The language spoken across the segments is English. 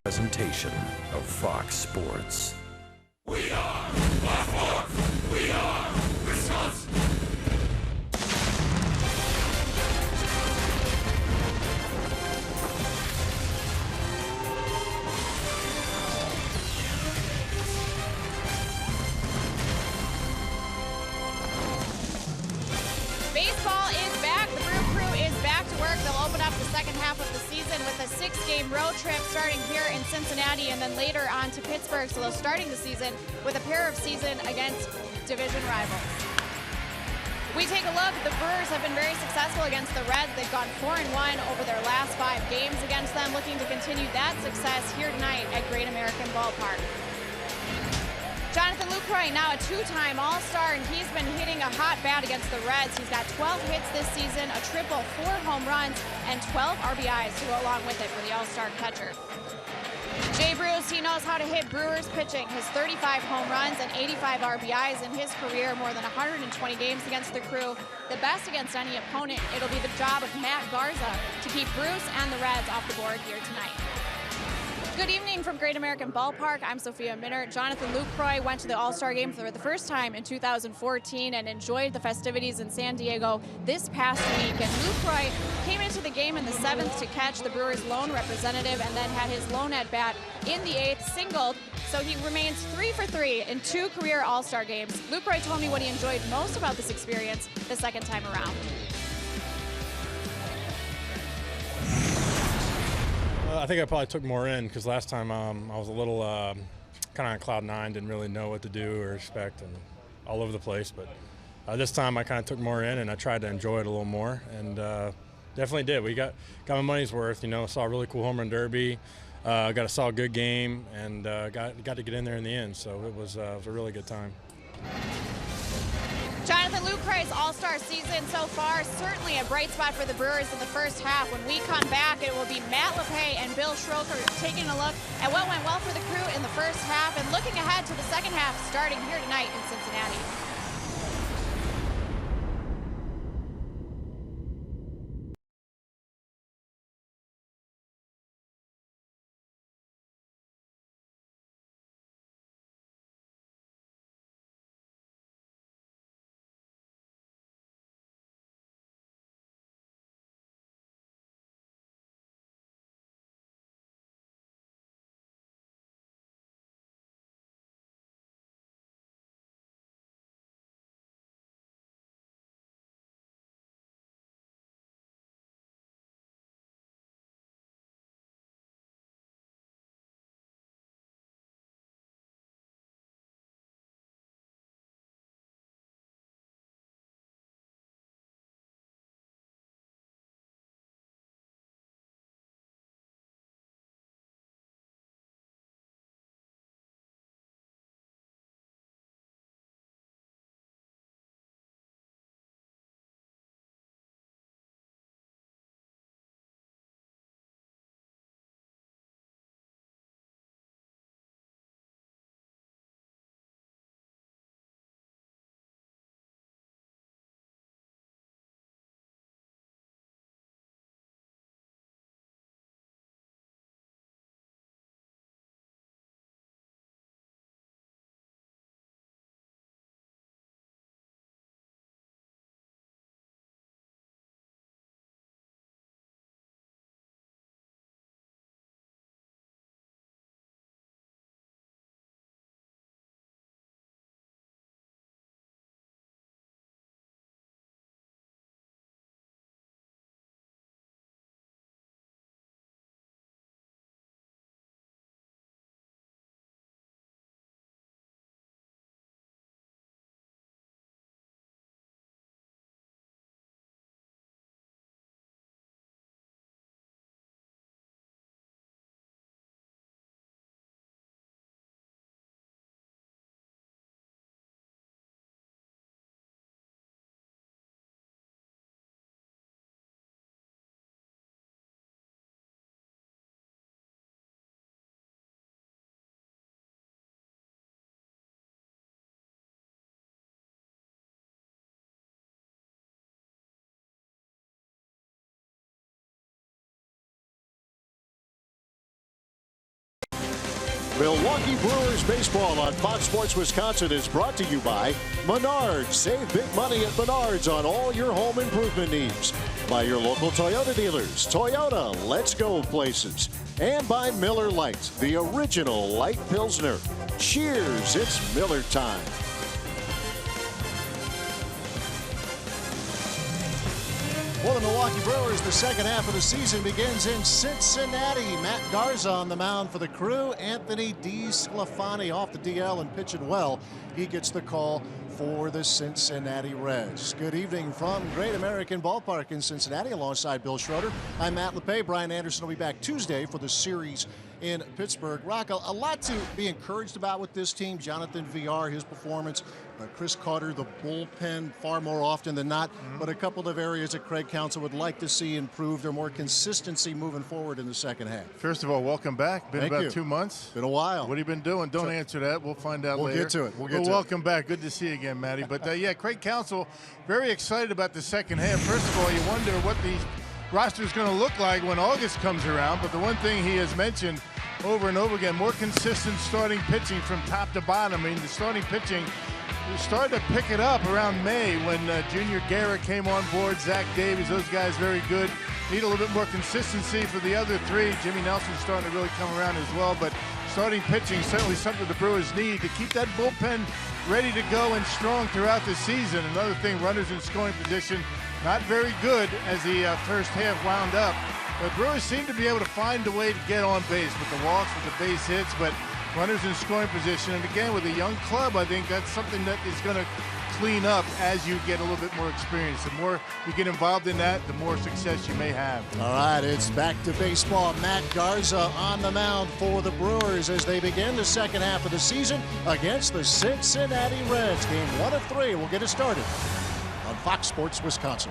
Presentation of Fox Sports. We are Fox Sports. We are Wisconsin. Baseball is back. The Brew Crew is back to work. They'll open up the second half of the season with a 6-game road trip starting here in Cincinnati and then later on to Pittsburgh. So they're starting the season with a pair of season against division rivals. We take a look. The Brewers have been very successful against the Reds. They've gone 4-1 over their last 5 games against them, looking to continue that success here tonight at Great American Ballpark. Jonathan Lucroy, now a 2-time All-Star, and he's been hitting a hot bat against the Reds. He's got 12 hits this season, a triple, 4 home runs, and 12 RBIs to go along with it for the All-Star catcher. Jay Bruce, he knows how to hit Brewers pitching. His 35 home runs and 85 RBIs in his career, more than 120 games against the Crew. The best against any opponent. It'll be the job of Matt Garza to keep Bruce and the Reds off the board here tonight. Good evening from Great American Ballpark. I'm Sophia Minner. Jonathan Lucroy went to the All-Star game for the first time in 2014 and enjoyed the festivities in San Diego this past week. And Lucroy came into the game in the 7th to catch the Brewers' lone representative and then had his lone at bat in the 8th, singled. So he remains 3 for 3 in 2 career All-Star games. Lucroy told me what he enjoyed most about this experience the second time around. I think I probably took more in because last time I was a little kind of on cloud 9, didn't really know what to do or expect, and all over the place. But this time I kind of took more in and I tried to enjoy it a little more, and definitely did. We got my money's worth. You know, saw a really cool home run derby, got a solid good game, and got to get in there in the end. So it was a really good time. Jonathan Lucroy's All-Star season so far, certainly a bright spot for the Brewers in the first half. When we come back, it will be Matt LePay and Bill Schroeder taking a look at what went well for the Crew in the first half and looking ahead to the second half starting here tonight in Cincinnati. Milwaukee Brewers baseball on Fox Sports Wisconsin is brought to you by Menards. Save big money at Menards on all your home improvement needs. By your local Toyota dealers. Toyota, let's go places. And by Miller Lite, the original light Pilsner. Cheers, it's Miller time. For the Milwaukee Brewers, the second half of the season begins in Cincinnati. Matt Garza on the mound for the Crew. Anthony DeSclafani off the DL and pitching well. He gets the call for the Cincinnati Reds. Good evening from Great American Ballpark in Cincinnati alongside Bill Schroeder. I'm Matt LePay. Brian Anderson will be back Tuesday for the series in Pittsburgh. Rock, a lot to be encouraged about with this team. Jonathan VR, his performance. Chris Carter, the bullpen far more often than not. But a couple of areas that Craig Counsell would like to see improved or more consistency moving forward in the second half. First of all, welcome back. Been about 2 months. Been a while. What have you been doing? Don't answer that. We'll find out later. We'll get to it. Welcome back. Good to see you again, Matty. But yeah, Craig Counsell, very excited about the second half. First of all, you wonder what the roster is going to look like when August comes around. But the one thing he has mentioned over and over again, more consistent starting pitching from top to bottom. I mean, the starting pitching, we started to pick it up around May when Junior Guerra came on board, Zach Davies, those guys very good. Need a little bit more consistency for the other three. Jimmy Nelson's starting to really come around as well, but starting pitching certainly something the Brewers need to keep that bullpen ready to go and strong throughout the season. Another thing, runners in scoring position, not very good as the first half wound up. The Brewers seem to be able to find a way to get on base with the walks, with the base hits, but runners in scoring position. And again, with a young club, I think that's something that is going to clean up as you get a little bit more experience. The more you get involved in that, the more success you may have. All right, it's back to baseball. Matt Garza on the mound for the Brewers as they begin the second half of the season against the Cincinnati Reds. Game 1 of 3. We'll get it started on Fox Sports Wisconsin.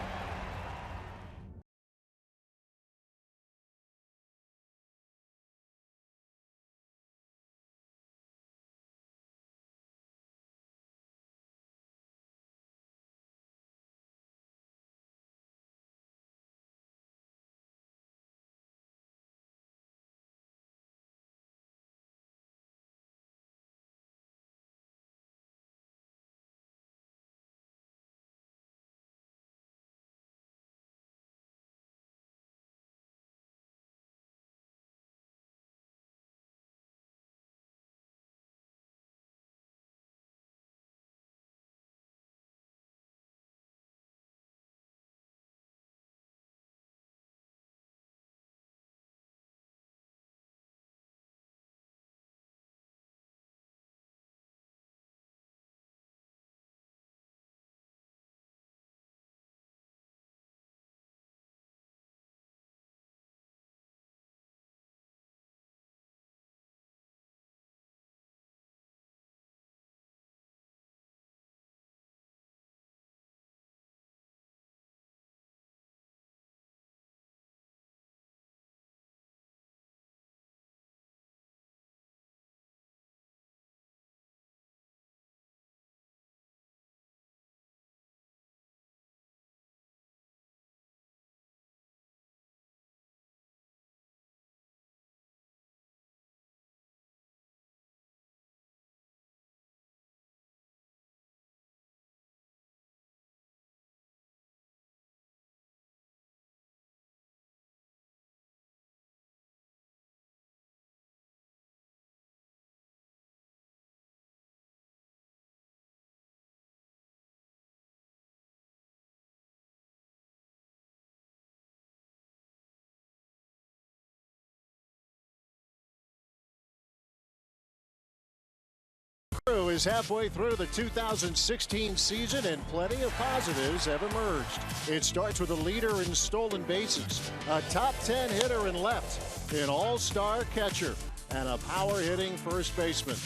Is halfway through the 2016 season and plenty of positives have emerged. It starts with a leader in stolen bases, a top 10 hitter in left, an all-star catcher, and a power-hitting first baseman.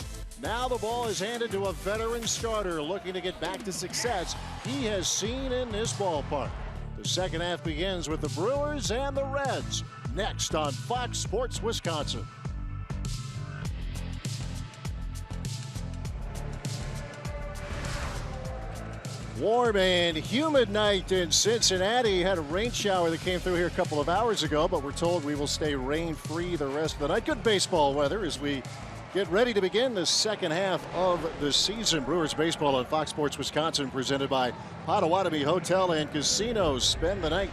Now the ball is handed to a veteran starter looking to get back to success he has seen in this ballpark. The second half begins with the Brewers and the Reds, next on Fox Sports Wisconsin. Warm and humid night in Cincinnati. Had a rain shower that came through here a couple of hours ago, but we're told we will stay rain-free the rest of the night. Good baseball weather as we get ready to begin the second half of the season. Brewers baseball on Fox Sports Wisconsin, presented by Potawatomi Hotel and Casino. Spend the night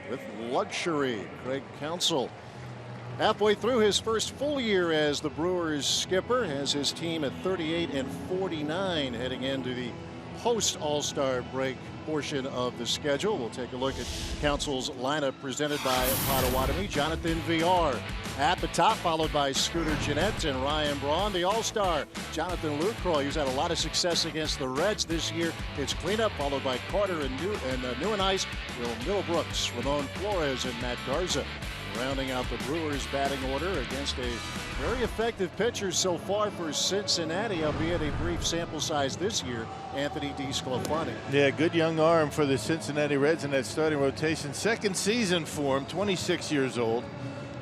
with luxury. Craig Counsell, halfway through his first full year as the Brewers skipper, has his team at 38-49 heading into the post All-Star break portion of the schedule. We'll take a look at Counsell's lineup presented by Potawatomi. Jonathan Villar at the top, followed by Scooter Gennett and Ryan Braun. The All-Star Jonathan Lucroy, who's had a lot of success against the Reds this year. It's cleanup, followed by Carter and Nieuwenhuis, Will Middlebrooks, Ramon Flores, and Matt Garza. Rounding out the Brewers batting order against a very effective pitcher so far for Cincinnati, albeit a brief sample size this year, Anthony DeSclafani. Yeah, good young arm for the Cincinnati Reds in that starting rotation. Second season for him, 26 years old,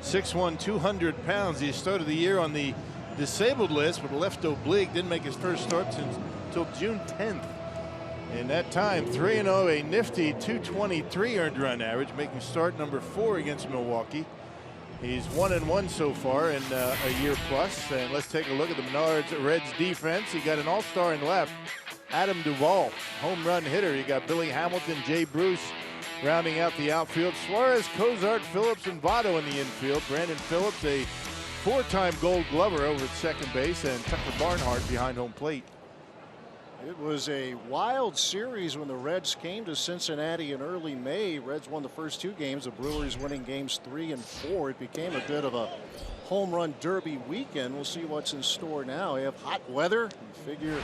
6'1", 200 pounds. He started the year on the disabled list with a left oblique. Didn't make his first start until June 10th. In that time, 3-0, a nifty 223 earned run average, making start number 4 against Milwaukee. He's 1-1 so far in a year plus. And let's take a look at the Menards Reds defense. You got an all-star in left, Adam Duvall, home run hitter. You got Billy Hamilton, Jay Bruce rounding out the outfield. Suarez, Cozart, Phillips, and Votto in the infield. Brandon Phillips, a 4-time Gold Glover over at second base, and Tucker Barnhart behind home plate. It was a wild series when the Reds came to Cincinnati in early May. Reds won the first 2 games, the Brewers winning games 3 and 4. It became a bit of a home run derby weekend. We'll see what's in store now. We have hot weather. You figure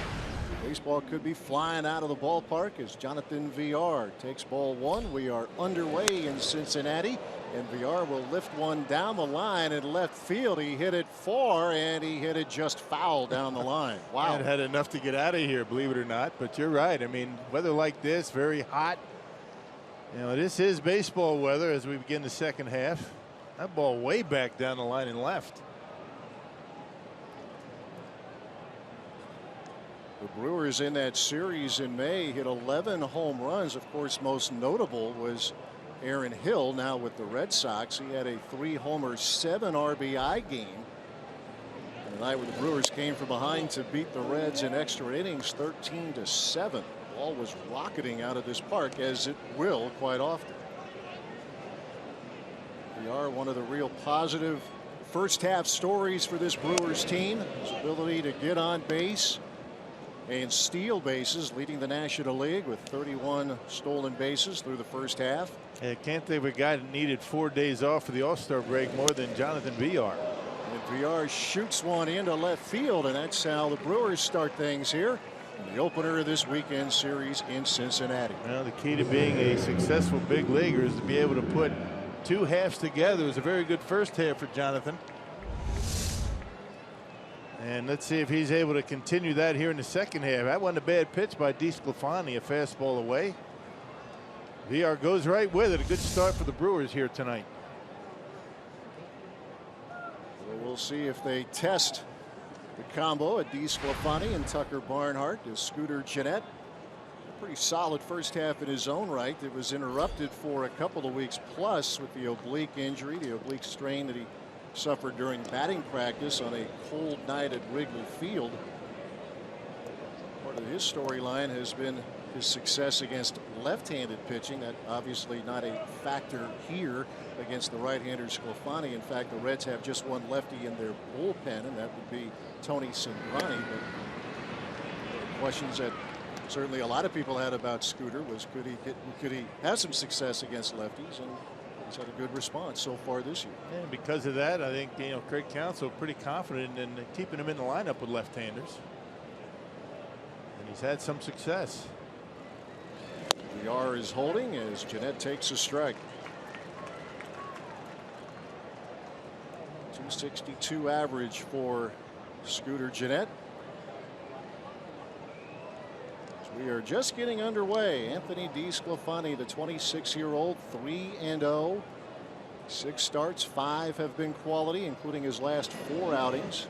baseball could be flying out of the ballpark as Jonathan Villar takes ball 1. We are underway in Cincinnati, and Villar will lift one down the line in left field. He hit it far, and he hit it just foul down the line. Wow. And had enough to get out of here, believe it or not. But you're right. I mean, weather like this, very hot. You know, this is baseball weather as we begin the second half. That ball way back down the line and left. The Brewers in that series in May hit 11 home runs. Of course, most notable was Aaron Hill, now with the Red Sox. He had a 3-homer, 7 RBI game. And the night where the Brewers came from behind to beat the Reds in extra innings 13-7. The ball was rocketing out of this park, as it will quite often. We are one of the real positive first half stories for this Brewers team. His ability to get on base and steal bases, leading the National League with 31 stolen bases through the first half. I can't think of a guy that needed 4 days off for the All-Star break more than Jonathan Villar. And Villar shoots one into left field, and that's how the Brewers start things here in the opener of this weekend series in Cincinnati. Well, the key to being a successful big leaguer is to be able to put 2 halves together. It was a very good first half for Jonathan. And let's see if he's able to continue that here in the second half. That wasn't a bad pitch by DeSclafani, a fastball away. Villar goes right with it. A good start for the Brewers here tonight. Well, we'll see if they test the combo at DeSclafani and Tucker Barnhart as Scooter Gennett. A pretty solid first half in his own right. It was interrupted for a couple of weeks plus with the oblique injury, the oblique strain that he suffered during batting practice on a cold night at Wrigley Field. Part of his storyline has been his success against left-handed pitching. That obviously not a factor here against the right-hander Sclafani. In fact, the Reds have just one lefty in their bullpen, and that would be Tony Cingrani. But questions that certainly a lot of people had about Scooter was could he have some success against lefties, and he's had a good response so far this year. And because of that, I think Craig Counsell pretty confident in keeping him in the lineup with left-handers, and he's had some success. Villar is holding as Gennett takes a strike. 262 average for Scooter Gennett. We are just getting underway. Anthony DeSclafani, the 26-year-old, 3-0. 6 starts, 5 have been quality, including his last 4 outings.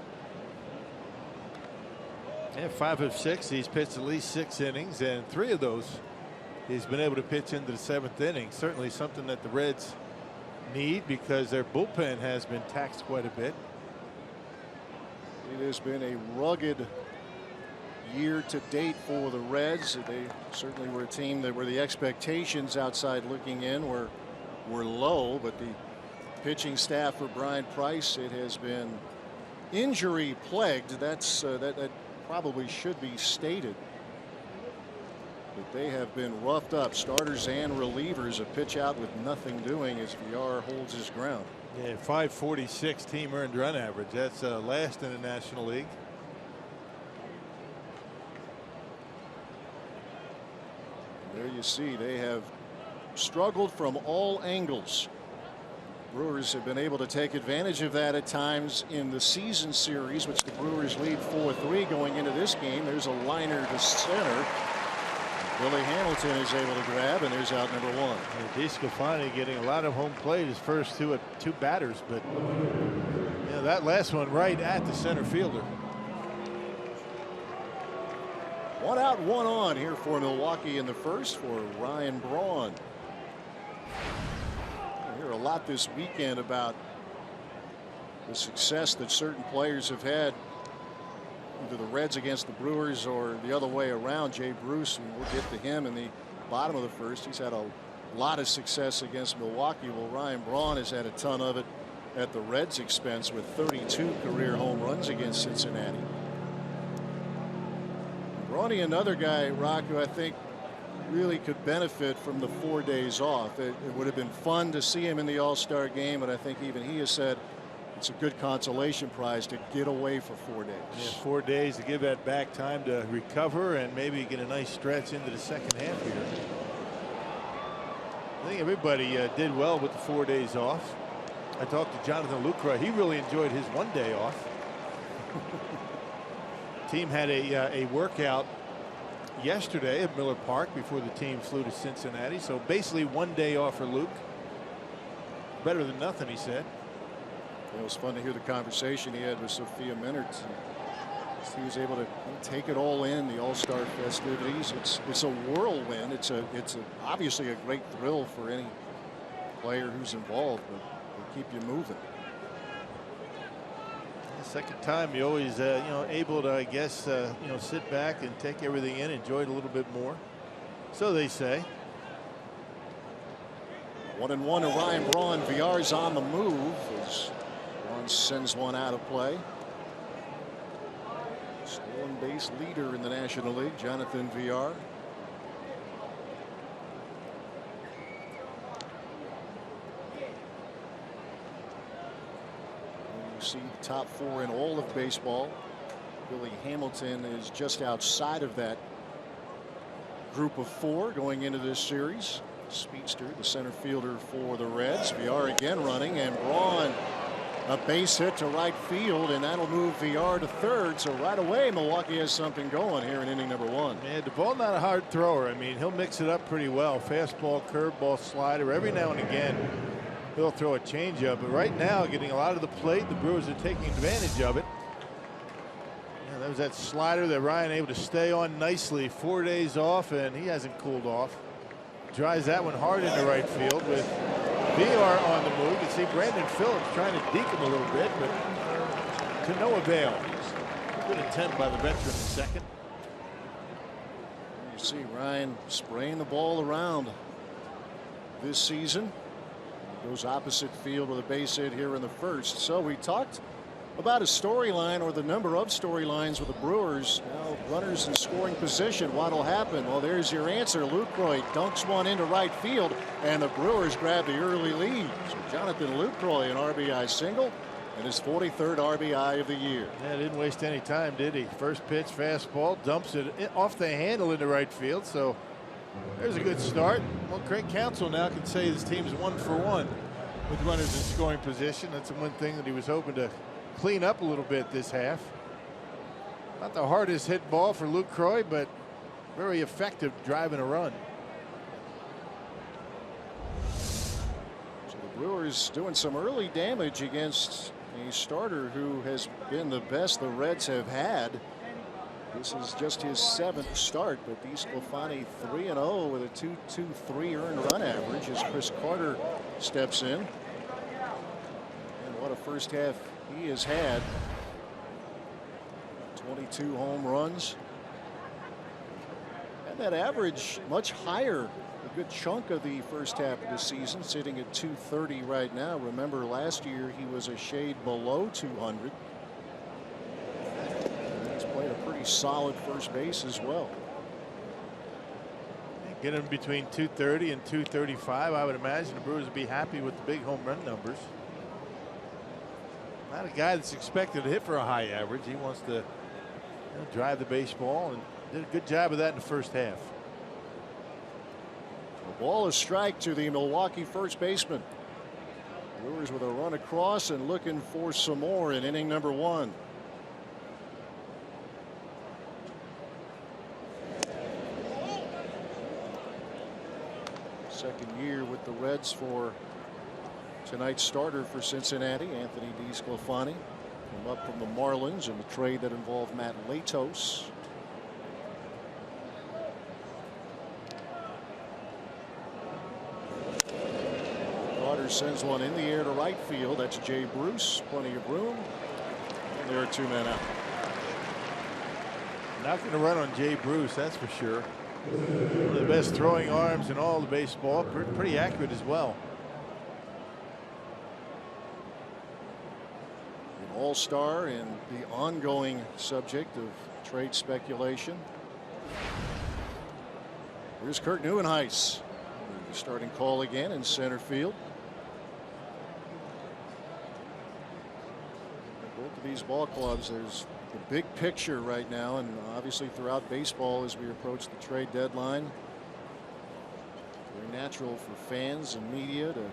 Yeah, 5 of 6. He's pitched at least 6 innings, and 3 of those he's been able to pitch into the 7th inning. Certainly something that the Reds need because their bullpen has been taxed quite a bit. It has been a rugged year to date for the Reds. They certainly were a team that were the expectations outside looking in were low, but the pitching staff for Brian Price, it has been injury plagued. That probably should be stated. But they have been roughed up. Starters and relievers, a pitch out with nothing doing as VR holds his ground. Yeah, 546 team earned run average. That's last in the National League. There you see they have struggled from all angles. Brewers have been able to take advantage of that at times in the season series, which the Brewers lead 4-3 going into this game. There's a liner to center. Billy Hamilton is able to grab, and there's out number one. DeSclafani getting a lot of home plate his first two batters, but yeah, that last one right at the center fielder. One out, one on here for Milwaukee in the first for Ryan Braun. I hear a lot this weekend about the success that certain players have had, either the Reds against the Brewers or the other way around. Jay Bruce, and we'll get to him in the bottom of the first. He's had a lot of success against Milwaukee. Well, Ryan Braun has had a ton of it at the Reds' expense with 32 career home runs against Cincinnati. Brawny, another guy, Rock, who I think really could benefit from the 4 days off. It would have been fun to see him in the All-Star game, and I think even he has said it's a good consolation prize to get away for 4 days. Yeah, 4 days to give that back time to recover and maybe get a nice stretch into the second half here. I think everybody did well with the 4 days off. I talked to Jonathan Lucroy. He really enjoyed his 1 day off. Team had a workout yesterday at Miller Park before the team flew to Cincinnati. So basically 1 day off for Luke. Better than nothing, he said. It was fun to hear the conversation he had with Sophia Minnaert. He was able to take it all in, the All-Star festivities. It's a whirlwind. It's obviously a great thrill for any player who's involved, but they keep you moving. Second time, you always able to, I guess, sit back and take everything in, enjoy it a little bit more. So they say. 1-1 to Ryan Braun. VR's on the move as Braun sends one out of play. Stolen base leader in the National League, Jonathan VR. See top four in all of baseball. Billy Hamilton is just outside of that group of four going into this series. Speedster, the center fielder for the Reds. VR again running, and Braun a base hit to right field, and that'll move VR to third. So right away Milwaukee has something going here in inning number one. Man, Duvall not a hard thrower. I mean, he'll mix it up pretty well. Fastball, curveball, slider. Every now and again he'll throw a changeup, but right now getting a lot of the plate. The Brewers are taking advantage of it. Yeah, that was that slider that Ryan able to stay on nicely. 4 days off, and he hasn't cooled off. Drives that one hard into right field with VR on the move. You can see Brandon Phillips trying to deke him a little bit, but to no avail. Good attempt by the veteran in second. You see Ryan spraying the ball around this season. Goes opposite field with a base hit here in the first. So we talked about a storyline, or the number of storylines with the Brewers. Now runners in scoring position. What'll happen? Well, there's your answer. Lucroy dunks one into right field, and the Brewers grab the early lead. So Jonathan Lucroy, an RBI single, and his 43rd RBI of the year. Yeah, didn't waste any time, did he? First pitch, fastball, dumps it off the handle into right field. So there's a good start. Well, Craig Counsell now can say his team's 1 for 1 with runners in scoring position. That's the one thing that he was hoping to clean up a little bit this half. Not the hardest hit ball for Lucroy, but very effective driving a run. So the Brewers doing some early damage against a starter who has been the best the Reds have had. This is just his 7th start, but DeSclafani 3-0 with a 2.23 earned run average as Chris Carter steps in. And what a first half he has had. 22 home runs. And that average much higher a good chunk of the first half of the season, sitting at 230 right now. Remember, last year he was a shade below 200. He's played a pretty solid first base as well. Get him between 230 and 235. I would imagine the Brewers would be happy with the big home run numbers. Not a guy that's expected to hit for a high average. He wants to drive the baseball, and did a good job of that in the first half. A ball, a strike to the Milwaukee first baseman. Brewers with a run across and looking for some more in inning number 1. Second year with the Reds for tonight's starter for Cincinnati, Anthony DeSclafani. Came up from the Marlins in the trade that involved Matt Latos. Carter sends one in the air to right field. That's Jay Bruce. Plenty of room. And there are 2 men out. Not going to run on Jay Bruce, that's for sure. One of the best throwing arms in all the baseball. Pretty accurate as well. An all-star and the ongoing subject of trade speculation. Here's Kurt Neuenhuis. Starting call again in center field. Both of these ball clubs, there's the big picture right now, and obviously throughout baseball as we approach the trade deadline. Very natural for fans and media to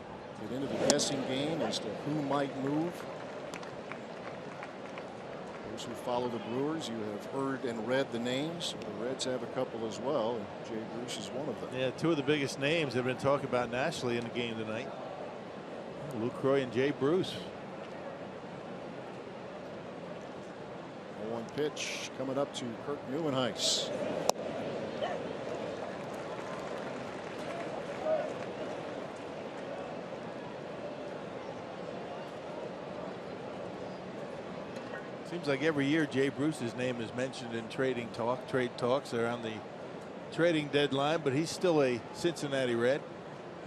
get into the guessing game as to who might move. Those who follow the Brewers, you have heard and read the names. The Reds have a couple as well, and Jay Bruce is one of them. Yeah, 2 of the biggest names have been talked about nationally in the game tonight. Lucroy and Jay Bruce. 1 pitch coming up to Kurt Neuenhuis. Seems like every year Jay Bruce's name is mentioned in trade talks around the trading deadline, but he's still a Cincinnati Red.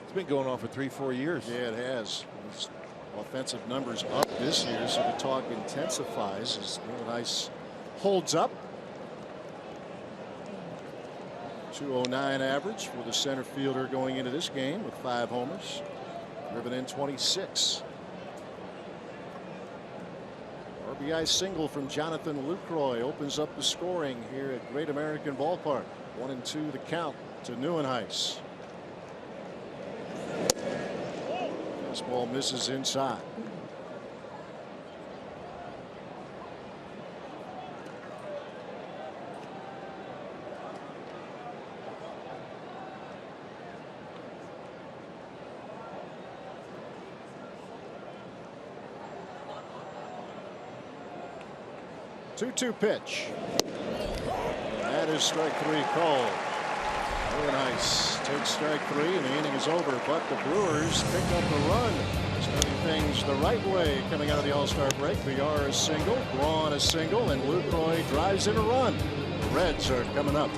It's been going on for 3-4 years. Yeah, it has. His offensive numbers up this year, so the talk intensifies as Neuenhuis holds up. 209 average for the center fielder going into this game with 5 homers. Driven in 26. RBI single from Jonathan Lucroy opens up the scoring here at Great American Ballpark. 1-2 the count to Neuenhuis. This ball misses inside. Two-two pitch. And that is strike 3 called. Very nice. Takes strike 3 and the inning is over, but the Brewers pick up a run. Starting things the right way coming out of the All-Star break. Villar a single, Braun a single, and Lucroy drives in a run. The Reds are coming up.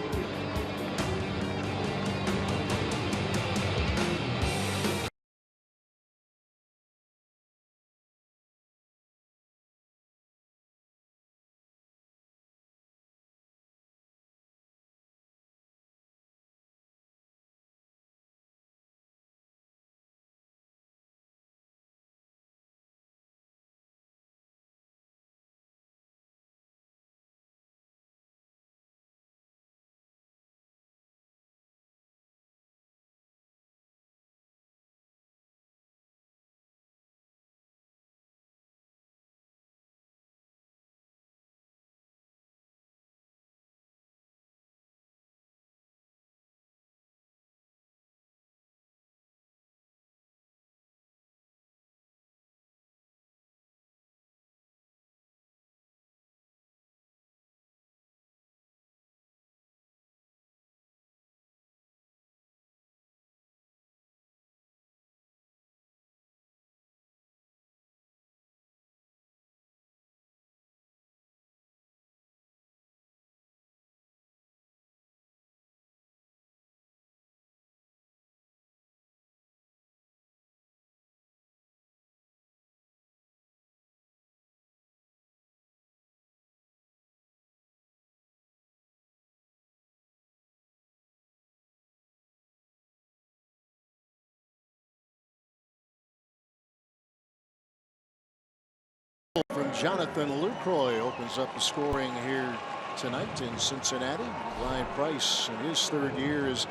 from Jonathan Lucroy opens up the scoring here tonight in Cincinnati. Ryan Price in his third year as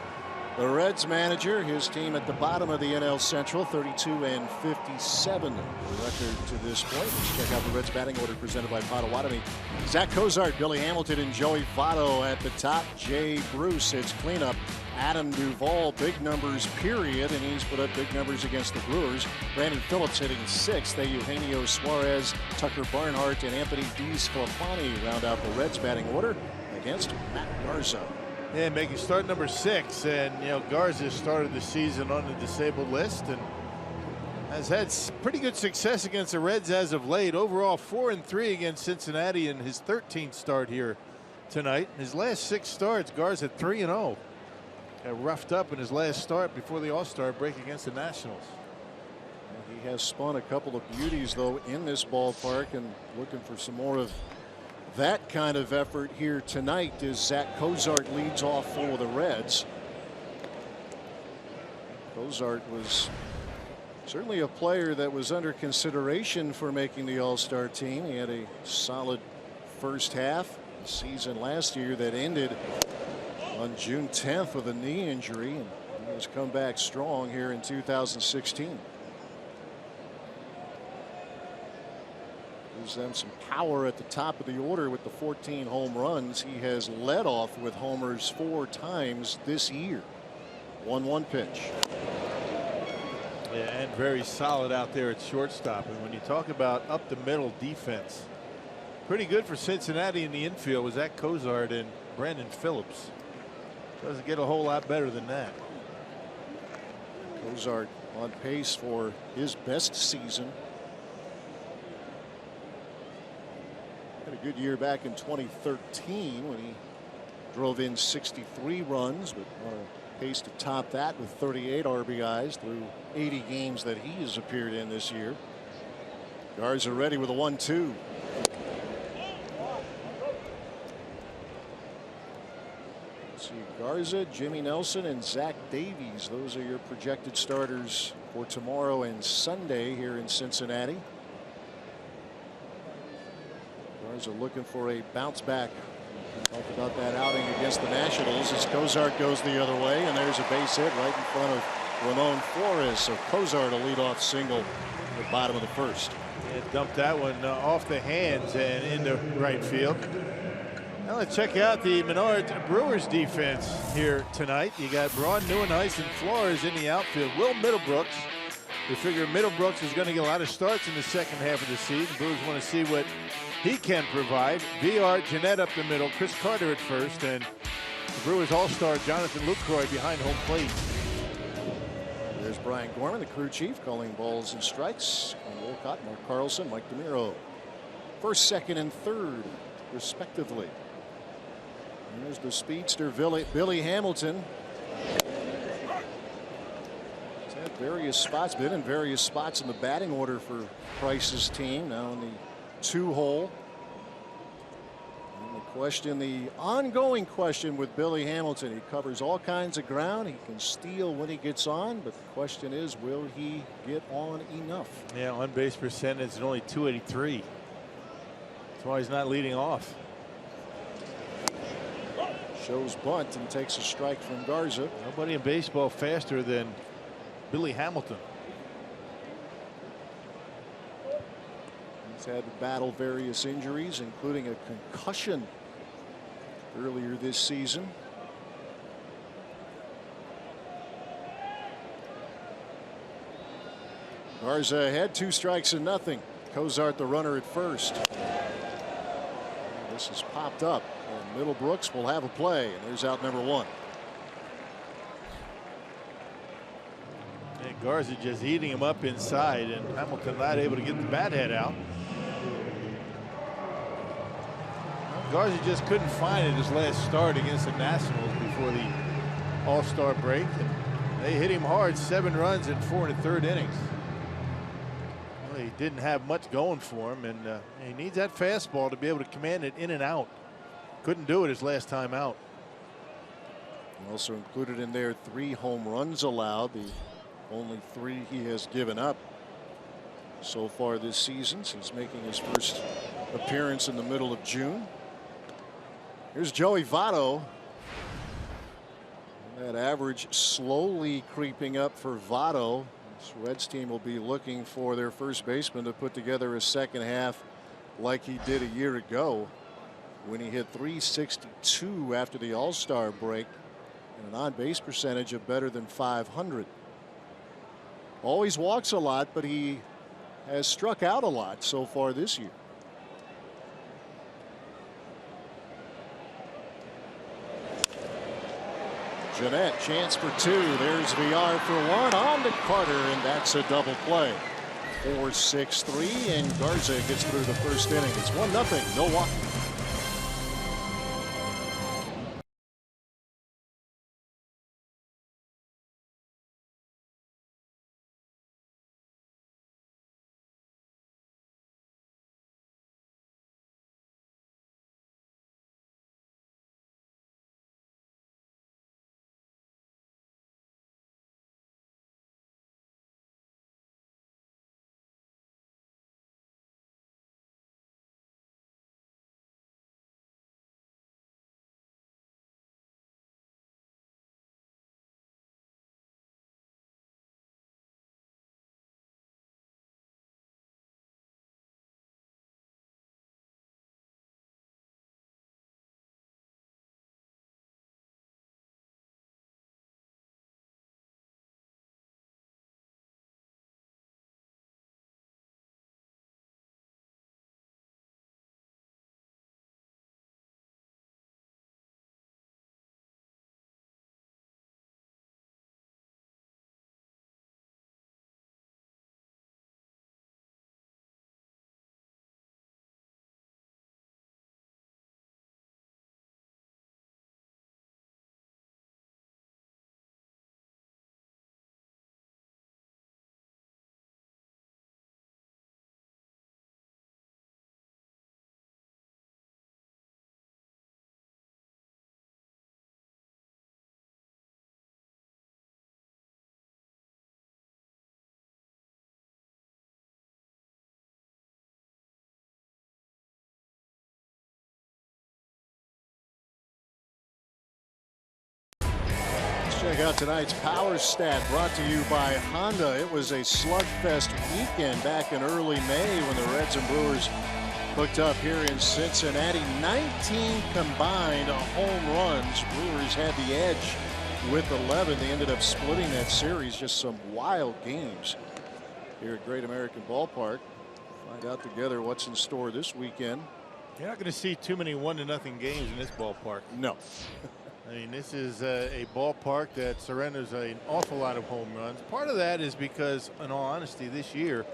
the Reds manager. His team at the bottom of the NL Central, 32-57 the record to this point. Let's check out the Reds batting order presented by Potawatomi. Zach Cozart, Billy Hamilton, and Joey Votto at the top. Jay Bruce, it's cleanup. Adam Duvall, big numbers, period, and he's put up big numbers against the Brewers. Brandon Phillips hitting sixth. Eugenio Suarez, Tucker Barnhart, and Anthony DeSclafani round out the Reds batting order against Matt Garza. Yeah, making start number 6, and you know Garza started the season on the disabled list and has had pretty good success against the Reds as of late. Overall 4-3 against Cincinnati in his 13th start here tonight. His last 6 starts, Garza 3-0. Got roughed up in his last start before the All-Star break against the Nationals. He has spun a couple of beauties though in this ballpark, and looking for some more of that kind of effort here tonight as Zach Cozart leads off for the Reds. Cozart was certainly a player that was under consideration for making the All-Star team. He had a solid first half the season last year that ended on June 10th with a knee injury, and he has come back strong here in 2016. Gives them some power at the top of the order with the 14 home runs. He has led off with homers 4 times this year. 1-1 pitch. Yeah, and very solid out there at shortstop. And when you talk about up the middle defense, pretty good for Cincinnati in the infield was Zach Cozart and Brandon Phillips. Doesn't get a whole lot better than that. Cozart on pace for his best season. Had a good year back in 2013 when he drove in 63 runs, but on a pace to top that with 38 RBIs through 80 games that he has appeared in this year. Garza ready with a 1-2. See Garza, Jimmy Nelson, and Zach Davies. Those are your projected starters for tomorrow and Sunday here in Cincinnati. Garza looking for a bounce back. We talked about that outing against the Nationals as Cozart goes the other way, and there's a base hit right in front of Ramon Flores. So Cozart a leadoff single at the bottom of the first. And dumped that one off the hands and into right field. Now let's check out the Menards Brewers defense here tonight. You got Braun, Nieuwenhuis, and Flores in the outfield. Will Middlebrooks. We figure Middlebrooks is going to get a lot of starts in the second half of the season. Brewers want to see what he can provide. VR, Jeanette up the middle, Chris Carter at first, and the Brewers all-star Jonathan Lucroy behind home plate. There's Brian Gorman, the crew chief, calling balls and strikes. And Wolcott, Mark Carlson, Mike DeMiro. First, second, and third, respectively. And there's the speedster, Billy Hamilton. He's had various spots, been in various spots in the batting order for Price's team. Now in the 2-hole. And the question, the ongoing question with Billy Hamilton, he covers all kinds of ground. He can steal when he gets on, but the question is, will he get on enough? Yeah, on base percentage is only .283. That's why he's not leading off. Shows bunt and takes a strike from Garza. Nobody in baseball faster than Billy Hamilton. He's had to battle various injuries, including a concussion earlier this season. Garza ahead, 2 strikes and nothing. Cozart the runner at first. This has popped up, and Middlebrooks will have a play, and there's out number 1. And Garza just eating him up inside, and Hamilton not able to get the bat head out. Garza just couldn't find it his last start against the Nationals before the All-Star break. And they hit him hard, 7 runs in 4 1/3 innings. Well, he didn't have much going for him, and he needs that fastball to be able to command it in and out. Couldn't do it his last time out. Also included in there 3 home runs allowed, the only 3 he has given up. so far this season since making his first appearance in the middle of June. Here's Joey Votto. That average slowly creeping up for Votto. This Reds team will be looking for their first baseman to put together a second half like he did a year ago when he hit .362 after the All-Star break and an on-base percentage of better than .500. Always walks a lot, but he has struck out a lot so far this year. Jeanette, chance for two. There's VR for one on to Carter, and that's a double play. 4-6-3, and Garza gets through the first inning. It's 1-0, Milwaukee. Check out tonight's Power Stat brought to you by Honda. It was a slugfest weekend back in early May when the Reds and Brewers hooked up here in Cincinnati. 19 combined home runs. Brewers had the edge with 11. They ended up splitting that series. Just some wild games here at Great American Ballpark. Find out together what's in store this weekend. You're not going to see too many 1-0 games in this ballpark. No. I mean, this is a ballpark that surrenders an awful lot of home runs. Part of that is because, in all honesty, this year,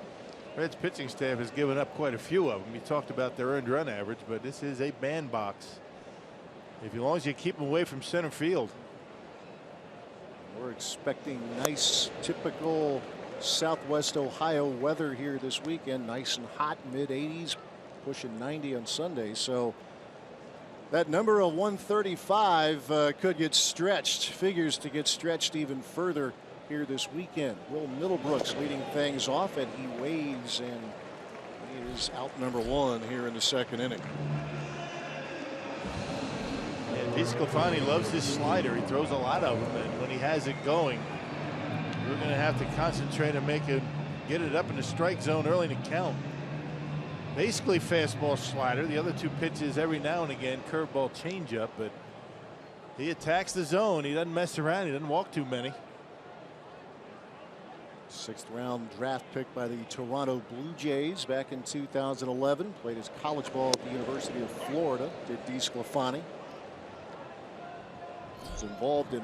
Reds pitching staff has given up quite a few of them. We talked about their earned run average, but this is a bandbox. As long as you keep them away from center field. We're expecting nice, typical Southwest Ohio weather here this weekend. Nice and hot, mid-80s, pushing 90 on Sunday. So that number of 135 could get stretched. Figures to get stretched even further here this weekend. Will Middlebrooks leading things off, and he waves, and he is out number one here in the second inning. And DeSclafani loves his slider. He throws a lot of them, and when he has it going, we're going to have to concentrate and make it, get it up in the strike zone early in the count. Basically fastball, slider. The other two pitches every now and again, curveball, changeup, but he attacks the zone. He doesn't mess around. He doesn't walk too many. 6th round draft pick by the Toronto Blue Jays back in 2011. Played his college ball at the University of Florida. Did DeSclafani. Was involved in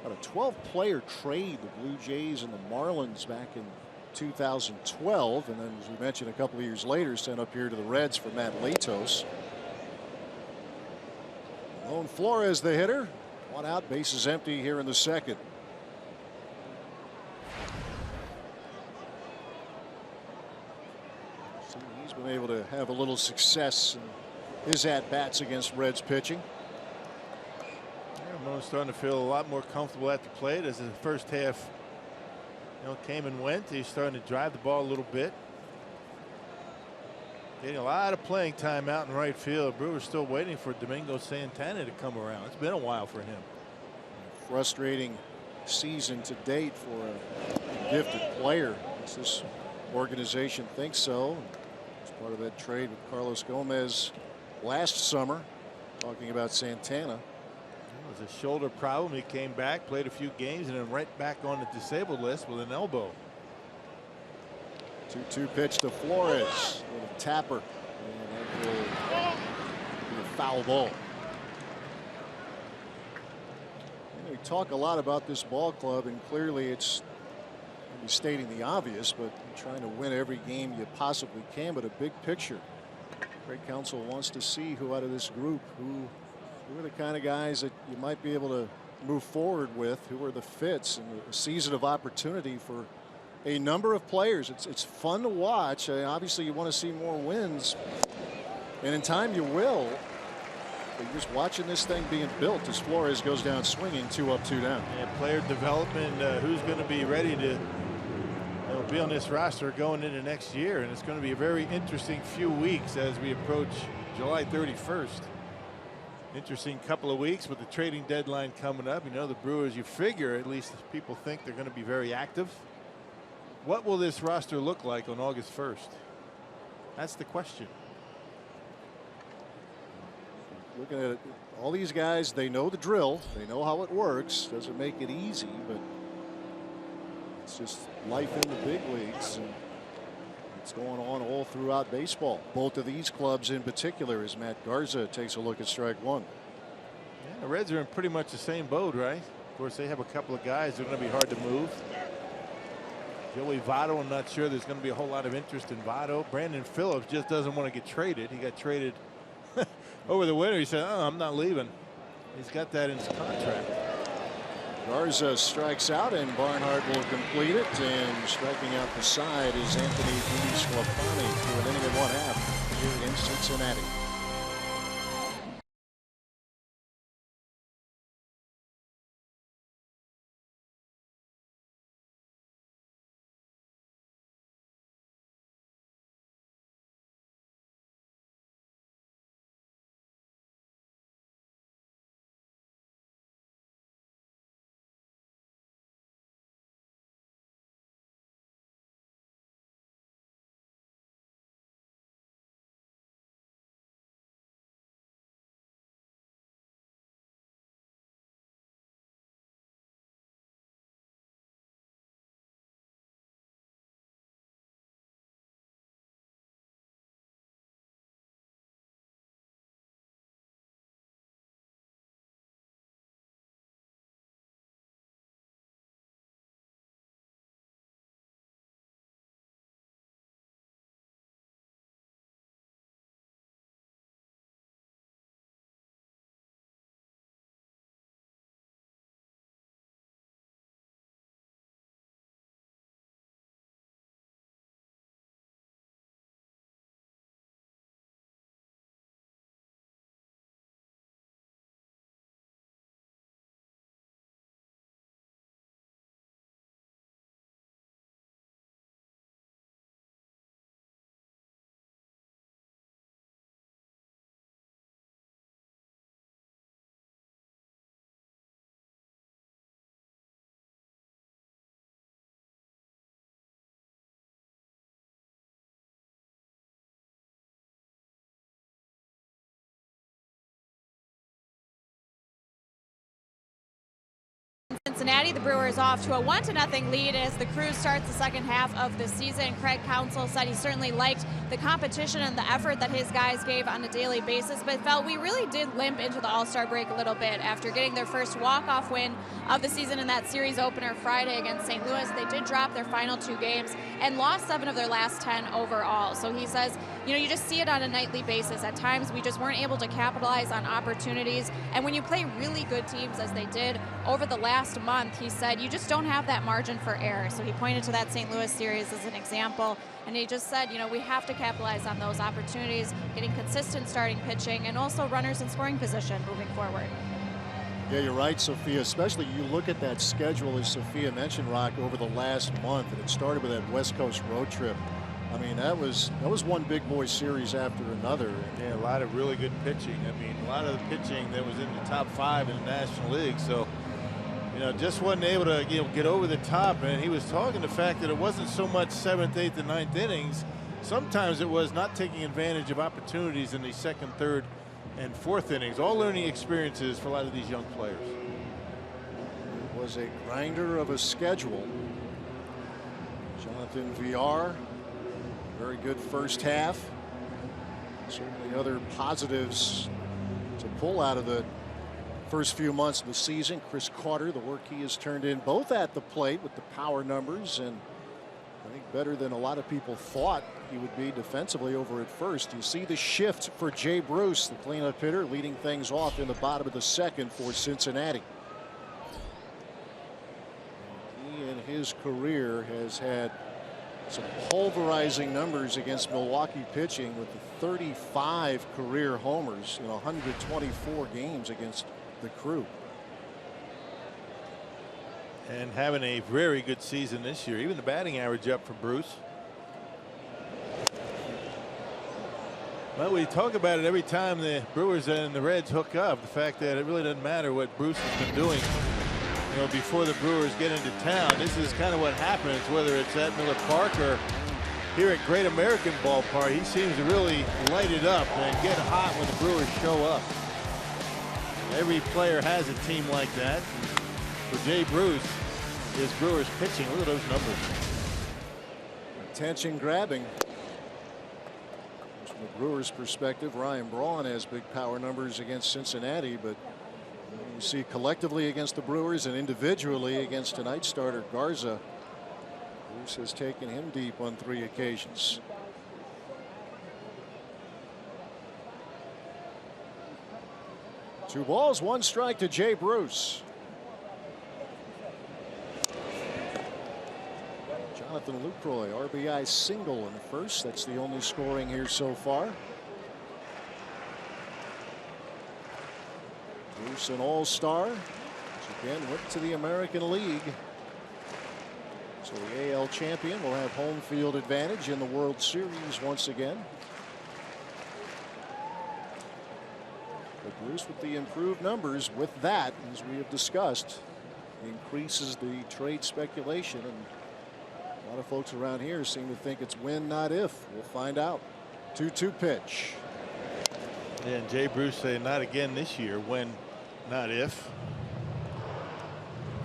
about a 12-player trade, the Blue Jays and the Marlins back in 2012, and then, as we mentioned, a couple of years later, sent up here to the Reds for Matt Latos. Lone Flores, the hitter. One out, bases empty here in the second. So he's been able to have a little success in his at-bats against Reds pitching. Ramon's starting to feel a lot more comfortable at the plate as the first half came and went. He's starting to drive the ball a little bit. Getting a lot of playing time out in right field. Brewers still waiting for Domingo Santana to come around. It's been a while for him. Frustrating season to date for a gifted player. This organization thinks so. As part of that trade with Carlos Gomez last summer, talking about Santana. It was a shoulder problem. He came back, played a few games, and then right back on the disabled list with an elbow. 2-2 pitch to Flores. A little tapper. And that will be a foul ball. We talk a lot about this ball club, and clearly it's stating the obvious, but trying to win every game you possibly can. But a big picture, Craig Counsell wants to see who out of this group, who are the kind of guys that you might be able to move forward with, who are the fits, and a season of opportunity for a number of players. It's fun to watch. Obviously you want to see more wins, and in time you will. But you're just watching this thing being built as Flores goes down swinging, 2 up, 2 down. Yeah, player development, who's going to be ready to be on this roster going into next year, and it's going to be a very interesting few weeks as we approach July 31st. Interesting couple of weeks with the trading deadline coming up. You know, the Brewers, you figure, at least people think they're going to be very active. What will this roster look like on August 1st? That's the question. Looking at it, all these guys, they know the drill. They know how it works. Doesn't make it easy, but it's just life in the big leagues. And it's going on all throughout baseball. Both of these clubs in particular, as Matt Garza takes a look at strike one. Yeah, the Reds are in pretty much the same boat, right? Of course, they have a couple of guys that are going to be hard to move. Joey Votto, I'm not sure there's going to be a whole lot of interest in Votto. Brandon Phillips just doesn't want to get traded. He got traded over the winter. He said, "Oh, I'm not leaving." He's got that in his contract. Garza strikes out, and Barnhart will complete it. And striking out the side is Anthony DeSclafani through an inning and 1/2 here in Cincinnati. Cincinnati, the Brewers off to a 1-0 lead as the Crew starts the second half of the season. Craig Counsell said he certainly liked the competition and the effort that his guys gave on a daily basis, but felt we really did limp into the All-Star break a little bit after getting their first walk-off win of the season in that series opener Friday against St. Louis. They did drop their final 2 games and lost 7 of their last 10 overall. So he says, you know, you just see it on a nightly basis. At times we just weren't able to capitalize on opportunities, and when you play really good teams as they did over the last month, he said you just don't have that margin for error. So he pointed to that St. Louis series as an example, and he just said, you know, we have to capitalize on those opportunities, getting consistent starting pitching and also runners in scoring position moving forward. Yeah, you're right, Sophia. Especially you look at that schedule, as Sophia mentioned, Rock, over the last month, and it started with that West Coast road trip I mean, that was one big boy series after another. Yeah, a lot of really good pitching. I mean, a lot of the pitching that was in the top 5 in the National League. So, you know, just wasn't able to get over the top. And he was talking the fact that it wasn't so much 7th, 8th, and 9th innings. Sometimes it was not taking advantage of opportunities in the 2nd, 3rd, and 4th innings. All learning experiences for a lot of these young players. It was a grinder of a schedule. Jonathan Villar, very good first half. Certainly other positives to pull out of the first few months of the season. Chris Carter, the work he has turned in both at the plate with the power numbers, and I think better than a lot of people thought he would be defensively over at first. You see the shift for Jay Bruce, the cleanup hitter, leading things off in the bottom of the 2nd for Cincinnati. He in his career has had some pulverizing numbers against Milwaukee pitching with the 35 career homers in 124 games against the Crew. And having a very good season this year. Even the batting average up for Bruce. Well, we talk about it every time the Brewers and the Reds hook up. The fact that it really doesn't matter what Bruce has been doing, you know, before the Brewers get into town. This is kind of what happens, whether it's at Miller Park or here at Great American Ballpark. He seems to really light it up and get hot when the Brewers show up. Every player has a team like that. For Jay Bruce, his Brewers pitching, look at those numbers. Attention grabbing. From the Brewers' perspective, Ryan Braun has big power numbers against Cincinnati, but you see collectively against the Brewers and individually against tonight's starter Garza, Bruce has taken him deep on 3 occasions. Two balls, 1 strike to Jay Bruce. Jonathan Lucroy, RBI single in the first. That's the only scoring here so far. Bruce, an all-star, which again went to the American League. So the AL champion will have home field advantage in the World Series once again. But Bruce, with the improved numbers, with that, as we have discussed, increases the trade speculation, and a lot of folks around here seem to think it's when, not if. We'll find out. 2-2 pitch. Yeah, and Jay Bruce saying not again this year, when, not if.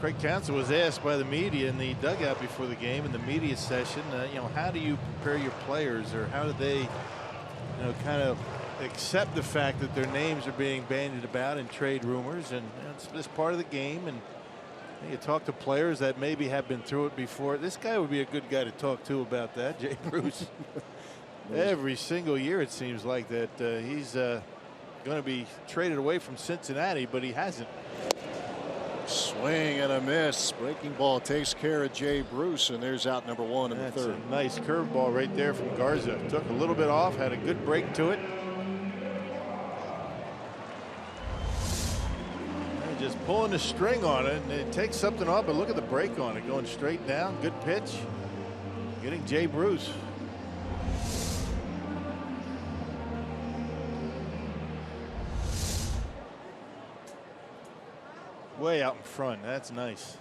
Craig Counsell was asked by the media in the dugout before the game, in the media session, you know, how do you prepare your players, or how do they, you know, kind of accept the fact that their names are being bandied about in trade rumors, and you know, it's just part of the game. And you talk to players that maybe have been through it before. This guy would be a good guy to talk to about that, Jay Bruce. Every single year it seems like that he's going to be traded away from Cincinnati, but he hasn't. Swing and a miss. Breaking ball takes care of Jay Bruce, and there's out number 1 in the 3rd. That's a nice curveball right there from Garza. Took a little bit off, had a good break to it. Just pulling the string on it, and it takes something off, but look at the break on it, going straight down. Good pitch. Getting Jay Bruce. Way out in front. That's nice.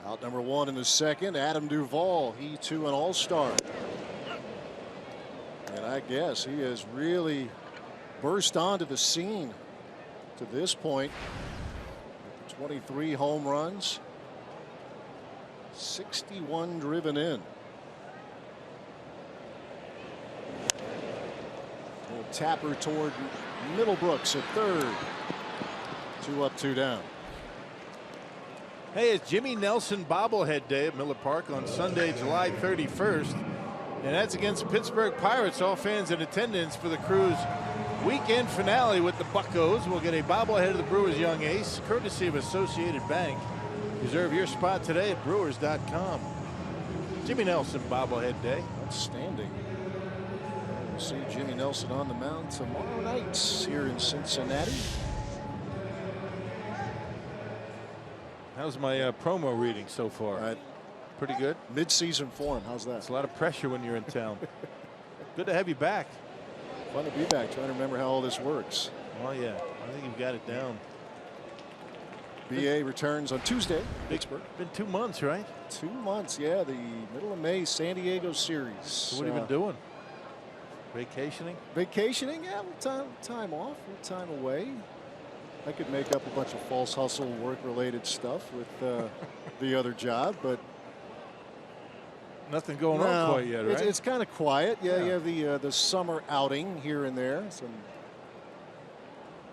Out number 1 in the 2nd, Adam Duvall. He too an all-star. And I guess he has really burst onto the scene to this point. 23 home runs, 61 driven in. Little tapper toward Middlebrooks at 3rd. 2 up, 2 down. Hey, it's Jimmy Nelson bobblehead day at Miller Park on Sunday, July 31st. And that's against the Pittsburgh Pirates. All fans in attendance for the Crew's weekend finale with the Buccos will get a bobblehead of the Brewers' young ace, courtesy of Associated Bank. Reserve your spot today at Brewers.com. Jimmy Nelson bobblehead day. Outstanding. We'll see Jimmy Nelson on the mound tomorrow night here in Cincinnati. How's my promo reading so far? Pretty good. Mid-season form. How's that? It's a lot of pressure when you're in town. Good to have you back. Fun to be back. Trying to remember how all this works. Oh, yeah. I think you've got it down. BA returns on Tuesday. Vicksburg. Been 2 months, right? 2 months, yeah. The middle of May San Diego series. So what have you been doing? Vacationing? Vacationing, yeah. Time off, time away. I could make up a bunch of false hustle work-related stuff with the other job, but nothing going on quite yet, right? It's kind of quiet. Yeah, you have the summer outing here and there, some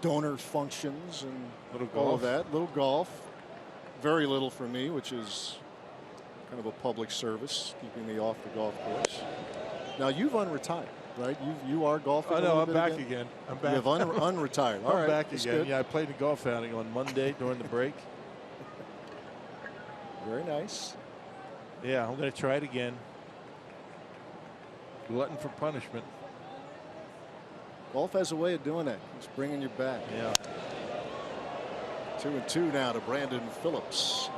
donor functions and all of that. Little golf, very little for me, which is kind of a public service, keeping me off the golf course. Now you've unretired, right? You are golfing. Oh no, I'm back again. I'm back. You have unretired. All right, I'm back again. good. Yeah, I played the golf outing on Monday during the break. Very nice. Yeah, I'm going to try it again. Glutton for punishment. Golf has a way of doing that. It's bringing you back. Yeah. 2-2 now to Brandon Phillips.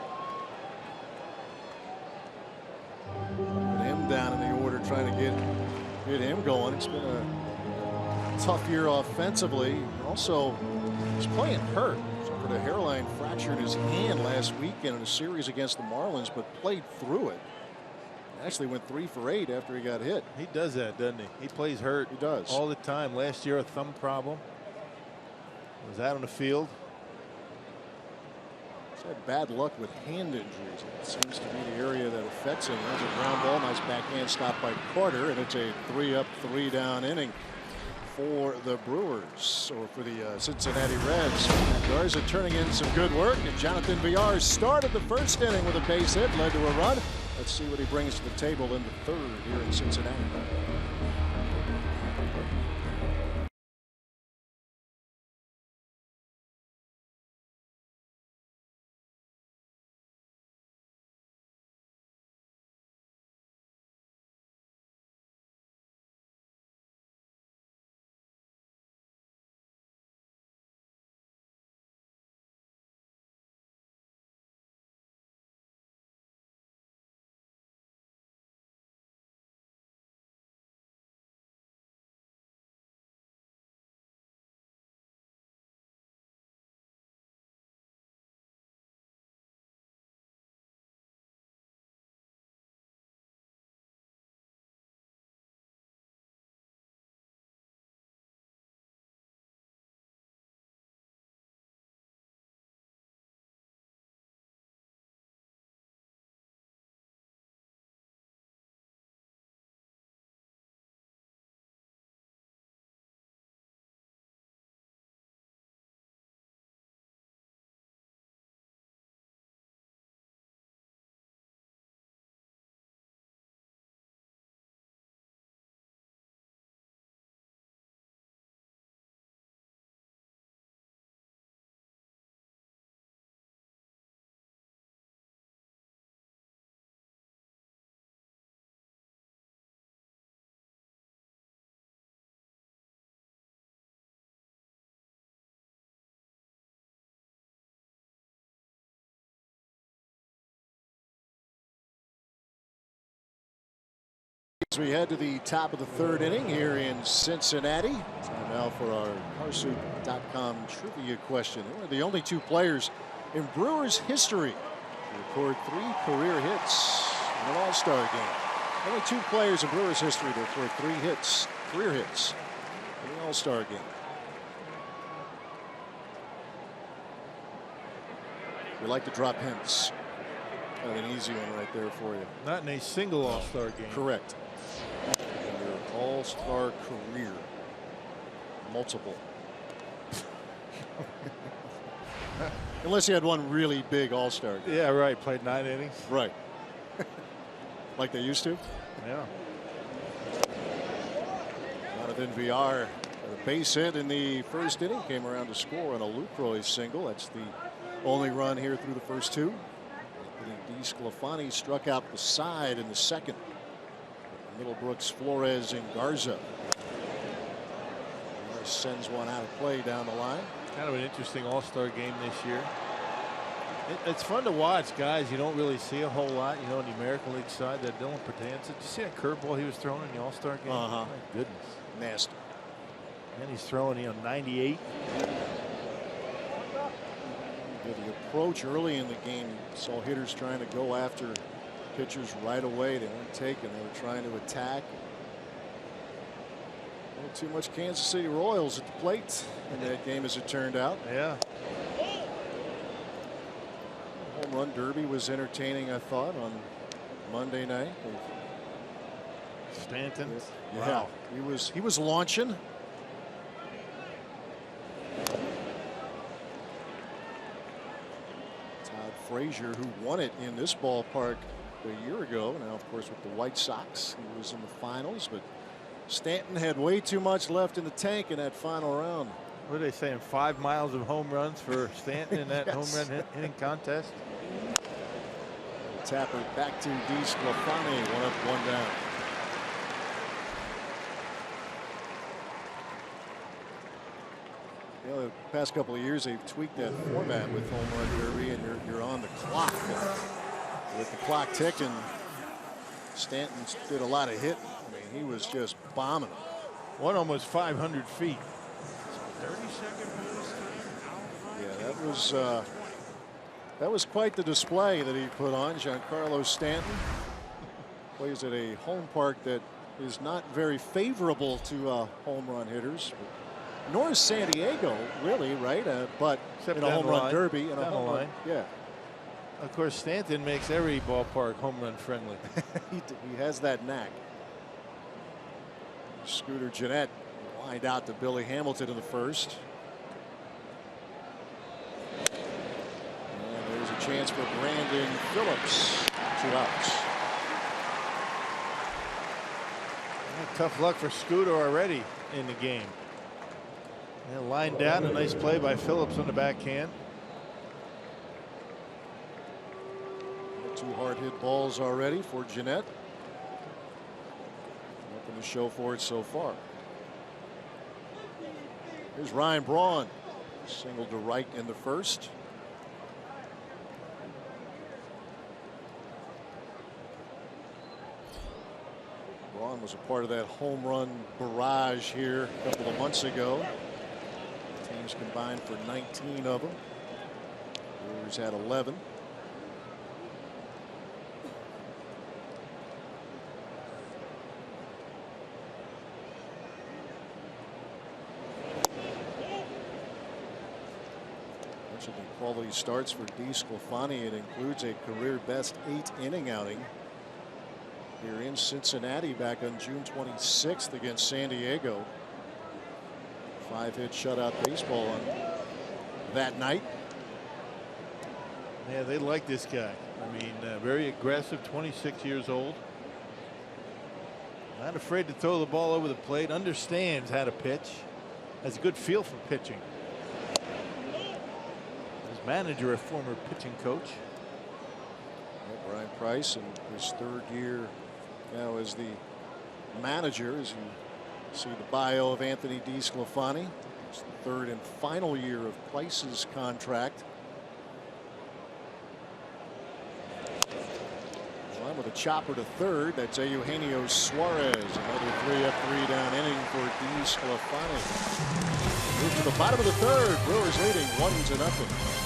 Put him down in the order, trying to get him going. It's been a tough year offensively. Also, he's playing hurt. Suffered a hairline fracture in his hand last weekend in a series against the Marlins, but played through it. Actually went 3 for 8 after he got hit. He does that, doesn't he? He plays hurt. He does. All the time. Last year, a thumb problem. Was out on the field. He's had bad luck with hand injuries. It seems to be the area that affects him. There's a ground ball. Nice backhand stop by Carter, and it's a 3-up, 3-down inning for the Brewers, or for the Cincinnati Reds. Garza turning in some good work, and Jonathan Villar started the first inning with a base hit, led to a run. Let's see what he brings to the table in the third here in Cincinnati. As we head to the top of the third inning here in Cincinnati. Time now for our Carsoup.com trivia question. We're the only 2 players in Brewers history to record 3 career hits in an All-Star game. Only 2 players in Brewers history to record 3 hits, career hits in the All-Star game. We like to drop hints. Kind of an easy one right there for you. Not in a single All-Star game. Correct. Your All-Star career. Multiple. Unless you had one really big All-Star game. Yeah, right. Played 9 innings. Right. Like they used to. Yeah. Jonathan Villar, a base hit in the first inning, came around to score on a Lucroy single. That's the only run here through the first 2. DeSclafani struck out the side in the second. Middlebrooks, Flores, and Garza. Sends one out of play down the line. Kind of an interesting All-Star game this year. It's fun to watch guys you don't really see a whole lot, you know, in the American League side. That Dylan Portanza. Did you see that curveball he was throwing in the All-Star game? Uh-huh. My goodness. Nasty. And he's throwing, 98. The approach early in the game saw hitters trying to go after pitchers right away. They weren't taking. They were trying to attack. A little too much Kansas City Royals at the plate in that game, as it turned out. Yeah. Home run derby was entertaining, I thought, on Monday night. Stanton. Yeah, Wow. he was launching. Todd Frazier, who won it in this ballpark a year ago, now of course with the White Sox, he was in the finals, but Stanton had way too much left in the tank in that final round. What are they saying? 5 miles of home runs for Stanton in that Yes. home run hitting contest? Tapper back to DeSclafani, 1 up, 1 down. You know, the past couple of years they've tweaked that format with home run derby, and you're on the clock. With the clock ticking, Stanton did a lot of hitting. I mean, he was just bombing them. One almost 500 feet. 30-second boost. Yeah, that was quite the display that he put on. Giancarlo Stanton plays at a home park that is not very favorable to home run hitters, nor is San Diego, really, right? But Except in a down home the run line. derby and a Down the home run, line. yeah, Of course, Stanton makes every ballpark home run friendly. he has that knack. Scooter Gennett lined out to Billy Hamilton in the first. And there's a chance for Brandon Phillips. 2 outs. Tough luck for Scooter already in the game. And lined down, a nice play by Phillips on the backhand. 2 hard hit balls already for Gennett. Nothing to show for it so far. Here's Ryan Braun. Singled to right in the first. Braun was a part of that home run barrage here a couple of months ago. Teams combined for 19 of them. Brewers had 11. Quality starts for DeSclafani. It includes a career best 8-inning outing here in Cincinnati back on June 26th against San Diego. 5-hit shutout baseball on that night. Yeah, they like this guy. I mean, very aggressive, 26 years old. Not afraid to throw the ball over the plate, understands how to pitch, has a good feel for pitching. His manager, a former pitching coach. Brian Price in his 3rd year now as the manager, as you see the bio of Anthony DeSclafani. It's the 3rd and final year of Price's contract. Line with a chopper to 3rd. That's Eugenio Suarez. Another 3-up, 3-down inning for DeSclafani. Move to the bottom of the 3rd. Brewers leading 1-0.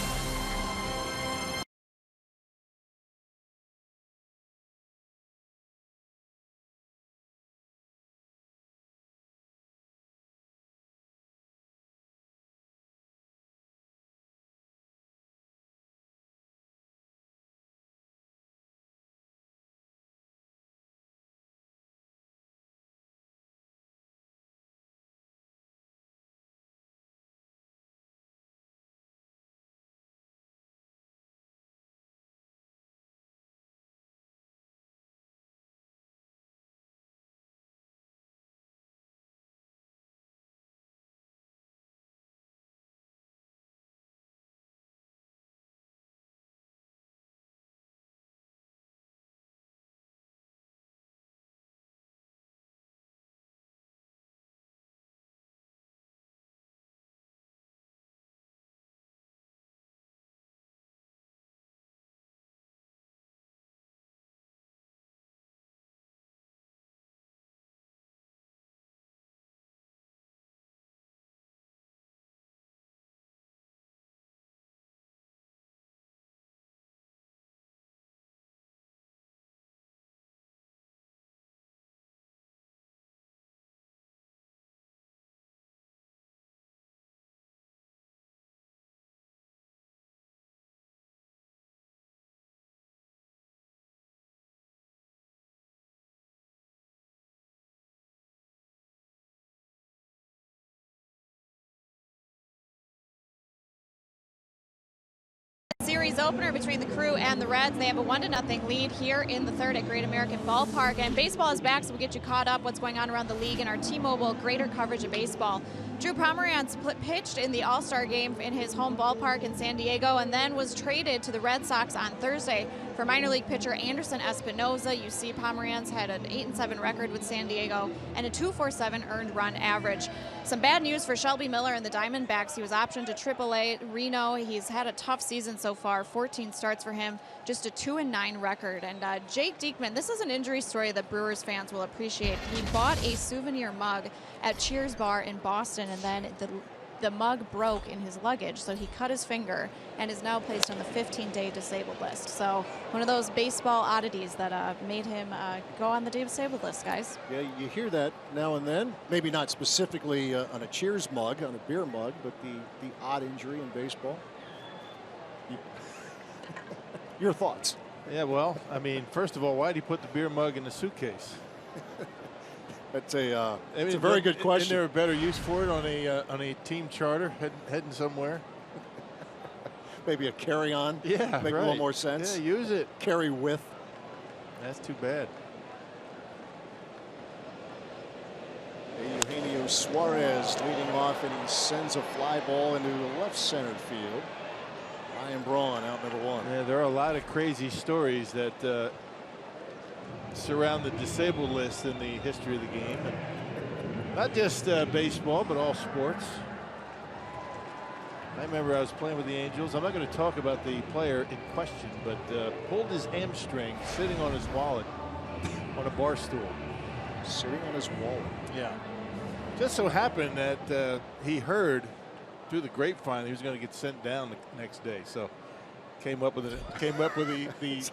series opener between the Crew and the Reds. They have a 1-0 lead here in the third at Great American Ballpark. And baseball is back, so we'll get you caught up what's going on around the league in our T-Mobile Greater coverage of baseball. Drew Pomeranz pitched in the All-Star game in his home ballpark in San Diego and then was traded to the Red Sox on Thursday for minor league pitcher Anderson Espinoza. You see Pomeranz had an 8-7 record with San Diego and a 2.47 earned run average. Some bad news for Shelby Miller and the Diamondbacks. He was optioned to AAA Reno. He's had a tough season so far, 14 starts for him, just a 2-9 record. And Jake Diekman, this is an injury story that Brewers fans will appreciate. He bought a souvenir mug at Cheers Bar in Boston, and then the mug broke in his luggage, so he cut his finger and is now placed on the 15-day disabled list. So one of those baseball oddities that made him go on the disabled list, guys. Yeah, you hear that now and then. Maybe not specifically on a Cheers mug, on a beer mug, but the odd injury in baseball. Your thoughts? Yeah, well, I mean, first of all, why did he put the beer mug in the suitcase? It's a very good question. Isn't there a better use for it on a team charter heading somewhere? Maybe a carry-on. Yeah, make a little more sense. Yeah, use it. Carry with. That's too bad. Eugenio Suarez leading off, and he sends a fly ball into the left center field. Ryan Braun out number one. Yeah, there are a lot of crazy stories that surround the disabled list in the history of the game, and not just baseball, but all sports. I remember I was playing with the Angels. I'm not going to talk about the player in question, but pulled his hamstring sitting on his wallet on a bar stool. Sitting on his wallet. Yeah. Just so happened that he heard through the grapevine he was going to get sent down the next day, so came up with the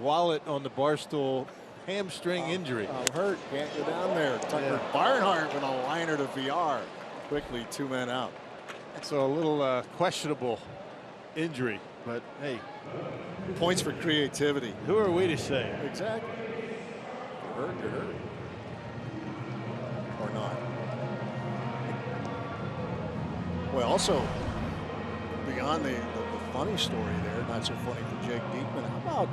wallet on the bar stool. Hamstring injury. I'm hurt. Can't go down there. Tucker Barnhart with a liner to VR. Quickly, 2 men out. So a little questionable injury, but hey. Points for creativity. Who are we to say? Exactly. You're hurt. Or not. Well, also, beyond the funny story there, not so funny for Jake Diekman, how about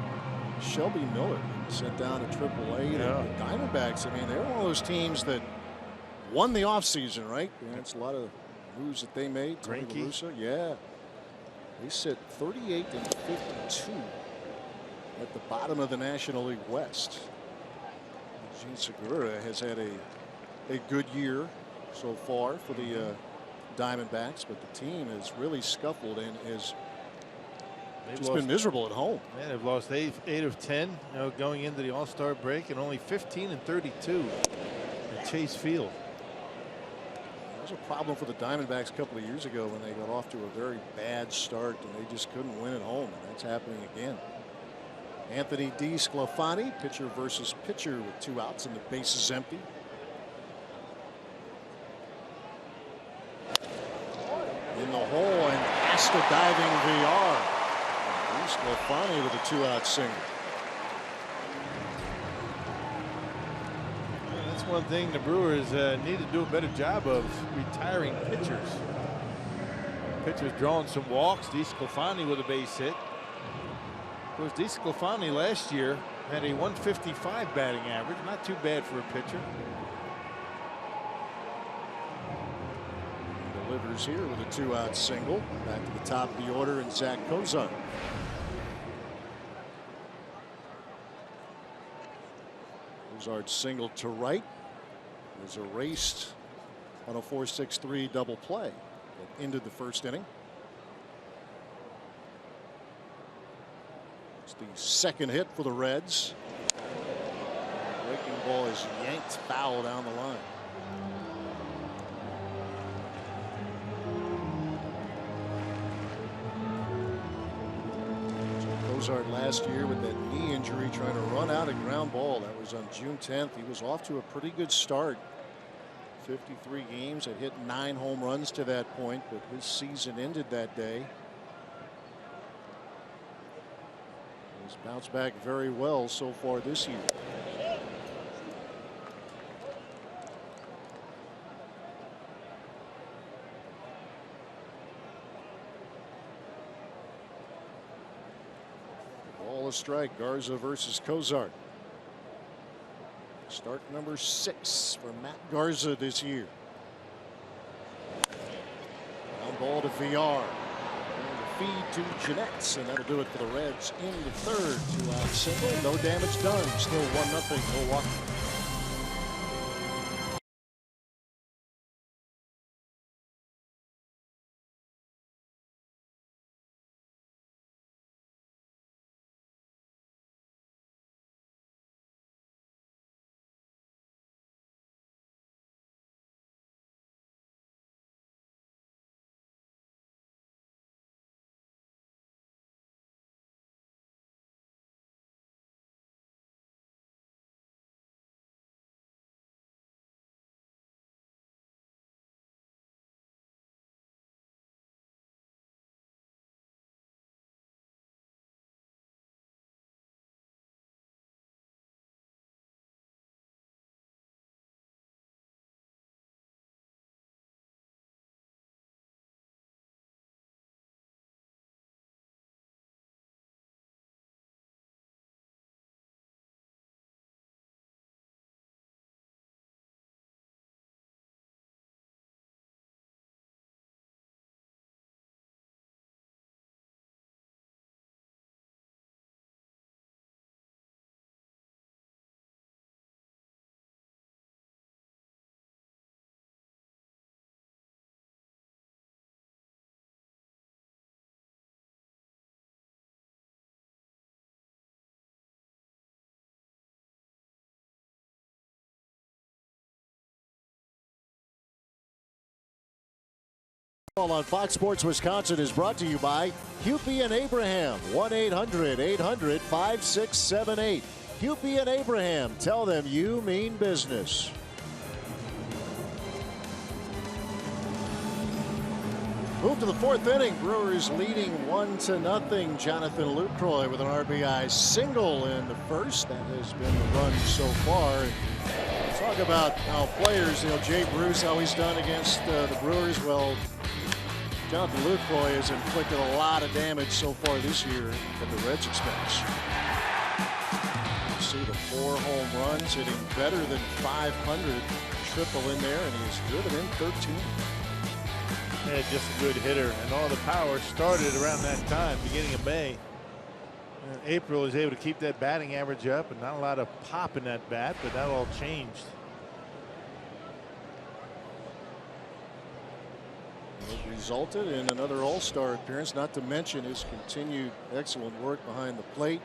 Shelby Miller? Sent down to AAA. The Diamondbacks, I mean, they're one of those teams that won the offseason, right? That's a lot of moves that they made. Tony La Russa, yeah. They sit 38 and 52 at the bottom of the National League West. Gene Segura has had a good year so far for the Diamondbacks, but the team has really scuffled and has it's been miserable at home. Yeah, they've lost 8 of 10 going into the All-Star break, and only 15 and 32 at Chase Field. That was a problem for the Diamondbacks a couple of years ago when they got off to a very bad start and they just couldn't win at home, and that's happening again. Anthony DeSclafani, pitcher versus pitcher with 2 outs and the bases empty. In the hole, and Asta diving VR. DeSclafani with a 2-out single. Yeah, that's one thing the Brewers need to do a better job of, retiring pitchers. Pitchers drawing some walks. DeSclafani with a base hit. Of course, DeSclafani last year had a 155 batting average. Not too bad for a pitcher. Delivers here with a 2-out single. Back to the top of the order, and Zach Kozar. Kozar single to right. Was erased on a 4-6-3 double play that ended the first inning. It's the second hit for the Reds. Breaking ball is yanked foul down the line. Kozar last year with that knee injury, trying to run out a ground ball. That was on June 10th. He was off to a pretty good start. 53 games, had hit 9 home runs to that point, but his season ended that day. He's bounced back very well so far this year. Ball a strike. Garza versus Cozart. Start number 6 for Matt Garza this year. Ground ball to VR. And the feed to Jeanette, and that'll do it for the Reds in the third. 2-out single. No damage done. Still 1-0 Milwaukee. On Fox Sports Wisconsin is brought to you by Hupy and Abraham. 1-800-800-5678. Hupy and Abraham. Tell them you mean business. Move to the 4th inning. Brewers leading 1-0. Jonathan Lucroy with an RBI single in the first. That has been the run so far. Talk about how players, Jay Bruce, how he's done against the Brewers. Well, Jonathan Lucroy has inflicted a lot of damage so far this year at the Reds' expense. You see the 4 home runs, hitting better than 500. Triple in there, and he's driven in 13. Yeah, just a good hitter, and all the power started around that time, beginning of May. And April is able to keep that batting average up, and not a lot of pop in that bat, but that all changed. It resulted in another All-Star appearance, not to mention his continued excellent work behind the plate.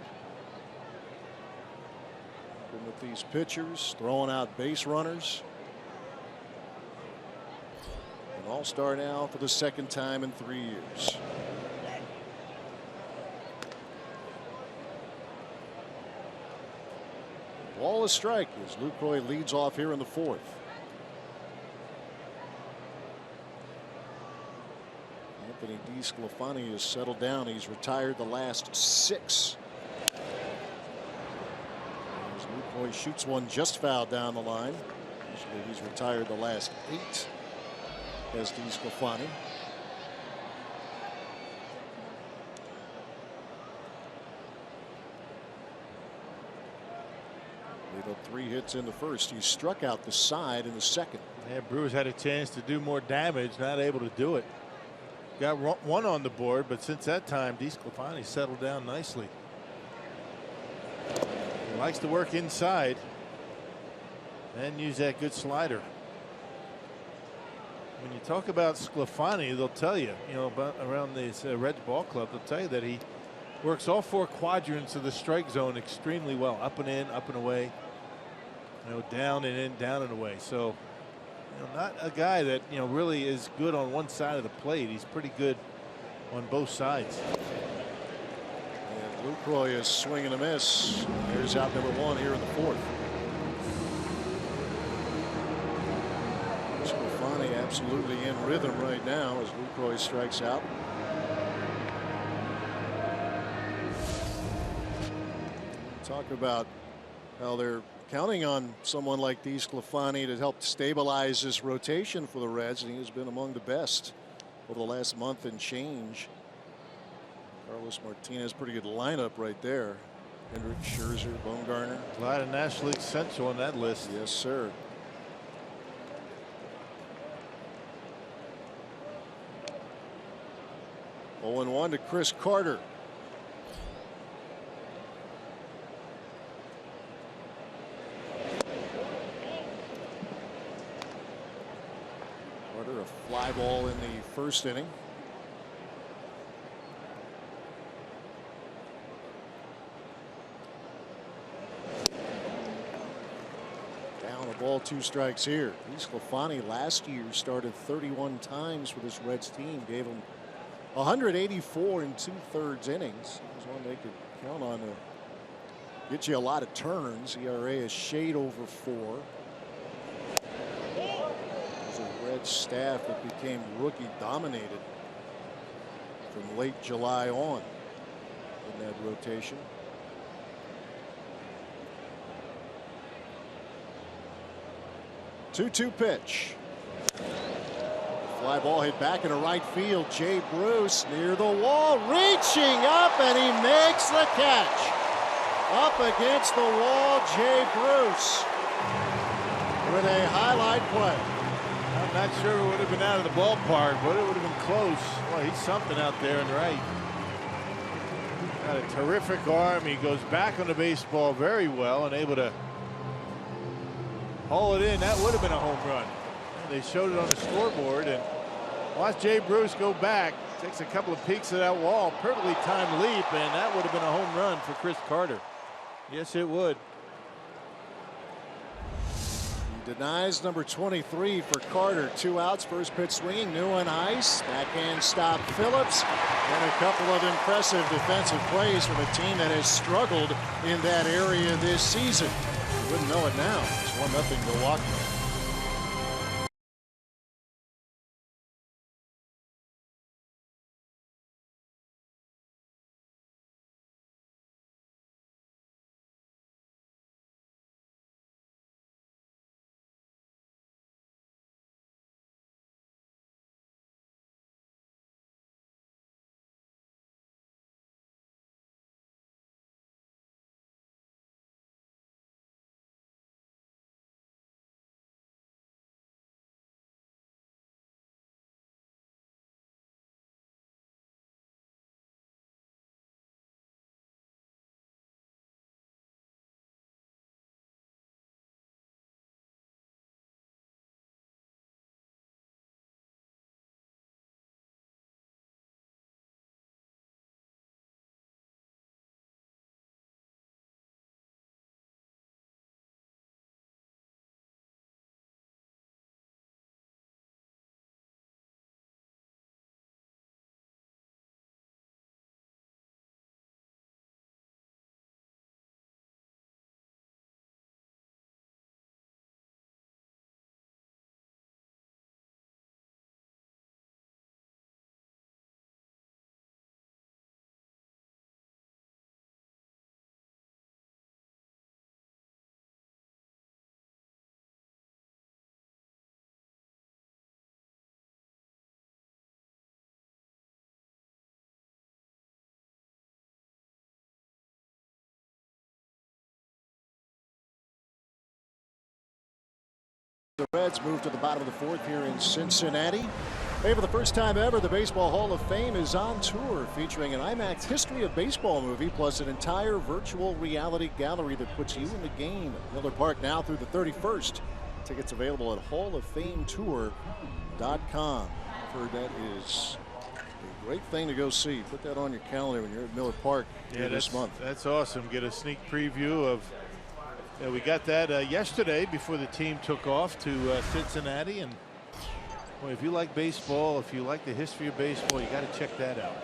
Working with these pitchers, throwing out base runners. An All-Star now for the 2nd time in 3 years. Ball a strike as Lucroy leads off here in the 4th. Anthony DeSclafani has settled down. He's retired the last 6. As Lucroy shoots one just foul down the line. Usually he's retired the last 8 as DeSclafani. With 3 hits in the first. He struck out the side in the second. Yeah, Brewers had a chance to do more damage, not able to do it. Got 1 on the board, but since that time, DeSclafani settled down nicely. He likes to work inside and use that good slider. When you talk about Sclafani, they'll tell you, about around this Reds ball club, they'll tell you that he works all 4 quadrants of the strike zone extremely well. Up and in, up and away, down and in, down and away. So, not a guy that really is good on one side of the plate. He's pretty good on both sides. And Lucroy is swinging a miss. There's out number 1 here in the 4th. Sclafani absolutely in rhythm right now as Lucroy strikes out. Talk about how they're counting on someone like DeSclafani to help stabilize this rotation for the Reds, and he has been among the best over the last month and change. Carlos Martinez, pretty good lineup right there. Hendricks, Scherzer, Bumgarner. A lot of National League Central on that list. Yes, sir. Oh, and 1 to Chris Carter. Carter, a fly ball in the first inning. Down a ball, 2 strikes here. DeSclafani last year started 31 times for this Reds team, gave him 184 and 2/3 innings. It was one they could count on to get you a lot of turns. ERA is shade over 4. It was a Reds staff that became rookie dominated from late July on in that rotation. Two-two pitch. Fly ball hit back into right field. Jay Bruce near the wall, reaching up, and he makes the catch. Up against the wall, Jay Bruce with a highlight play. I'm not sure it would have been out of the ballpark, but it would have been close. Well, he's something out there in right. Got a terrific arm. He goes back on the baseball very well and able to haul it in. That would have been a home run. They showed it on the scoreboard, and watch Jay Bruce go back. Takes a couple of peeks at that wall. Perfectly timed leap, and that would have been a home run for Chris Carter. Yes, it would. He denies number 23 for Carter. 2 outs, first pitch swinging, new on ice. Backhand stop Phillips, and a couple of impressive defensive plays from a team that has struggled in that area this season. You wouldn't know it now. It's 1-0 Milwaukee. The Reds move to the bottom of the 4th here in Cincinnati. Hey, for the first time ever, the Baseball Hall of Fame is on tour, featuring an IMAX History of Baseball movie, plus an entire virtual reality gallery that puts you in the game at Miller Park now through the 31st. Tickets available at halloffametour.com. I've heard that is a great thing to go see. Put that on your calendar when you're at Miller Park this month. That's awesome. Get a sneak preview of. We got that yesterday before the team took off to Cincinnati, and boy, if you like baseball, if you like the history of baseball, you got to check that out.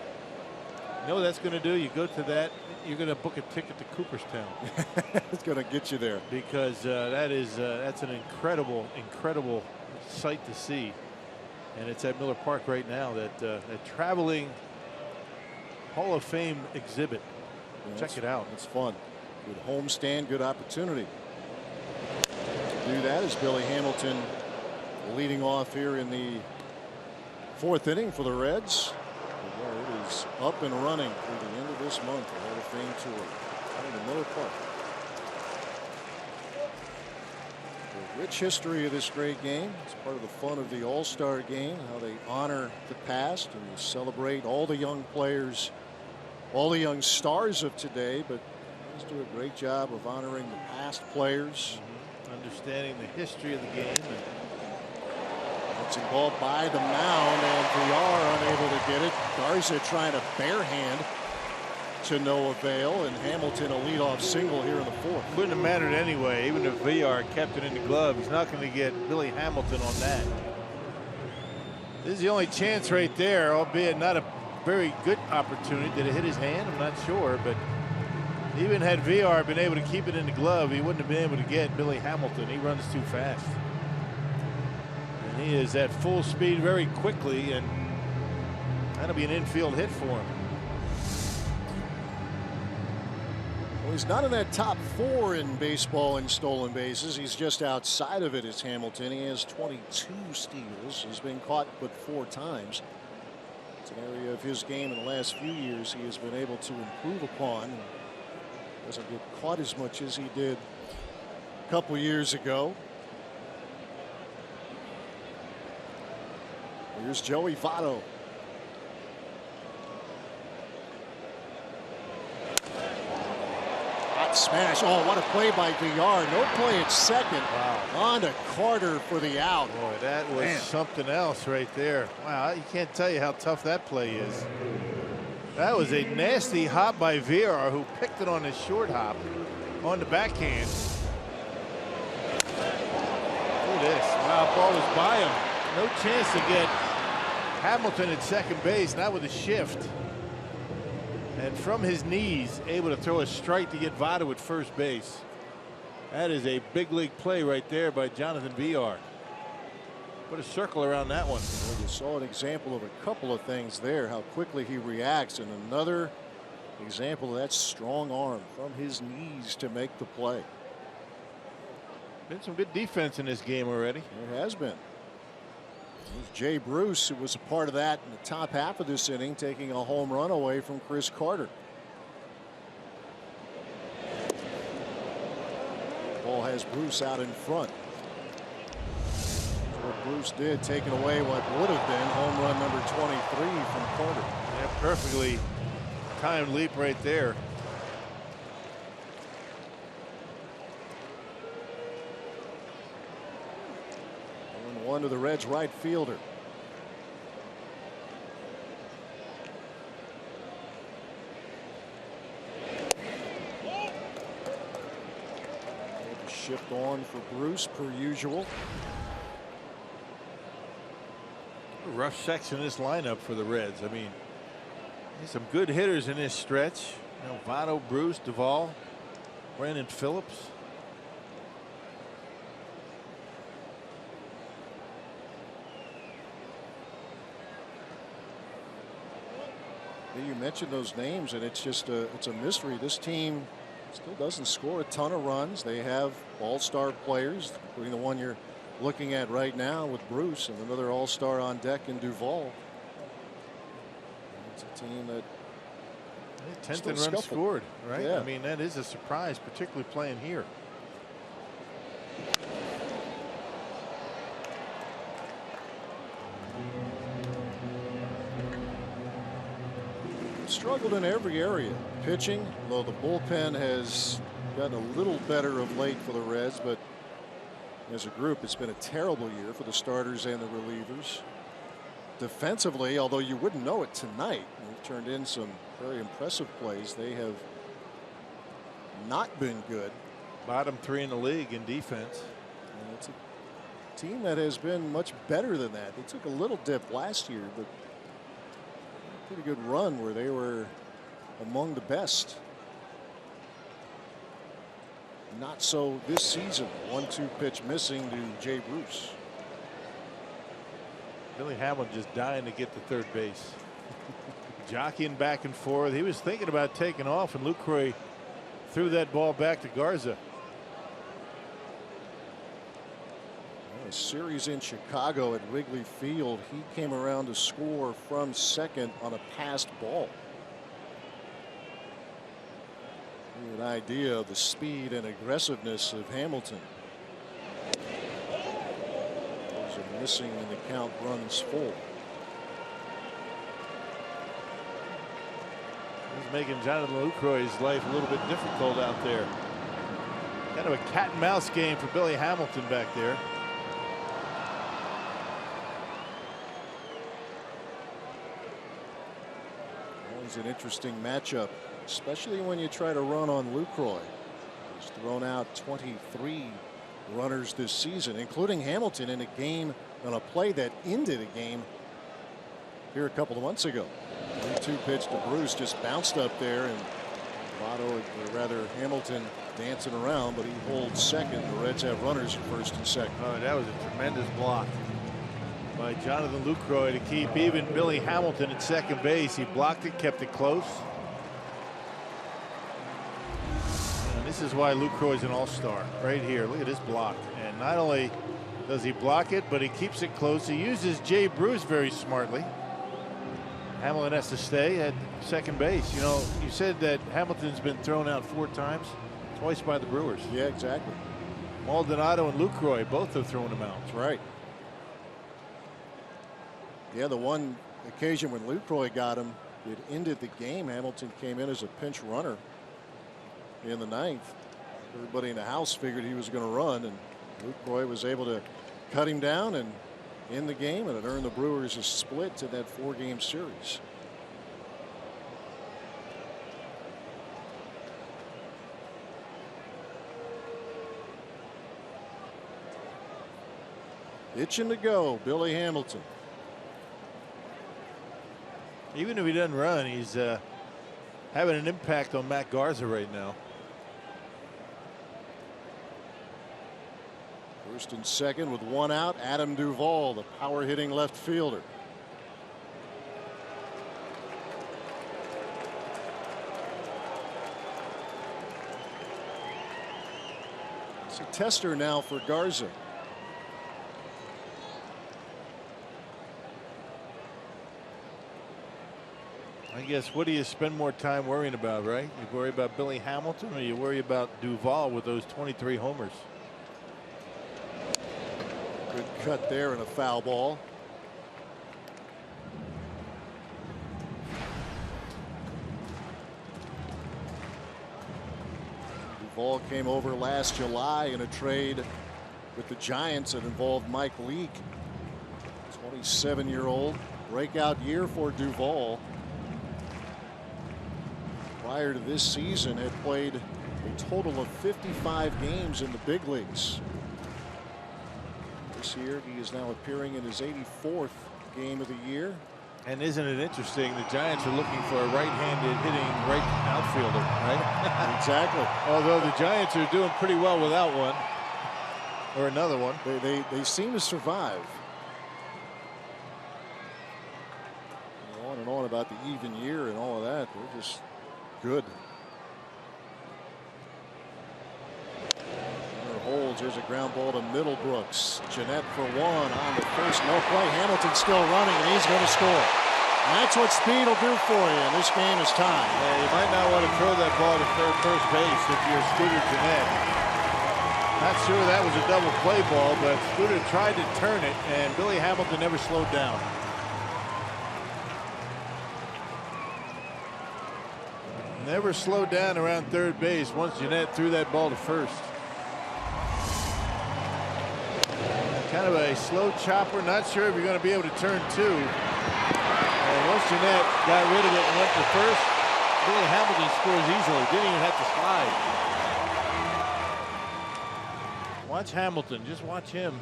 You know what that's going to do? You go to that, you're going to book a ticket to Cooperstown. It's going to get you there, because that's an incredible sight to see, and it's at Miller Park right now. That traveling Hall of Fame exhibit. Yeah, check it out. It's fun. Good homestand, good opportunity to do that as Billy Hamilton leading off here in the 4th inning for the Reds. It is up and running through the end of this month, the Hall of Fame tour. in Miller Park. The rich history of this great game. It's part of the fun of the All-Star game, how they honor the past and celebrate all the young players, all the young stars of today, but let's do a great job of honoring the past players. Understanding the history of the game. It's a ball by the mound, and VR unable to get it. Garza trying to barehand to no avail, and Hamilton a leadoff single here in the fourth. Wouldn't have mattered anyway, even if VR kept it in the glove. He's not going to get Billy Hamilton on that. This is the only chance right there, albeit not a very good opportunity. Did it hit his hand? I'm not sure, but even had VR been able to keep it in the glove, he wouldn't have been able to get Billy Hamilton. He runs too fast. And he is at full speed very quickly, and that'll be an infield hit for him. Well, he's not in that top 4 in baseball in stolen bases. He's just outside of it as Hamilton. He has 22 steals. He's been caught but 4 times. It's an area of his game in the last few years he has been able to improve upon. Doesn't get caught as much as he did a couple years ago. Here's Joey Votto. Hot smash. Oh, what a play by VR. No play at second. Wow. On to Carter for the out. Boy, that was something else right there. Wow, you can't tell you how tough that play is. That was a nasty hop by VR, who picked it on his short hop on the backhand. Look at this. Wow, ball was by him. No chance to get Hamilton at second base, not with a shift. And from his knees, able to throw a strike to get Votto at first base. That is a big league play right there by Jonathan VR. Put a circle around that one. Well, you saw an example of a couple of things there, how quickly he reacts, and another example of that strong arm from his knees to make the play. Been some good defense in this game already. There has been. It was Jay Bruce who was a part of that in the top half of this inning, taking a home run away from Chris Carter. Ball has Bruce out in front. What Bruce did, taking away what would have been home run number 23 from Carter. Yeah, perfectly timed leap right there. And one to the Reds right fielder. Shift on for Bruce per usual. Rough section of this lineup for the Reds. I mean, there's some good hitters in this stretch. You know, Votto, Bruce, Duvall, Brandon Phillips. You mentioned those names, and it's just it's a mystery. This team still doesn't score a ton of runs. They have all-star players, including the one you're looking at right now with Bruce, and another all-star on deck in Duvall. It's a team that 10th in runs scored, right? Yeah. I mean, that is a surprise, particularly playing here. Struggled in every area. Pitching, though the bullpen has gotten a little better of late for the Reds, but as a group, it's been a terrible year for the starters and the relievers. Defensively, although you wouldn't know it tonight, they've turned in some very impressive plays. They have not been good. Bottom 3 in the league in defense. And it's a team that has been much better than that. They took a little dip last year, but a pretty good run where they were among the best. Not so this season. 1-2 pitch missing to Jay Bruce. Billy Hamilton just dying to get to third base. Jockeying back and forth. He was thinking about taking off, and Lucroy threw that ball back to Garza. A series in Chicago at Wrigley Field. He came around to score from second on a passed ball. An idea of the speed and aggressiveness of Hamilton. Those are missing in the count, runs full. He's making Jonathan Lucroy's life a little bit difficult out there. Kind of a cat and mouse game for Billy Hamilton back there. Always an interesting matchup, especially when you try to run on Lucroy. He's thrown out 23 runners this season, including Hamilton in a game on a play that ended a game here a couple of months ago. 2 pitch to Bruce just bounced up there, and Votto, or rather Hamilton, dancing around, but he holds second. The Reds have runners at first and second. Oh, that was a tremendous block by Jonathan Lucroy to keep even Billy Hamilton at second base. He blocked it, kept it close. And this is why Lucroy's an all-star right here. Look at this block. And not only does he block it, but he keeps it close. He uses Jay Bruce very smartly. Hamilton has to stay at second base. You know, you said that Hamilton's been thrown out 4 times, twice by the Brewers. Yeah, exactly. Maldonado and Lucroy both have thrown him out. That's right. Yeah, the one occasion when Lucroy got him, it ended the game. Hamilton came in as a pinch runner in the 9th. Everybody in the house figured he was going to run, and Lucroy was able to cut him down and in the game, and it earned the Brewers a split to that 4-game series. Itching to go, Billy Hamilton. Even if he doesn't run, he's having an impact on Matt Garza right now. First and second with 1 out, Adam Duvall, the power hitting left fielder. It's a tester now for Garza. I guess, what do you spend more time worrying about, right? You worry about Billy Hamilton, or you worry about Duvall with those 23 homers? Good cut there and a foul ball. Duvall came over last July in a trade with the Giants that involved Mike Leake. 27-year-old, breakout year for Duvall. Prior to this season, had played a total of 55 games in the big leagues. This year, he is now appearing in his 84th game of the year. And isn't it interesting? The Giants are looking for a right-handed hitting right outfielder, right? Exactly. Although the Giants are doing pretty well without one, or another one. They seem to survive. On and on about the even year and all of that. They're just good. Holds. There's a ground ball to Middlebrooks. Jeanette for 1 on the first. No play. Hamilton still running, and he's going to score. And that's what speed will do for you. And this game is tied. Yeah, you might not want to throw that ball to first base if you're Scooter Jeanette. Not sure that was a double play ball, but Scooter tried to turn it, and Billy Hamilton never slowed down. Never slowed down around third base once Jeanette threw that ball to first. Kind of a slow chopper, not sure if you're going to be able to turn 2. And once Jeanette got rid of it and went to first, Billy Hamilton scores easily. Didn't even have to slide. Watch Hamilton, just watch him.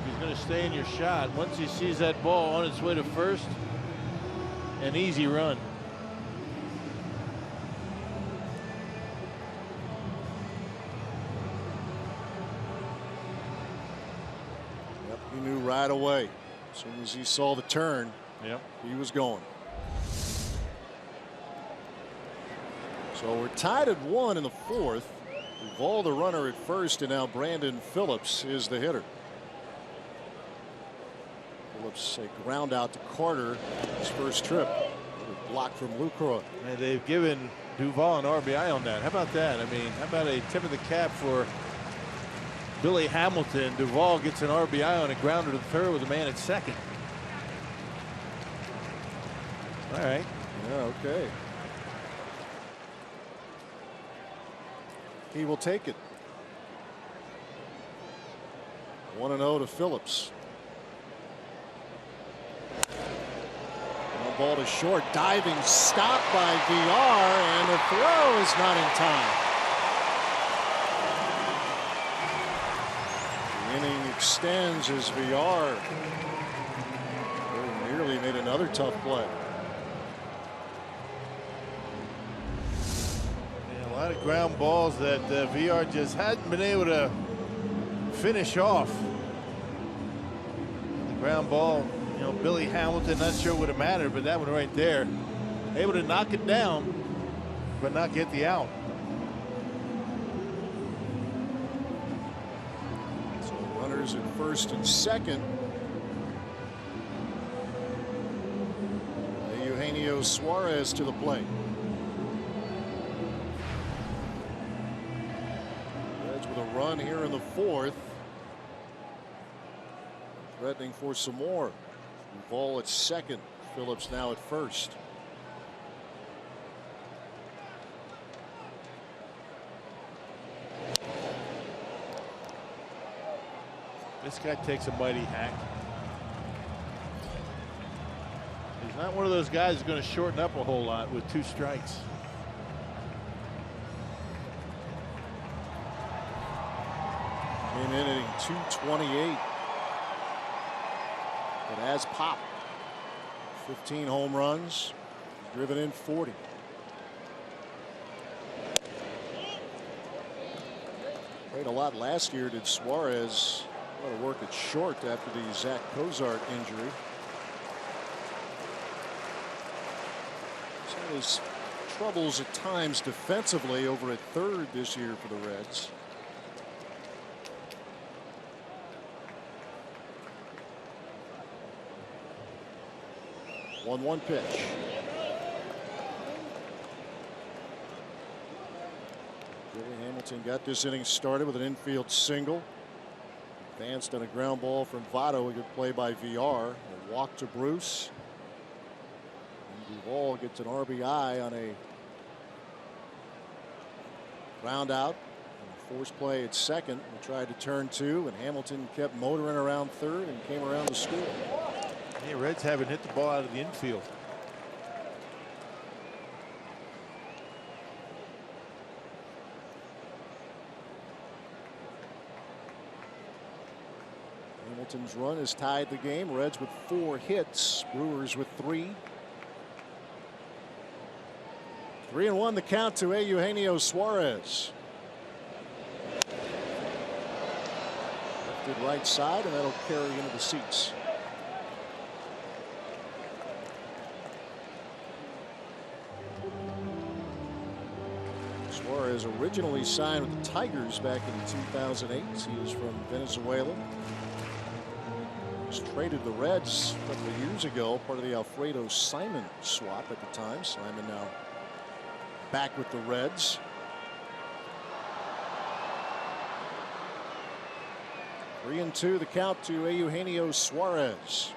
He's going to stay in your shot. Once he sees that ball on its way to first, an easy run. He knew right away. As soon as he saw the turn, he was going. So we're tied at 1 in the 4th. Duvall the runner at first, and now Brandon Phillips is the hitter. Phillips a ground out to Carter his first trip. A block from Lucroy. And they've given Duvall an RBI on that. How about that? I mean, how about a tip of the cap for Billy Hamilton? Duvall gets an RBI on a grounder to third with a man at second. All right. Yeah, okay. He will take it. 1-0 to Phillips. Ball to short, diving stop by VR, and the throw is not in time. The inning extends as VR nearly made another tough play. Yeah, a lot of ground balls that VR just hadn't been able to finish off. The ground ball. You know, Billy Hamilton, not sure would have mattered, but that one right there, able to knock it down, but not get the out. So runners at first and second. Eugenio Suarez to the plate. Reds with a run here in the fourth. Threatening for some more. Ball at second. Phillips now at first. This guy takes a mighty hack. He's not one of those guys who's going to shorten up a whole lot with 2 strikes. Came in at 228. It has popped. 15 home runs. Driven in 40. Played a lot last year, did Suarez. A lot of work at short after the Zach Cozart injury. He's had his troubles at times defensively over at third this year for the Reds. One pitch. Billy Hamilton got this inning started with an infield single. Advanced on a ground ball from Votto. A good play by VR. A walk to Bruce. And Duvall gets an RBI on a ground out. And a forced play at second. We tried to turn 2, and Hamilton kept motoring around third and came around to score. Hey, Reds haven't hit the ball out of the infield. Hamilton's run has tied the game. Reds with 4 hits. Brewers with 3. 3-1 the count to Eugenio Suarez. Lifted right side, and that'll carry into the seats. Suarez originally signed with the Tigers back in 2008. He is from Venezuela. Was traded the Reds a couple of years ago, part of the Alfredo Simon swap at the time. Simon now back with the Reds. 3-2 the count to Eugenio Suarez.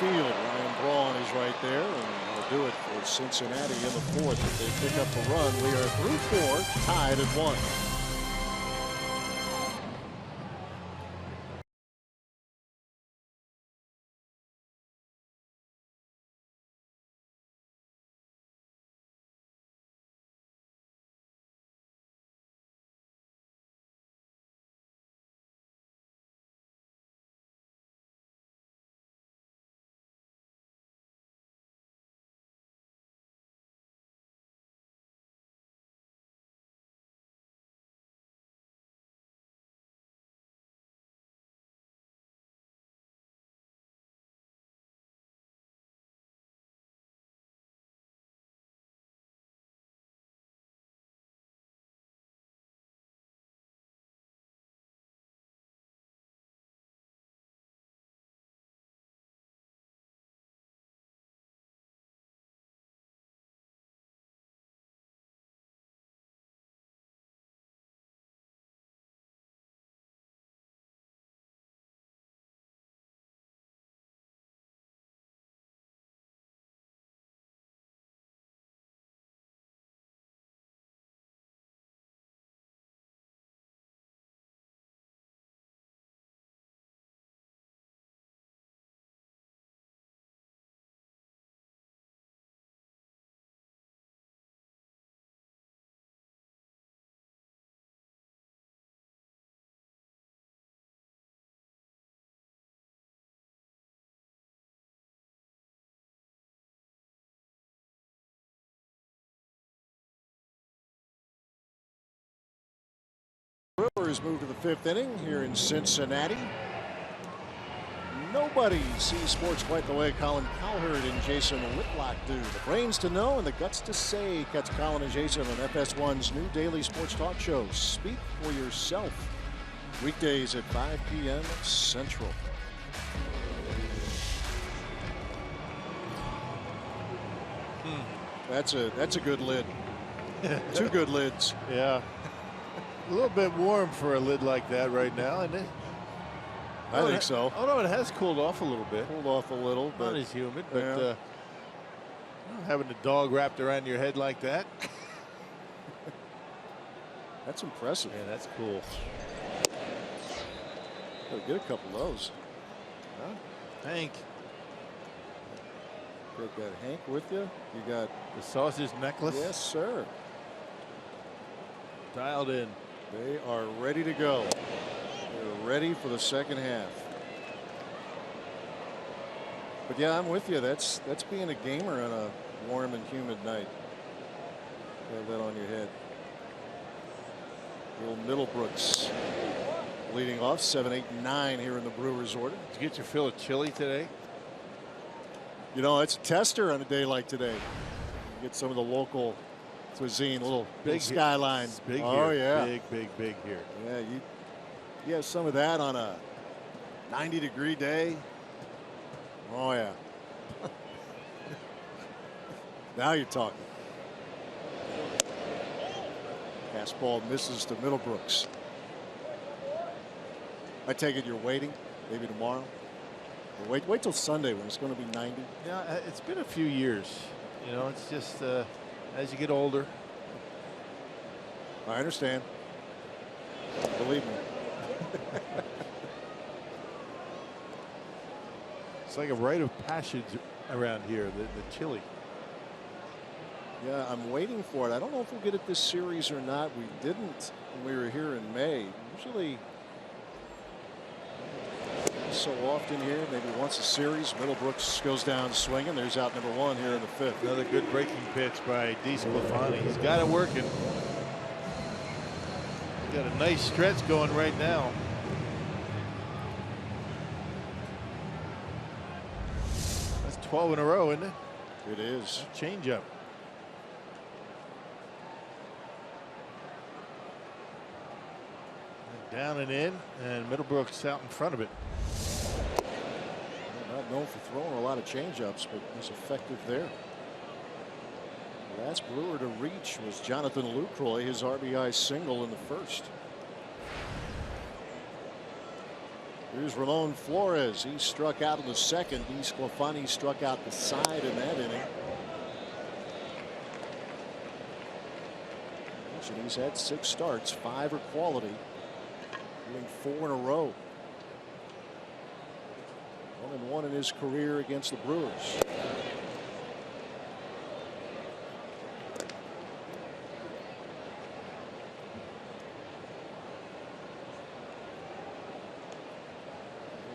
Field. Ryan Braun is right there, and will do it for Cincinnati in the fourth. If they pick up the run, we are through 4, tied at 1. Brewers move to the 5th inning here in Cincinnati. Nobody sees sports quite the way Colin Cowherd and Jason Whitlock do. The brains to know and the guts to say. Catch Colin and Jason on FS1's new daily sports talk show, Speak for Yourself. Weekdays at 5 p.m. Central. That's a good lid. 2 good lids. Yeah. A little bit warm for a lid like that right now, isn't it? I think so. Oh, no, it has cooled off a little bit. Cooled off a little, but Not as humid, but yeah. having a dog wrapped around your head like that. That's impressive. Man, that's cool. Gotta get a couple of those. Hank, You got Hank with you. You got the sausage necklace. yes, sir. Dialed in. They are ready to go. They're ready for the second half. But yeah, I'm with you. That's being a gamer on a warm and humid night. Have that on your head. Will Middlebrooks leading off 7, 8, 9 here in the Brewers order. Did you get your fill of chili today? You know, it's a tester on a day like today. You get some of the local cuisine, little skyline. It's big oh here. yeah, Big here. yeah. You have some of that on a 90-degree day. Oh yeah. Now you're talking. Fastball misses to Middlebrooks. I take it you're waiting, maybe tomorrow. Or wait till Sunday when it's going to be 90. Yeah, it's been a few years. You know, it's just as you get older. I understand. Believe me. It's like a rite of passage around here, the chili. Yeah, I'm waiting for it. I don't know if we'll get it this series or not. We didn't when we were here in May. Usually so often here, maybe once a series. Middlebrooks goes down swinging. There's out number 1 here in the 5th. Another good breaking pitch by DeSclafani. He's got it working. He's got a nice stretch going right now. That's 12 in a row, isn't it? It is. Changeup. Down and in, and Middlebrooks out in front of it. Not known for throwing a lot of changeups, but he's effective there. The last Brewer to reach was Jonathan Lucroy, his RBI single in the 1st. Here's Ramon Flores. He struck out in the 2nd. DeSclafani struck out the side in that inning. And he's had 6 starts, 5 are quality. Doing 4 in a row. 1-1 in his career against the Brewers.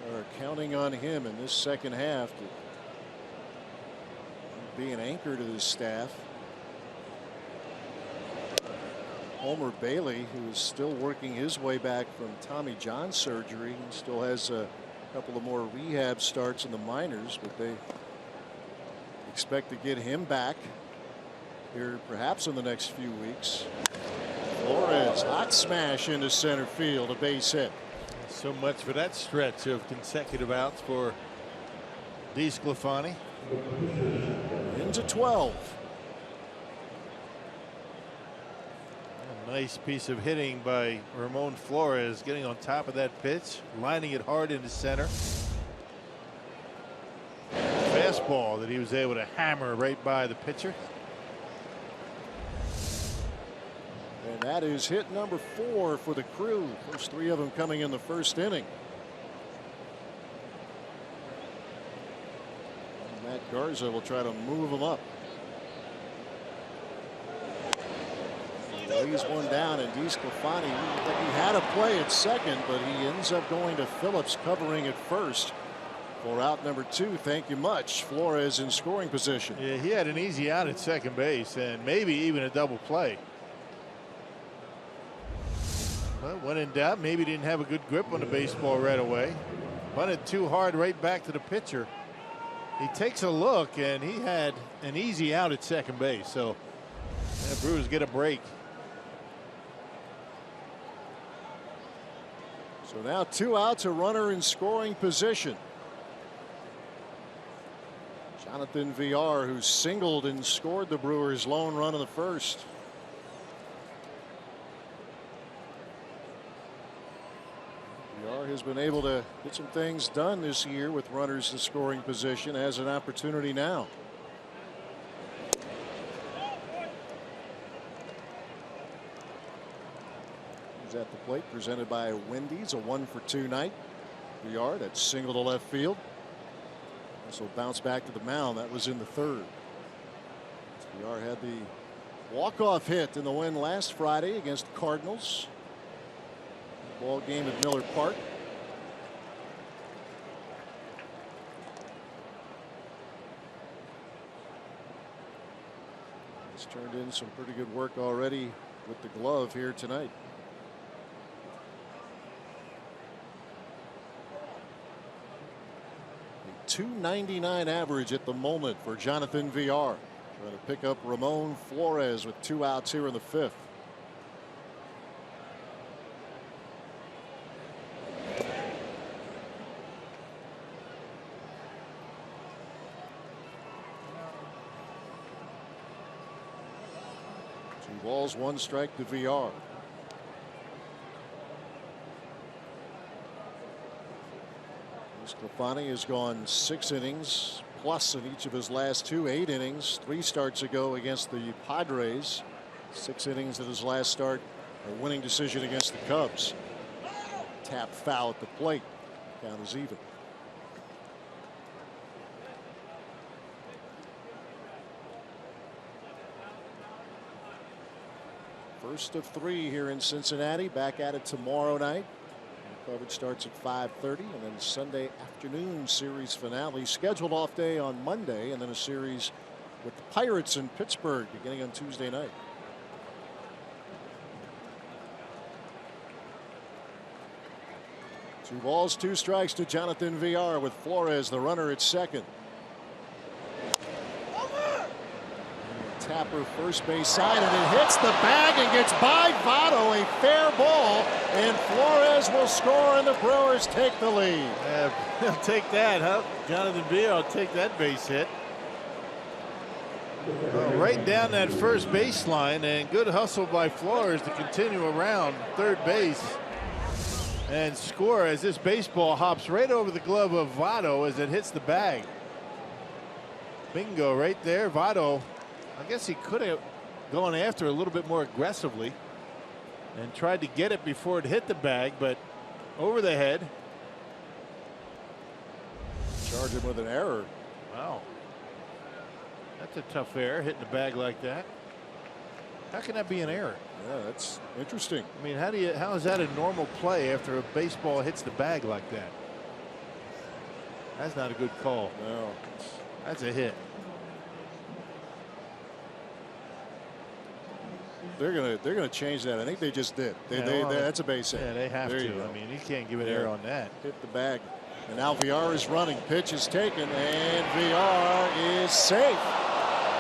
They're counting on him in this second half to be an anchor to the staff. Homer Bailey, who is still working his way back from Tommy John surgery, and still has a couple of more rehab starts in the minors, but they expect to get him back here perhaps in the next few weeks. Flores, hot smash into center field, a base hit. So much for that stretch of consecutive outs for DeSclafani. Into 12. Nice piece of hitting by Ramon Flores, getting on top of that pitch, lining it hard into center. Fastball that he was able to hammer right by the pitcher. And that is hit number 4 for the Crew. First 3 of them coming in the 1st inning. And Matt Garza will try to move him up. Lays one down, and DeSclafani, he had a play at second, but he ends up going to Phillips covering at first for out number 2. Thank you much. Flores in scoring position. Yeah, he had an easy out at second base and maybe even a double play. Well, when in doubt, maybe didn't have a good grip on the baseball right away. Bunted too hard right back to the pitcher. He takes a look, and he had an easy out at second base. So the Brewers get a break. So now 2 outs, a runner in scoring position. Jonathan Villar, who singled and scored the Brewers' lone run in the first. Villar has been able to get some things done this year with runners in scoring position, has an opportunity now. He's at the plate, presented by Wendy's, a 1-for-2 night. Villar, that single to left field. Also bounce back to the mound. That was in the third. Villar had the walk-off hit in the win last Friday against the Cardinals. Ball game at Miller Park. He's turned in some pretty good work already with the glove here tonight. .299 average at the moment for Jonathan Villar. Trying to pick up Ramon Flores with 2 outs here in the 5th. Two balls, 1 strike to Villar. Sclafani has gone 6 innings plus in each of his last 2, 8 innings. 3 starts ago against the Padres. 6 innings at his last start, a winning decision against the Cubs. Tap foul at the plate. Count is even. First of 3 here in Cincinnati. Back at it tomorrow night. Coverage starts at 5:30, and then Sunday afternoon series finale. Scheduled off day on Monday, and then a series with the Pirates in Pittsburgh beginning on Tuesday night. Two balls, 2 strikes to Jonathan Villar with Flores, the runner, at second. Tapper first base side, and it hits the bag and gets by Votto. A fair ball, and Flores will score, and the Brewers take the lead. He'll take that, huh? Jonathan Villar will take that base hit. Right down that first baseline, and good hustle by Flores to continue around third base and score as this baseball hops right over the glove of Votto as it hits the bag. Bingo right there. Votto, I guess he could have gone after a little bit more aggressively and tried to get it before it hit the bag, but over the head. Charge him with an error. Wow. That's a tough error, hitting the bag like that. How can that be an error? Yeah, that's interesting. I mean, how is that a normal play after a baseball hits the bag like that? That's not a good call. No. That's a hit. They're gonna change that. I think they just did. That's a base hit. Yeah, they have there to. I mean, you can't give an error on that. Hit the bag. And now Villar is running. Pitch is taken, and Villar is safe.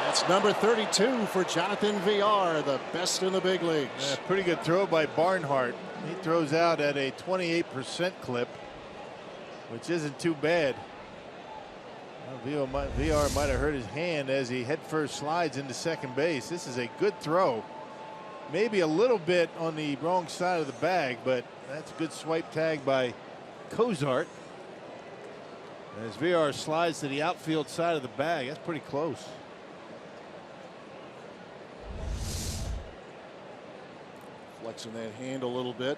That's number 32 for Jonathan Villar, the best in the big leagues. Yeah, pretty good throw by Barnhart. He throws out at a 28% clip, which isn't too bad. Villar might have hurt his hand as he headfirst slides into second base. This is a good throw. Maybe a little bit on the wrong side of the bag, but that's a good swipe tag by Cozart. As Villar slides to the outfield side of the bag, that's pretty close. Flexing that hand a little bit.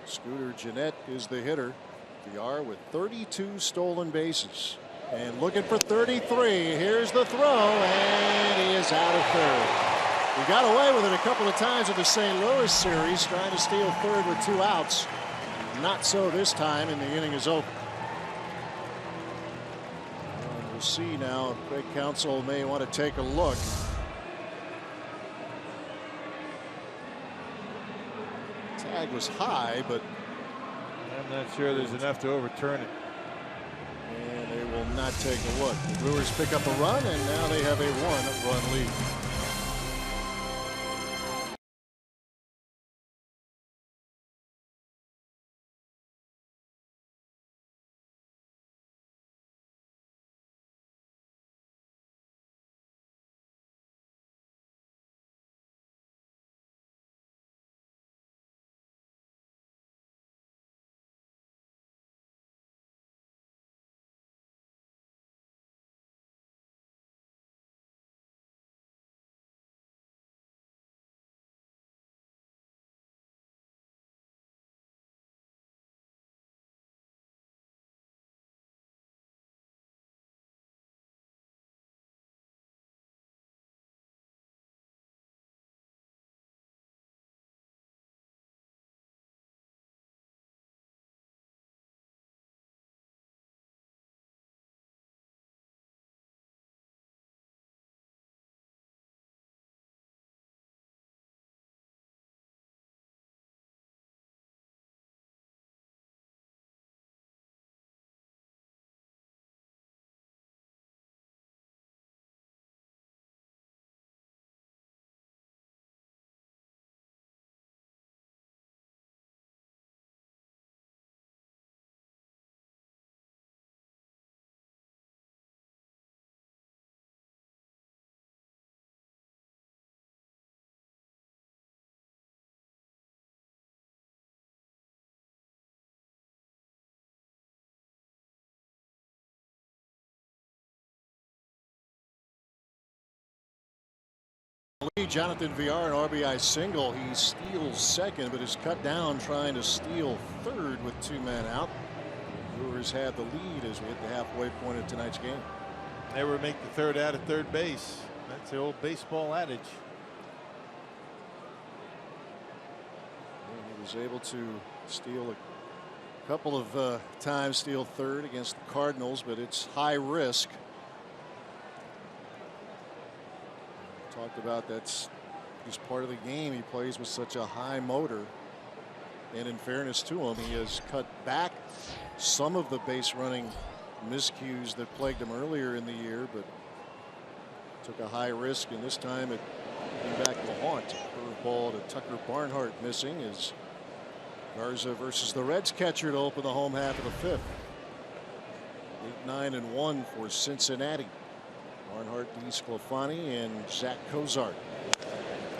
Scooter Gennett is the hitter. Villar with 32 stolen bases. And looking for 33. Here's the throw, and he is out of third. He got away with it a couple of times in the St. Louis series, trying to steal third with 2 outs. Not so this time, and the inning is over. And we'll see now. Craig Counsell may want to take a look. flag was high, but I'm not sure there's enough to overturn it. and they will not take a look. The Brewers pick up a run, and now they have a 1-run lead. Jonathan Villar, an RBI single. He steals second, but is cut down trying to steal third with 2 men out. Brewers had the lead as we hit the halfway point of tonight's game. Never make the third out at third base. That's the old baseball adage. And he was able to steal a couple of times, steal third against the Cardinals, but it's high risk. Talked about that's part of the game. He plays with such a high motor, and in fairness to him, he has cut back some of the base running miscues that plagued him earlier in the year, but took a high risk, and this time it came back to haunt. Curveball to Tucker Barnhart missing as Garza versus the Reds catcher to open the home half of the 5th. 8-9-1 for Cincinnati. Barnhart, DeSclafani, and Zach Cozart.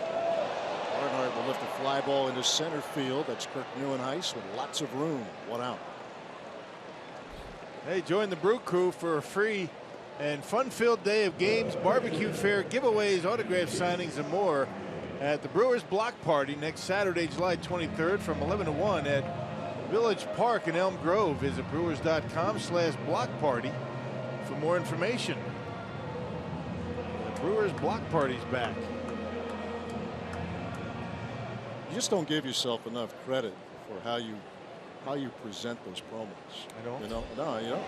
Barnhart will lift a fly ball into center field. That's Kirk Neuenhuis with lots of room. 1 out. Hey, join the Brew Crew for a free and fun-filled day of games, barbecue fare, giveaways, autograph signings, and more at the Brewers Block Party next Saturday, July 23rd from 11 to 1 at Village Park in Elm Grove. Visit brewers.com/block party for more information. Brewers Block Party's back. You just don't give yourself enough credit for how you present those promos. I don't. You know, no, you don't.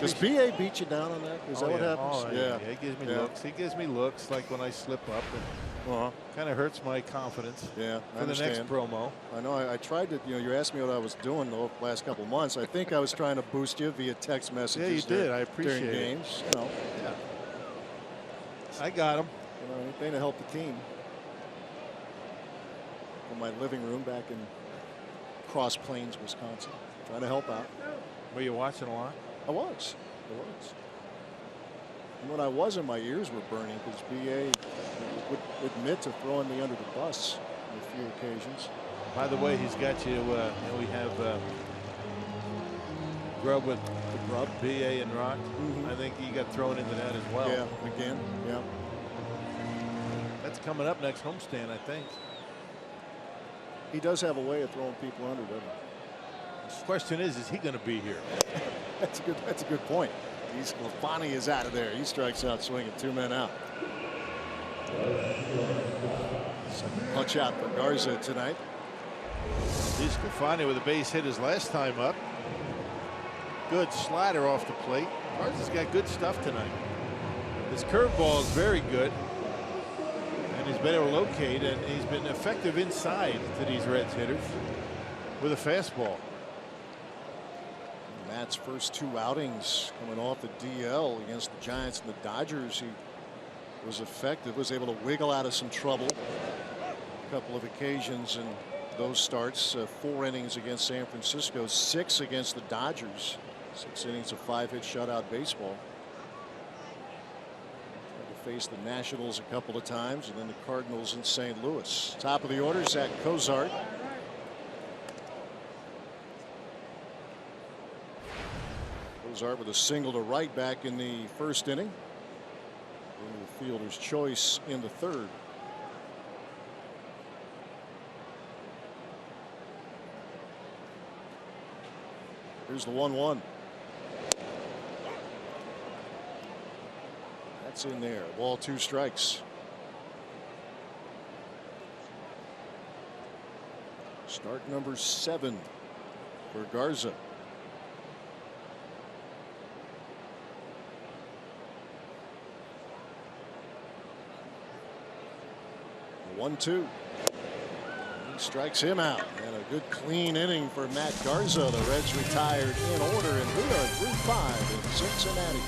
Does BA beat you down on that? Is that what happens? Oh, yeah. He gives me looks. He gives me looks like when I slip up. And kind of hurts my confidence. Yeah, for the next promo. I know. I tried to. You know, you asked me what I was doing the last couple of months. I think I was trying to boost you via text messages. Yeah, you did. I appreciate during it. Games. You know. Yeah. I got him. You know, anything to help the team. From my living room back in Cross Plains, Wisconsin, trying to help out. Were you watching a lot? I was. And when I wasn't, my ears were burning because BA would admit to throwing me under the bus on a few occasions. By the way, he's got you. We have Grub with BA and Rock. I think he got thrown into that as well. Yeah, again. Yeah. That's coming up next homestand, I think. He does have a way of throwing people under, doesn't he? The question is he going to be here? That's a good point. DeSclafani is out of there. He strikes out swinging, 2 men out. Second punch out for Garza tonight. DeSclafani with a base hit his last time up. Good slider off the plate. Garza's got good stuff tonight. His curveball is very good. And he's been able to locate, and he's been effective inside to these Reds hitters with a fastball. Matt's first 2 outings coming off the DL against the Giants and the Dodgers, he was effective, was able to wiggle out of some trouble a couple of occasions in those starts. 4 innings against San Francisco, 6 against the Dodgers, 6 innings of 5-hit shutout baseball. Tried to face the Nationals a couple of times, and then the Cardinals in St. Louis. Top of the order, Zach Cozart. Cozart with a single to right back in the first inning. Into the fielder's choice in the third. Here's the 1-1. That's in there. Ball, 2 strikes. Start number 7 for Garza. The 1-2. He strikes him out. And a good clean inning for Matt Garza. The Reds retired in order, and we are through 5 in Cincinnati.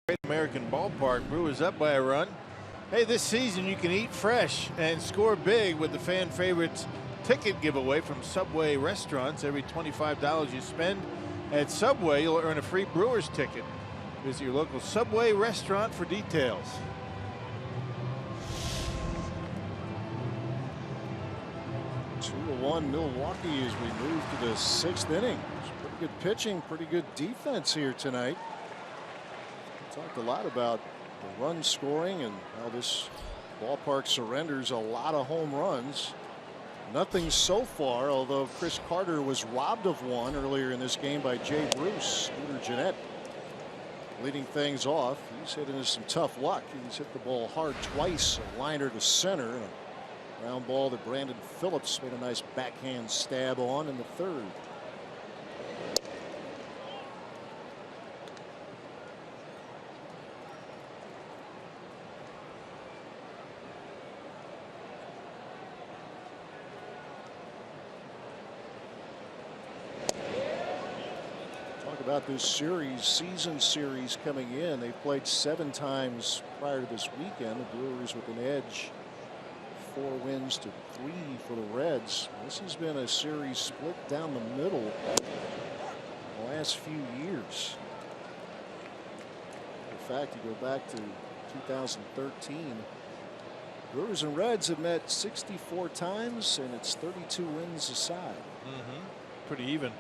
Great American Ballpark. Brewers up by a run. Hey, this season you can eat fresh and score big with the fan favorites ticket giveaway from Subway restaurants. Every $25 you spend at Subway, you'll earn a free Brewers ticket. Visit your local Subway restaurant for details. One Milwaukee as we move to the 6th inning. It's pretty good pitching, pretty good defense here tonight. We talked a lot about the run scoring and how this ballpark surrenders a lot of home runs. Nothing so far, although Chris Carter was robbed of one earlier in this game by Jay Bruce. Scooter Gennett leading things off. He's hit into some tough luck. He's hit the ball hard twice, a liner to center, and a ground ball that Brandon Phillips made a nice backhand stab on in the third. Talk about this season series coming in. They've played 7 times prior to this weekend. The Brewers with an edge. 4 wins to 3 for the Reds. This has been a series split down the middle the last few years. In fact, you go back to 2013. Brewers and Reds have met 64 times, and it's 32 wins aside. Pretty even.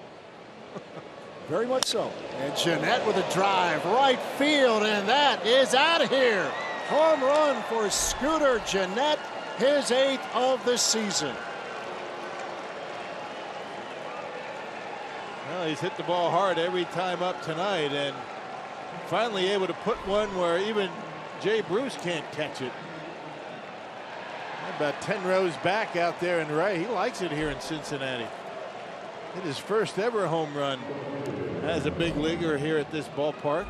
Very much so. And Gennett with a drive, right field, and that is out of here. Home run for Scooter Gennett. his 8th of the season. Well, he's hit the ball hard every time up tonight, and finally able to put one where even Jay Bruce can't catch it. About 10 rows back out there in right. He likes it here in Cincinnati. Hit his first ever home run as a big leaguer here at this ballpark.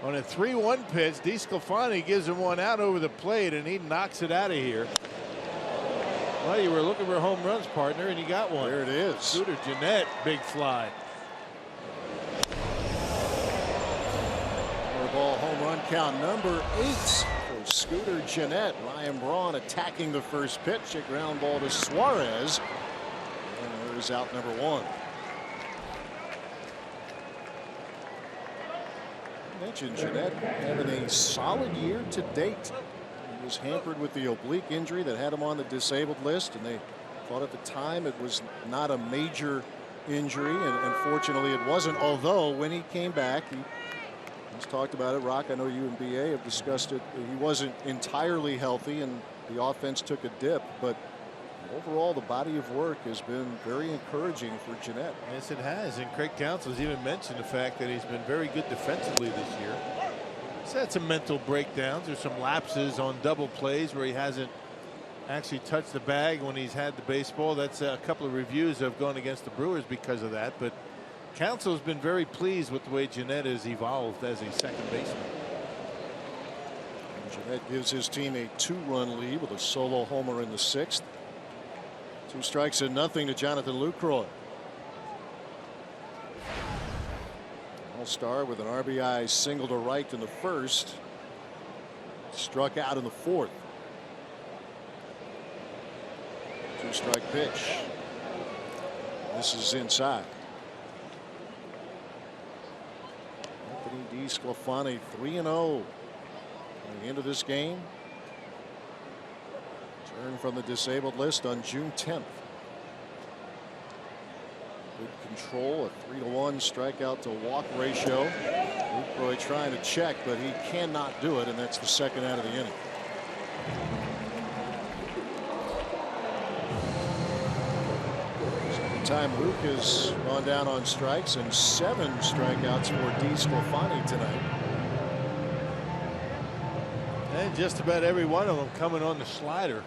On a 3-1 pitch, DeSclafani gives him one out over the plate, and he knocks it out of here. Well, you were looking for home runs, partner, and you got one. There it is. Scooter Gennett, big fly. Ball home run count number 8 for Scooter Gennett. Ryan Braun attacking the first pitch. A ground ball to Suarez. And there's out number 1. I mentioned Gennett having a solid year to date. He was hampered with the oblique injury that had him on the disabled list, and they thought at the time it was not a major injury, and fortunately it wasn't. Although when he came back, he's talked about it. Rock, I know you and BA have discussed it. He wasn't entirely healthy, and the offense took a dip, but overall the body of work has been very encouraging for Gennett. Yes, it has, and Craig Counsell has even mentioned the fact that he's been very good defensively this year. He's had some mental breakdowns or some lapses on double plays where he hasn't actually touched the bag when he's had the baseball. That's a couple of reviews have gone against the Brewers because of that, but Counsell's been very pleased with the way Gennett has evolved as a second baseman. Gennett gives his team a 2-run lead with a solo homer in the 6th. 2 strikes and nothing to Jonathan Lucroy. All-star with an RBI single to right in the 1st. Struck out in the 4th. 2-strike pitch. This is inside. Anthony DeSclafani 3-0 at the end of this game. Turned from the disabled list on June 10th. Good control, a 3-1 strikeout to walk ratio. Lucroy trying to check, but he cannot do it, and that's the 2nd out of the inning. Second time Luke has gone down on strikes, and 7 strikeouts for DeSclafani tonight. And just about every one of them coming on the slider.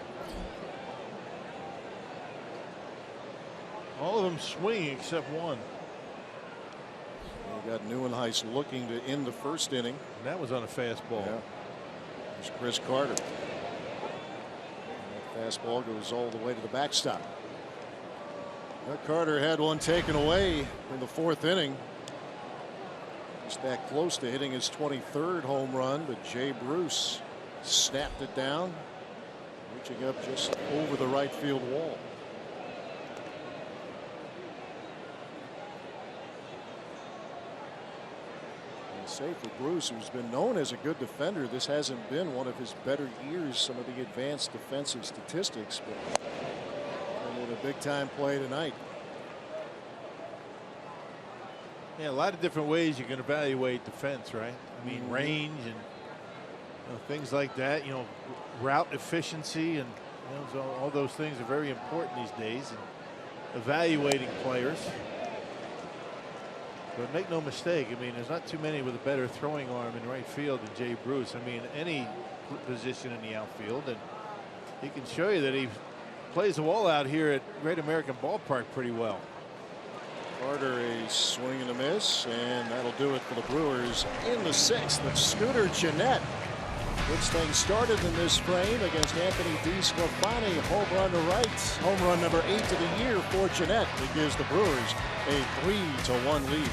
All of them swinging except one. You got Neuenhuis looking to end the 1st inning. And that was on a fastball. Yeah. There's Chris Carter. That fastball goes all the way to the backstop. Well, Carter had one taken away in the 4th inning. He's that close to hitting his 23rd home run, but Jay Bruce snapped it down, reaching up just over the right field wall. Safe for Bruce, who's been known as a good defender. This hasn't been one of his better years, some of the advanced defensive statistics, but with a big time play tonight. Yeah, a lot of different ways you can evaluate defense, right? I mean, range and things like that, route efficiency, and so all those things are very important these days in evaluating players. But make no mistake, I mean, there's not too many with a better throwing arm in right field than Jay Bruce. I mean, any position in the outfield, and he can show you that he plays the wall out here at Great American Ballpark pretty well. Carter a swing and a miss, and that'll do it for the Brewers in the 6th. But Scooter Gennett gets things started in this frame against Anthony DeSclafani. Home run to right. Home run number 8 of the year for Gennett. It gives the Brewers a 3-1 lead.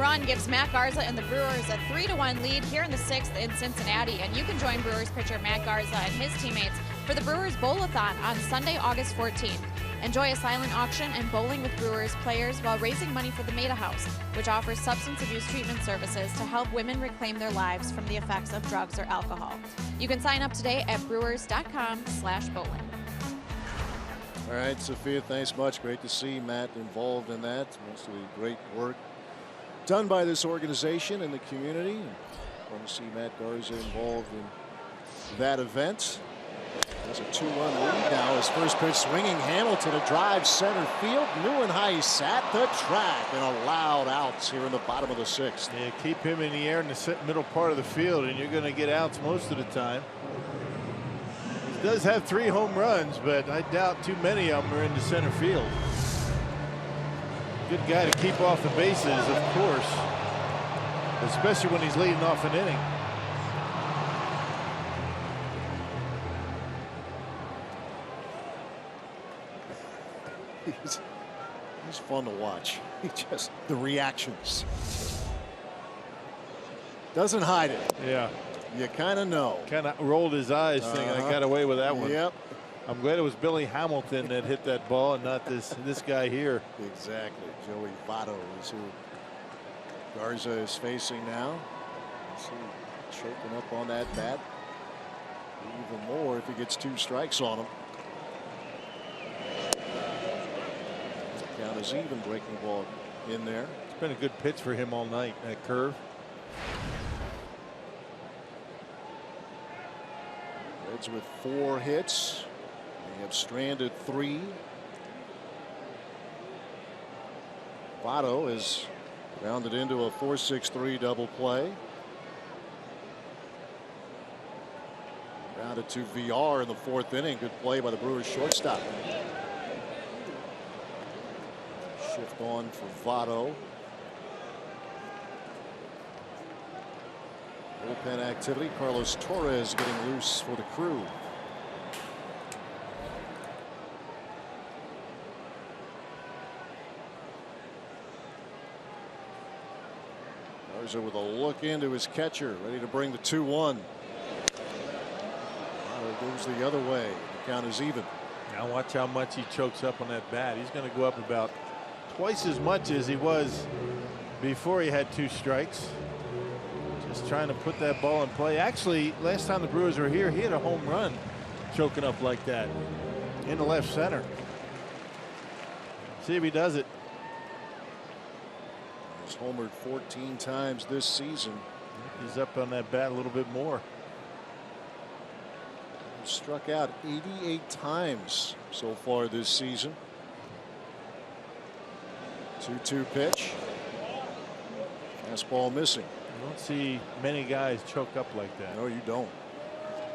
run gives Matt Garza and the Brewers a 3-1 lead here in the 6th in Cincinnati. And you can join Brewers pitcher Matt Garza and his teammates for the Brewers Bowl-a-thon on Sunday, August 14th. Enjoy a silent auction and bowling with Brewers players while raising money for the Maida House, which offers substance abuse treatment services to help women reclaim their lives from the effects of drugs or alcohol. You can sign up today at brewers.com/bowling. All right, Sophia, thanks much. Great to see Matt involved in that. Mostly great work done by this organization and the community. Want to see Matt Garza involved in that event. There's a 2-1 lead now. His first pitch swinging. Hamilton a drive center field. Neuenhuis at the track and allowed outs here in the bottom of the 6th. Yeah, keep him in the air in the middle part of the field, and you're going to get outs most of the time. He does have 3 home runs, but I doubt too many of them are into center field. Good guy to keep off the bases, of course, especially when he's leading off an inning. He's fun to watch. He just, the reactions. Doesn't hide it. Yeah. You kind of know. Kind of rolled his eyes thinking I got away with that one. Yep. I'm glad it was Billy Hamilton that hit that ball and not this guy here. Exactly. Joey Votto is who Garza is facing now. Let's see, choking up on that bat. Even more if he gets 2 strikes on him. Count is even, breaking the ball in there. It's been a good pitch for him all night, that curve. Reds with 4 hits. They have stranded 3. Votto is rounded into a 4-6-3 double play. Rounded to VR in the 4th inning. Good play by the Brewers shortstop. Shift on for Votto. Bullpen activity. Carlos Torres getting loose for the Crew. Garza with a look into his catcher, ready to bring the 2-1. Goes the other way. The count is even. Now watch how much he chokes up on that bat. He's going to go up about twice as much as he was before he had 2 strikes. Just trying to put that ball in play. Actually, last time the Brewers were here, he had a home run choking up like that in the left center. See if he does it. He's homered 14 times this season. He's up on that bat a little bit more. He's struck out 88 times so far this season. 2-2 pitch. Fastball missing. You don't see many guys choke up like that. No, you don't.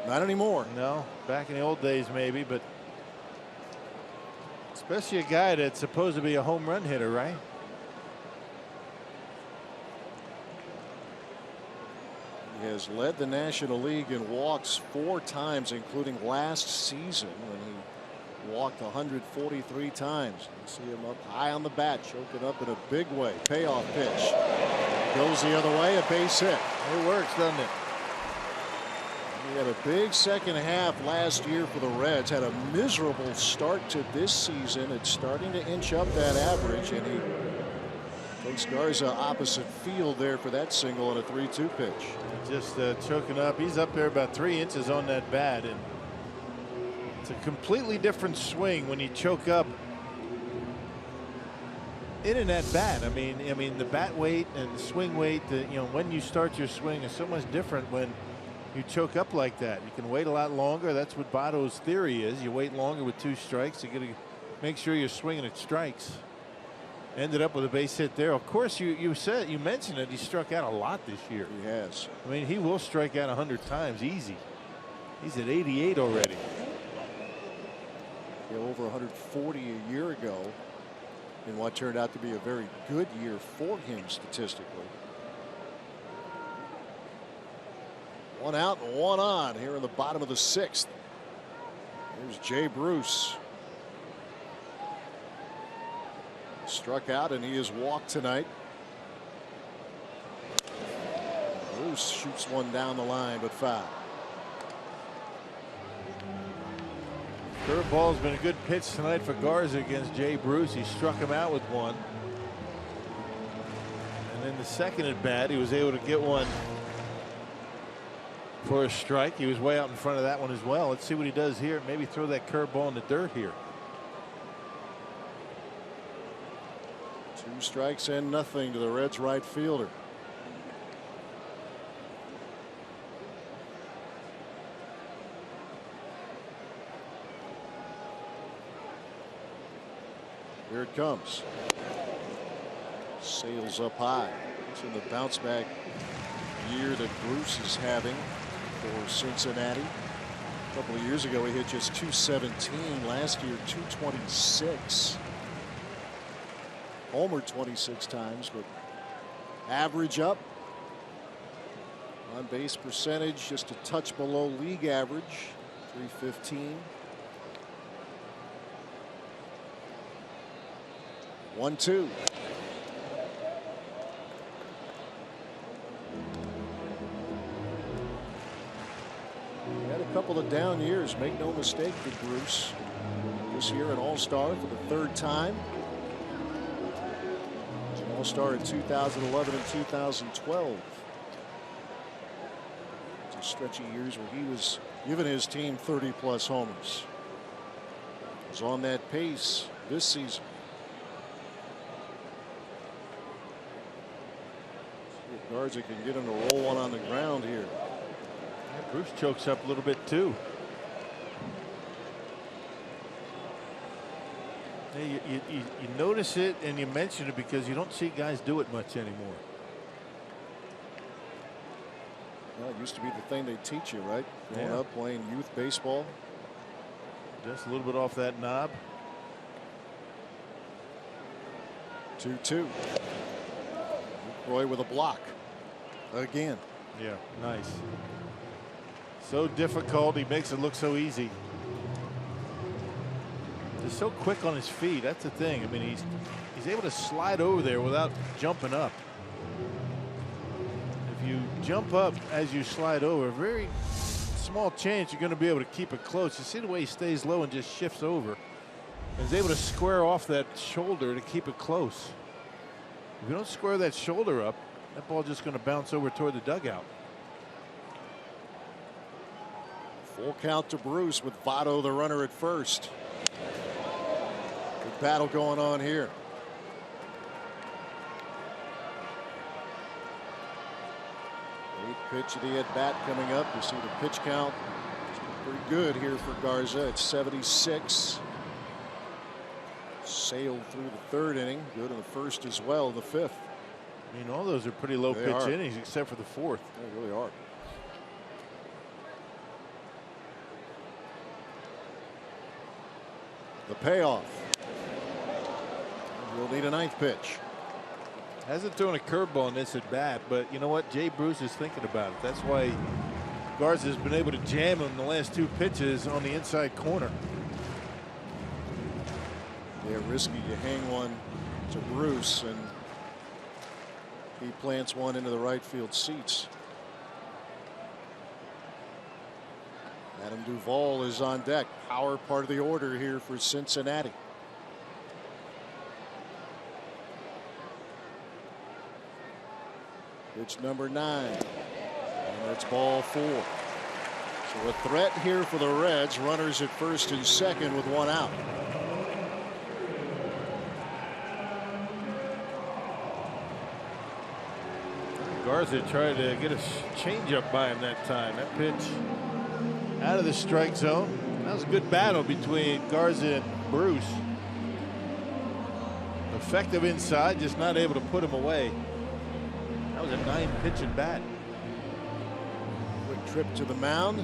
Not anymore. No, back in the old days maybe, but especially a guy that's supposed to be a home run hitter, right? He has led the National League in walks 4 times, including last season when he walked 143 times. You see him up high on the bat, choking up in a big way. Payoff pitch. Goes the other way, a base hit. It works, doesn't it? He had a big second half last year for the Reds. Had a miserable start to this season. It's starting to inch up that average, and he takes Garza opposite field there for that single on a 3-2 pitch. Just choking up. He's up there about 3 inches on that bat, and it's a completely different swing when you choke up in that bat. I mean the bat weight and the swing weight, when you start your swing is so much different when you choke up like that. You can wait a lot longer. That's what Votto's theory is. You wait longer with 2 strikes. You got to make sure you're swinging at strikes. Ended up with a base hit there. Of course, you mentioned it. He struck out a lot this year. He has. I mean, he will strike out 100 times easy. He's at 88 already. Yeah, over 140 a year ago in what turned out to be a very good year for him statistically. 1 out and 1 on here in the bottom of the 6th. Here's Jay Bruce. Struck out, and he has walked tonight. Bruce shoots one down the line, but foul. Curveball's been a good pitch tonight for Garza against Jay Bruce. He struck him out with one. And then the second at bat, he was able to get one for a strike. He was way out in front of that one as well. Let's see what he does here. Maybe throw that curveball in the dirt here. 2 strikes and nothing to the Reds right fielder. Here it comes. Sails up high. It's in the bounce back year that Bruce is having for Cincinnati. A couple of years ago, he hit just .217. Last year, .226. Homered 26 times, but average up. On base percentage just a touch below league average, .315. 1-2. He had a couple of down years, make no mistake, for Bruce. This year an All-Star for the 3rd time. He was an All-Star in 2011 and 2012. It's a stretch of years where he was giving his team 30-plus homers. He was on that pace this season. Garza can get him to roll one on the ground here. Yeah, Bruce chokes up a little bit too. Hey, you notice it and you mention it because you don't see guys do it much anymore. Well, it used to be the thing they teach you, right? Growing Yeah. up playing youth baseball. Just a little bit off that knob. 2-2. Roy with a block. Again. Yeah, nice. So difficult. He makes it look so easy. Just so quick on his feet. That's the thing. I mean, he's able to slide over there without jumping up. If you jump up as you slide over, very small chance you're going to be able to keep it close. You see the way he stays low and just shifts over. And he's able to square off that shoulder to keep it close. If you don't square that shoulder up, that ball just going to bounce over toward the dugout. Full count to Bruce with Votto the runner at first. Good battle going on here. Eighth pitch of the at bat coming up. You see the pitch count. It's pretty good here for Garza. It's 76. Sailed through the 3rd inning. Good in the 1st as well. The 5th. I mean, all those are pretty low They pitch are. innings except for the 4th. They really are. The payoff. We'll need a 9th pitch. Hasn't thrown a curveball in this at bat, but you know what? Jay Bruce is thinking about it. That's why Garza's been able to jam him the last 2 pitches on the inside corner. Yeah, risky. You hang one to Bruce and he plants one into the right field seats. Adam Duvall is on deck. Power part of the order here for Cincinnati. Pitch number 9. And it's ball 4. So a threat here for the Reds. Runners at 1st and 2nd with 1 out. Garza tried to get a changeup by him that time. That pitch out of the strike zone. That was a good battle between Garza and Bruce. Effective inside, just not able to put him away. That was a 9-pitch at bat. Quick trip to the mound.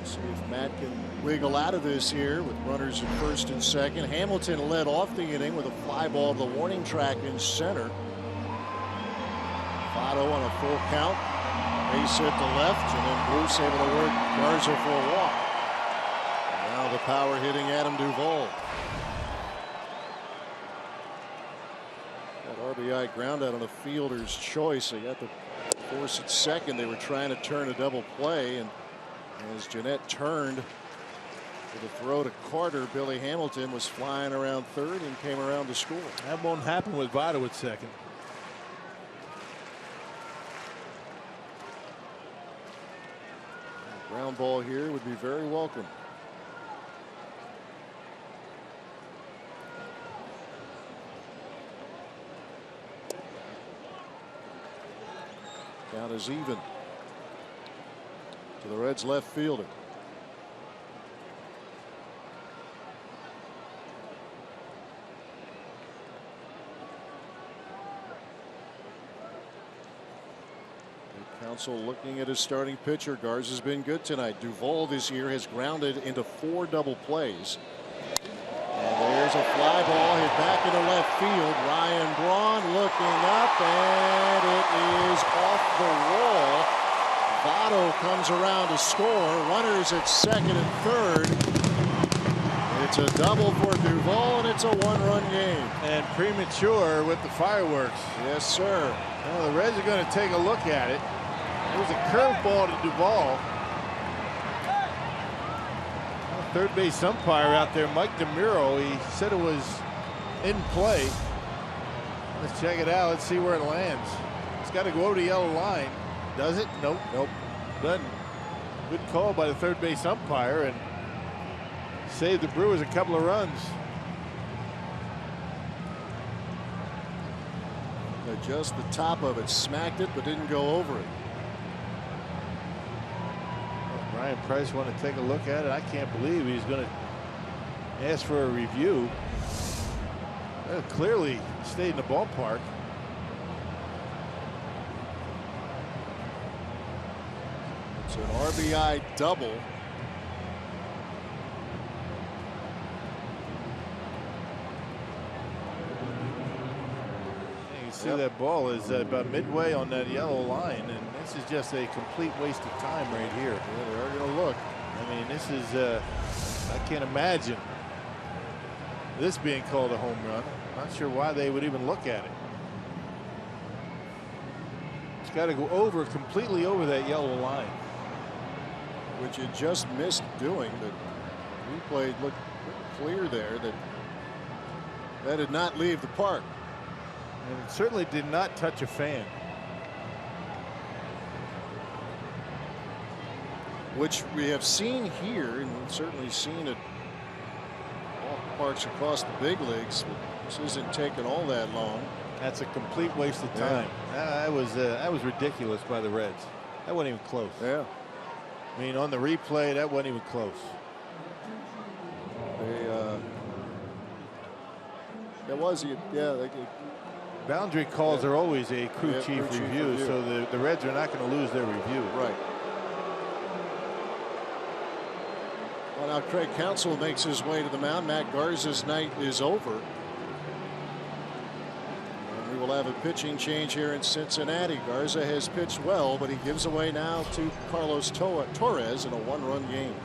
See if Matt can wiggle out of this here with runners at 1st and 2nd. Hamilton led off the inning with a fly ball to the warning track in center. Votto on a full count. Base hit to left, and then Bruce able to work Garza for a walk. And now the power hitting Adam Duvall. That RBI ground out on a fielder's choice. He got the force at second. They were trying to turn a double play, and as Jeanette turned for the throw to Carter, Billy Hamilton was flying around third and came around to score. That won't happen with Votto at second. Ground ball here would be very welcome. Count is even to the Reds left fielder. Counsell looking at his starting pitcher. Garza's been good tonight. Duvall this year has grounded into 4 double plays. And there's a fly ball hit back into left field. Ryan Braun looking up, and it is off the wall. Votto comes around to score. Runners at second and third. It's a double for Duvall, and it's a 1-run game. And premature with the fireworks. Yes, sir. Well, the Reds are going to take a look at it. It was a curveball to Duvall. Third base umpire out there, Mike DeMuro, he said it was in play. Let's check it out. Let's see where it lands. It's got to go over the yellow line. Does it? Nope. Nope. Doesn't. Good call by the third base umpire and saved the Brewers a couple of runs. Just the top of it, smacked it, but didn't go over it. Ryan Price wanted to take a look at it. I can't believe he's going to ask for a review. Clearly stayed in the ballpark. It's an RBI double. See, that ball is about midway on that yellow line, and this is just a complete waste of time right here. Yeah, they are going to look. I mean, this is I can't imagine this being called a home run. Not sure why they would even look at it. It's got to go over, completely over that yellow line, which it just missed doing. But replay looked clear there that did not leave the park. and it certainly did not touch a fan. Which we have seen here, and we've certainly seen it all parks across the big leagues. But this isn't taking all that long. That's a complete waste of time. Yeah. That was ridiculous by the Reds. That wasn't even close. Yeah. I mean, on the replay, that wasn't even close. That was, yeah. Boundary calls are always a crew chief review, so the Reds are not going to lose their review. Right. Well, now Craig Counsell makes his way to the mound. Matt Garza's night is over. And we will have a pitching change here in Cincinnati. Garza has pitched well, but he gives away now to Carlos Torres in a one-run game.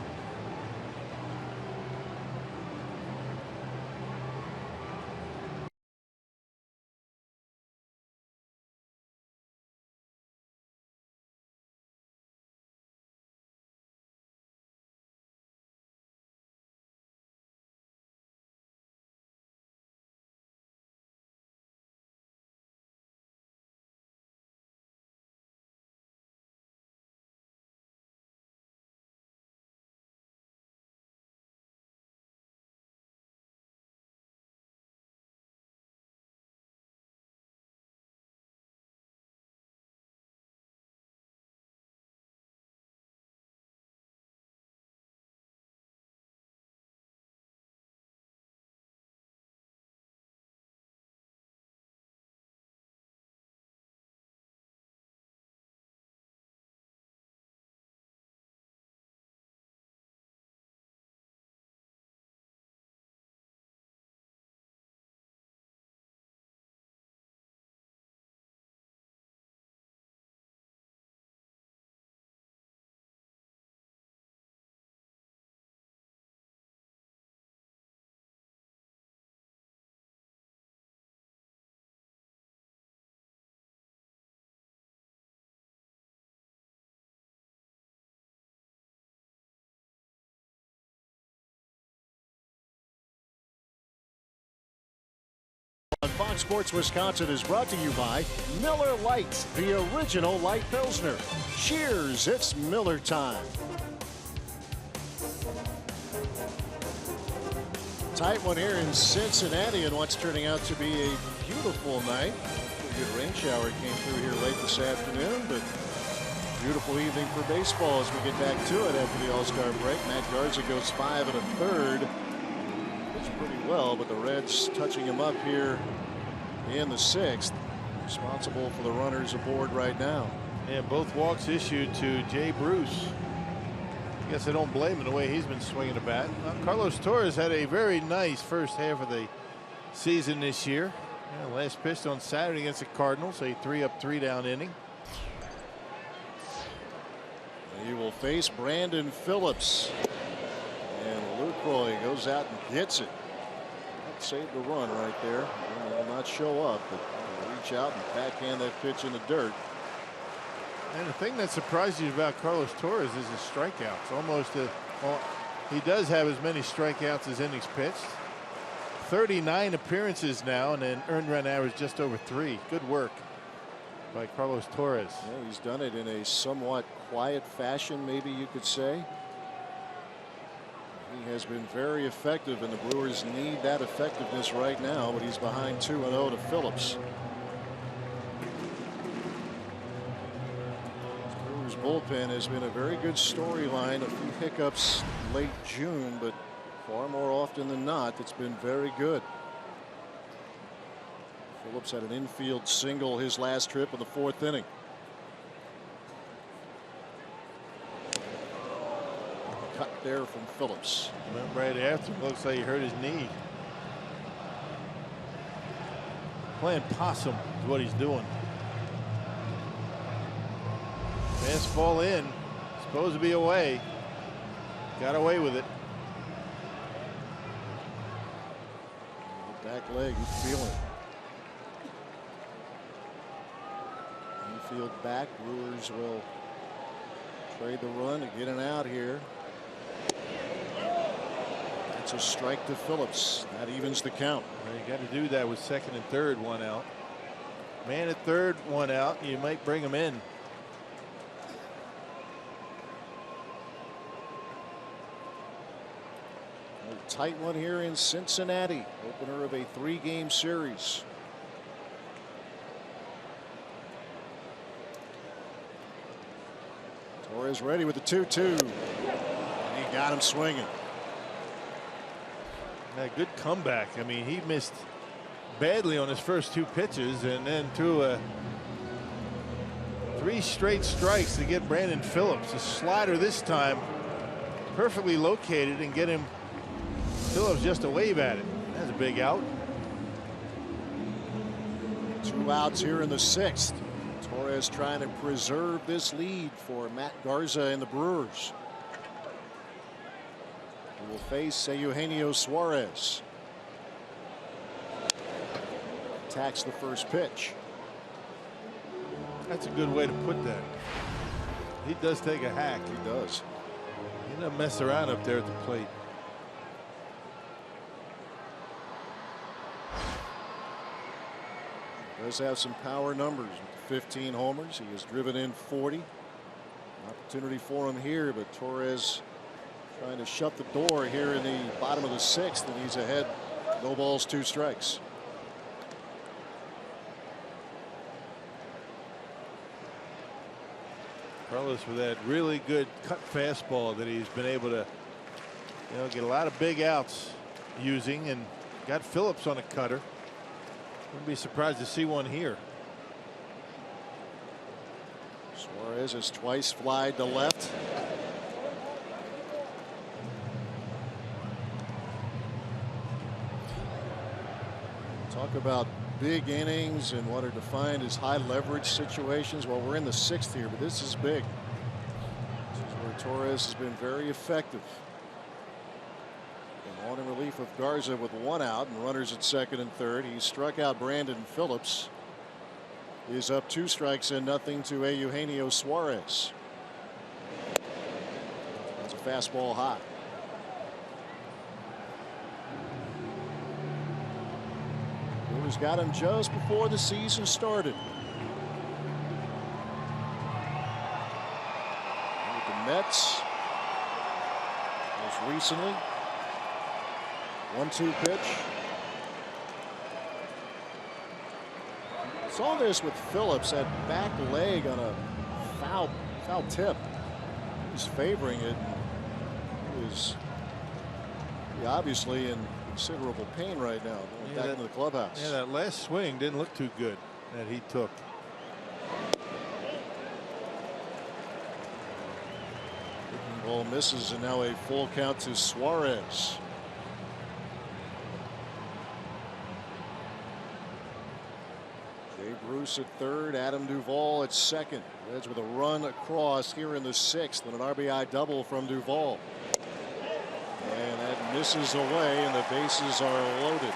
on Fox Sports Wisconsin is brought to you by Miller Lite, the original light Pilsner. Cheers, it's Miller time. Tight one here in Cincinnati and what's turning out to be a beautiful night. A good rain shower came through here late this afternoon, but beautiful evening for baseball as we get back to it after the All-Star break. Matt Garza goes 5 1/3. Pitched pretty well, but the Reds touching him up here in the 6th. Responsible for the runners aboard right now. Yeah, both walks issued to Jay Bruce. I guess I don't blame him the way he's been swinging the bat. Carlos Torres had a very nice first half of the season this year. Yeah, last pitched on Saturday against the Cardinals, a 3-up, 3-down inning. He will face Brandon Phillips. And Lucroy goes out and gets it. That saved the run right there. He will not show up, but he'll reach out and backhand that pitch in the dirt. And the thing that surprises you about Carlos Torres is his strikeouts. Almost well, he does have as many strikeouts as innings pitched. 39 appearances now, and an earned run average just over 3. Good work by Carlos Torres. Yeah, he's done it in a somewhat quiet fashion, maybe you could say. He has been very effective, and the Brewers need that effectiveness right now, but he's behind 2-0 to Phillips. Bullpen has been a very good storyline. A few hiccups late June, but far more often than not, it's been very good. Phillips had an infield single his last trip in the 4th inning. Cut there from Phillips. Went right after him. Looks like he hurt his knee. Playing possum is what he's doing. Fastball in, supposed to be away. Got away with it. Back leg, he's feeling it. Infield back. Brewers will trade the run to get an out here. That's a strike to Phillips. That evens the count. Well, you got to do that with 2nd and 3rd, 1 out. Man at 3rd, 1 out. You might bring him in. Tight one here in Cincinnati. Opener of a 3-game series. Torres ready with the 2-2. And he got him swinging. A good comeback. I mean, he missed badly on his first 2 pitches and then threw 3 straight strikes to get Brandon Phillips. A slider this time perfectly located and get him Phillips just a wave at it. That's a big out. 2 outs here in the 6th. Torres trying to preserve this lead for Matt Garza and the Brewers. He will face Eugenio Suarez. Attacks the first pitch. That's a good way to put that. He does take a hack. He does. He doesn't mess around up there at the plate. Does have some power numbers with 15 homers. He has driven in 40. Opportunity for him here, but Torres trying to shut the door here in the bottom of the 6th, and he's ahead. No balls, 2 strikes. Carlos with that really good cut fastball that he's been able to, get a lot of big outs using, and got Phillips on a cutter. Wouldn't be surprised to see one here. Suarez has twice flied to left. Talk about big innings and what are defined as high leverage situations. Well, we're in the 6th here, but this is big. This is where Torres has been very effective. And on in relief of Garza with 1 out and runners at 2nd and 3rd. He struck out Brandon Phillips. Is up 2 strikes and nothing to Eugenio Suarez. That's a fastball high. Brewers got him just before the season started. With the Mets, most recently, 1-2 pitch. Saw this with Phillips, that back leg on a foul tip. He's favoring it. He was obviously in considerable pain right now. Going back into the clubhouse. Yeah, that last swing didn't look too good that he took. Ball misses, and now a full count to Suarez. Jay Bruce at third, Adam Duvall at second. Reds with a run across here in the sixth, and an RBI double from Duvall. And that misses away, and the bases are loaded.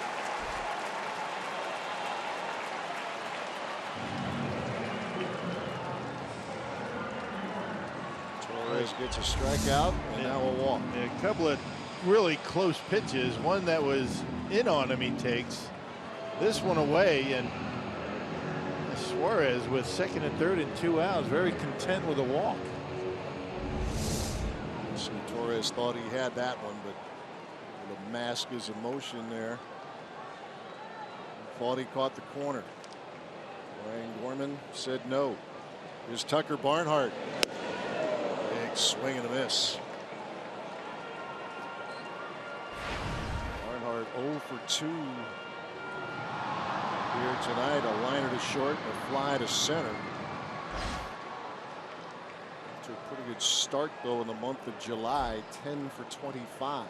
Torres gets a strikeout, and now a walk. A couple of really close pitches. One that was in on him, he takes. This one away, and Suarez with second and third and 2 outs, very content with a walk. See, Torres thought he had that one, but to mask his emotion there. Thought he caught the corner. Ryan Gorman said no. Here's Tucker Barnhart. Big swing and a miss. Barnhart 0 for 2 here tonight. A liner to short, a fly to center. To a pretty good start though in the month of July, 10 for 25.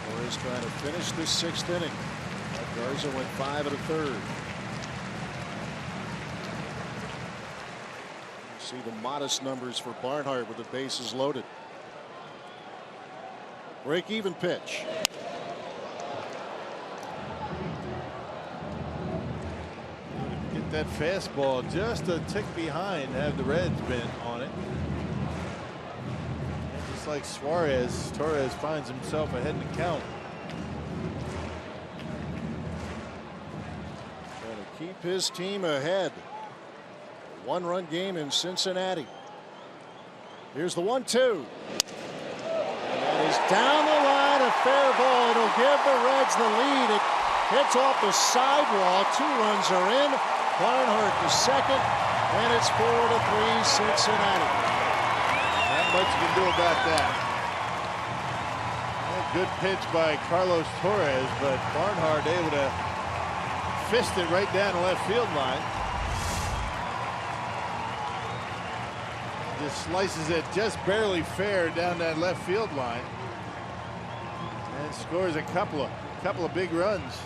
Torres trying to finish this sixth inning. Garza went 5 1/3. See the modest numbers for Barnhart with the bases loaded. Break even pitch. Get that fastball just a tick behind, have the Reds been on it. And just like Suarez, Torres finds himself ahead in the count. Trying to keep his team ahead. One-run game in Cincinnati. Here's the 1-2. And that is down the line, a fair ball. It'll give the Reds the lead. It hits off the sidewall. 2 runs are in. Barnhart to second, and it's 4-3 Cincinnati. Not much you can do about that. A good pitch by Carlos Torres, but Barnhart able to fist it right down the left field line. Just slices it just barely fair down that left field line, and scores a couple of big runs.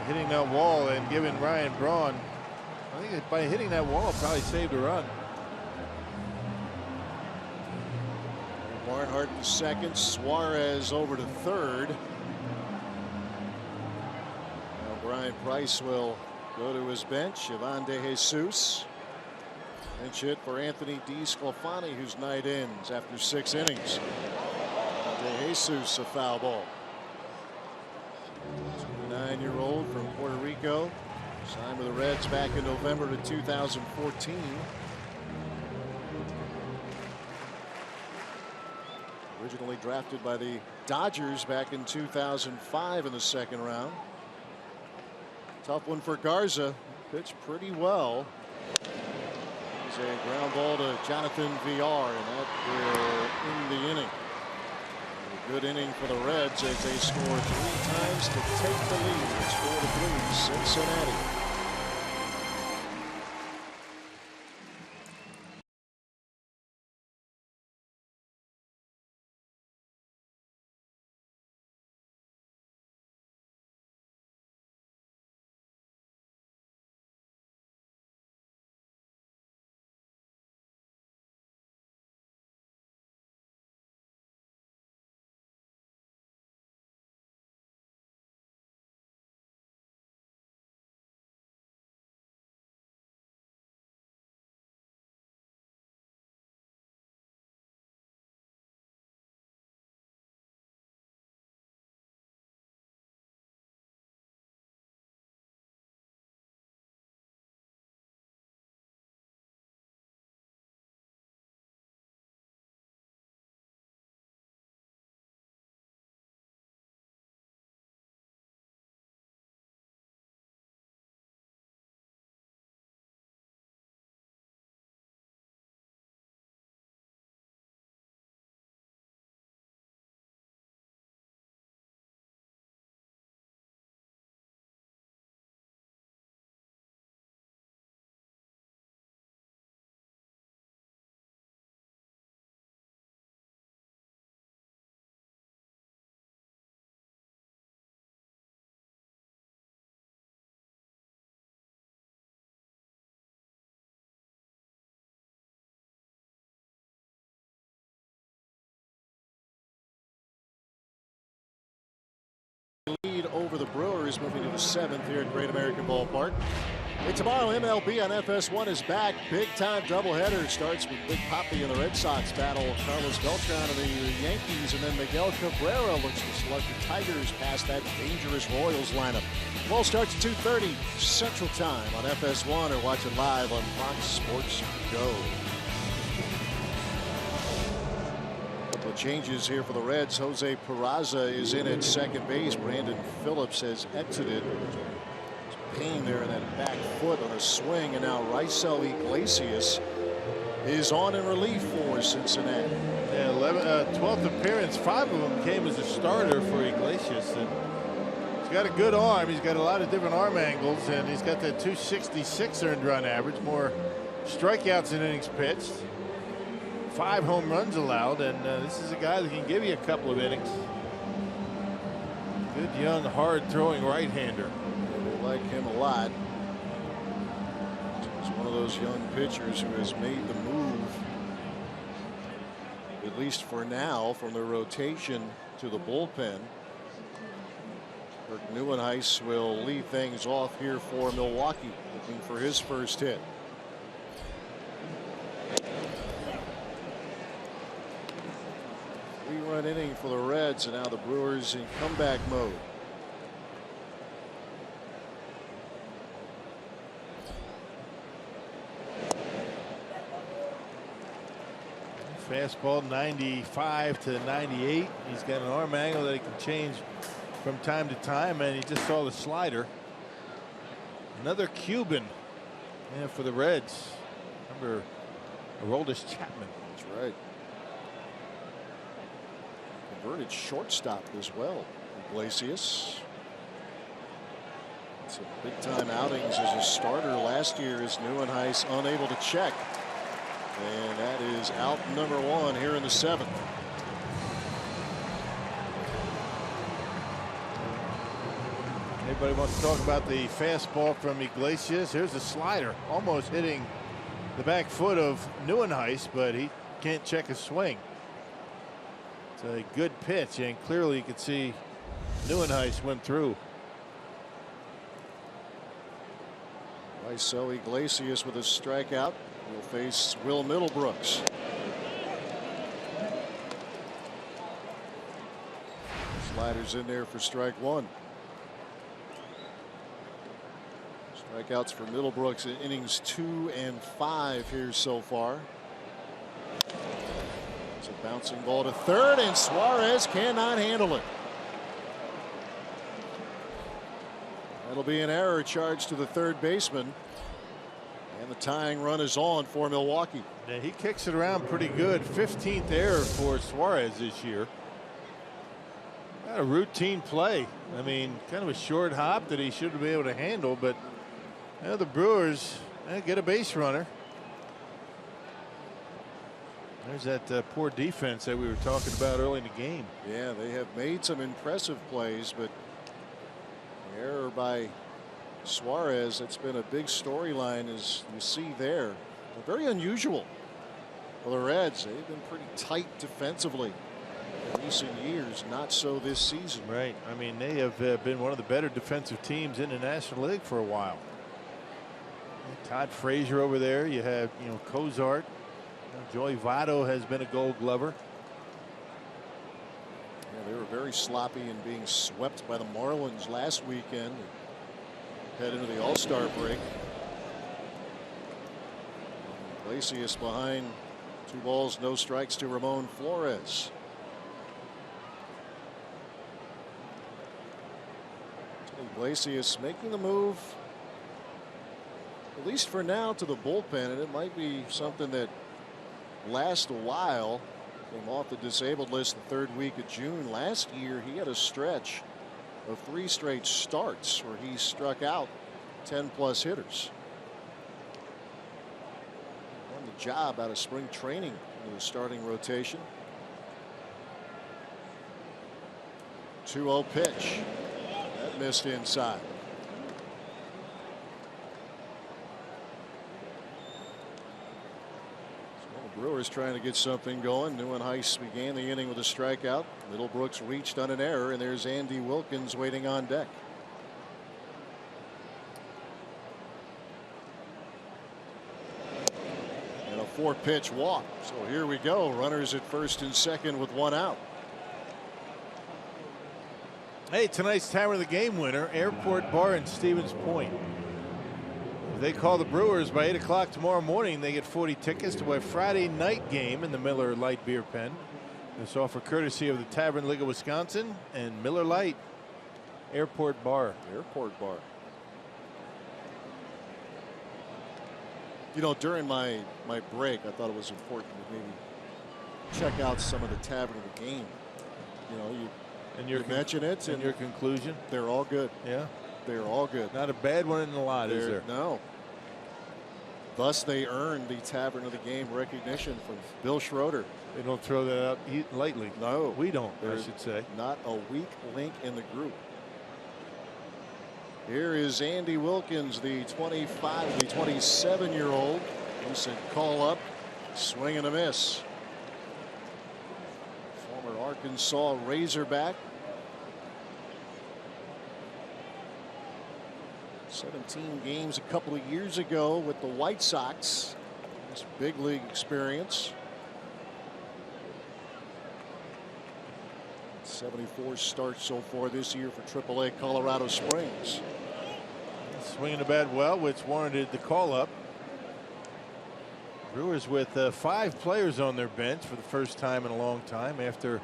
Hitting that wall and giving Ryan Braun, I think by hitting that wall probably saved a run. Barnhart to second, Suarez over to third. Brian Price will go to his bench. Ivan De Jesus. Bench hit for Anthony DeSclafani, whose night ends after 6 innings. De Jesus, a foul ball. 29-year-old from Puerto Rico. Signed with the Reds back in November of 2014. Originally drafted by the Dodgers back in 2005 in the second round. Tough one for Garza. Pitched pretty well. He's a ground ball to Jonathan Villar, and that will end the inning. A good inning for the Reds as they score 3 times to take the lead. It's 4-3 Cincinnati. Brewers moving to the 7th here at Great American Ballpark. Hey, tomorrow MLB on FS1 is back. Big time doubleheader. Starts with Big Papi and the Red Sox battle Carlos Beltran and the Yankees, and then Miguel Cabrera looks to select the Tigers past that dangerous Royals lineup. Ball starts at 2:30 Central Time on FS1 or watch it live on Fox Sports Go. Couple of changes here for the Reds. Jose Peraza is in at second base. Brandon Phillips has exited. Pain there in that back foot on a swing, and now Raisel Iglesias is on in relief for Cincinnati. Yeah, 12th appearance. 5 of them came as a starter for Iglesias, and he's got a good arm. He's got a lot of different arm angles, and he's got that 266 earned run average, more strikeouts than innings pitched. 5 home runs allowed, and this is a guy that can give you a couple of innings. Good young, hard throwing right-hander. Like him a lot. He's one of those young pitchers who has made the move, at least for now, from the rotation to the bullpen. Kirk Neuenhuis will lead things off here for Milwaukee, looking for his first hit. Three-run inning for the Reds, and now the Brewers in comeback mode. Fastball 95 to 98. He's got an arm angle that he can change from time to time, and he just saw the slider. Another Cuban, yeah, for the Reds. Remember Aroldis Chapman. That's right. Converted shortstop as well. Iglesias. Some big time outings as a starter last year as Neuenhuis unable to check. And that is out number 1 here in the 7th. Anybody wants to talk about the fastball from Iglesias? Here's the slider, almost hitting the back foot of Neuenhuis, but he can't check a swing. It's a good pitch, and clearly you could see Neuenhuis went through. Raisel Iglesias with a strikeout. Will face Will Middlebrooks. Sliders in there for strike 1. Strikeouts for Middlebrooks in innings 2 and 5 here so far. It's a bouncing ball to third, and Suarez cannot handle it. That'll be an error charged to the third baseman. And the tying run is on for Milwaukee. Yeah, he kicks it around pretty good. 15th error for Suarez this year. Got a routine play. I mean, kind of a short hop that he should be able to handle, but the Brewers get a base runner. There's that poor defense that we were talking about early in the game. Yeah, they have made some impressive plays, but the error by Suarez, that's been a big storyline, as you see there. Very unusual for the Reds. They've been pretty tight defensively in recent years, not so this season. Right. I mean, they have been one of the better defensive teams in the National League for a while. Todd Frazier over there. You have, Cozart. Joey Votto has been a Gold Glover. Yeah, they were very sloppy in being swept by the Marlins last weekend. Head into the All-Star break. Iglesias behind, 2 balls, no strikes to Ramon Flores. Iglesias making the move, at least for now, to the bullpen, and it might be something that lasts a while. Came off the disabled list the 3rd week of June. Last year he had a stretch of 3 straight starts where he struck out 10+ hitters. Won the job out of spring training in the starting rotation. 2-0 pitch. That missed inside. Brewers trying to get something going. Neuenhuis began the inning with a strikeout. Middlebrooks reached on an error, and there's Andy Wilkins waiting on deck. 4 pitch walk. So here we go. Runners at first and second with 1 out. Hey, tonight's Tavern of the Game winner, Airport Bar in Stevens Point. If they call the Brewers by 8 o'clock tomorrow morning, they get 40 tickets to a Friday night game in the Miller Lite Beer Pen. This offer courtesy of the Tavern League of Wisconsin and Miller Lite Airport Bar. Airport Bar. You know, during my break, I thought it was important to maybe check out some of the Tavern of the Game. You know, you mention it, and your conclusion. They're all good. Yeah, they're all good. Not a bad one in the lot, is there? No. Thus, they earned the Tavern of the Game recognition from Bill Schroeder. They don't throw that out lightly. No, we don't. I should say. Not a weak link in the group. Here is Andy Wilkins, the 27-year-old. Recent call up, swing and a miss. Former Arkansas Razorback. 17 games a couple of years ago with the White Sox. His big league experience. 74 starts so far this year for AAA Colorado Springs. Swinging the bat well, which warranted the call up. Brewers with 5 players on their bench for the first time in a long time after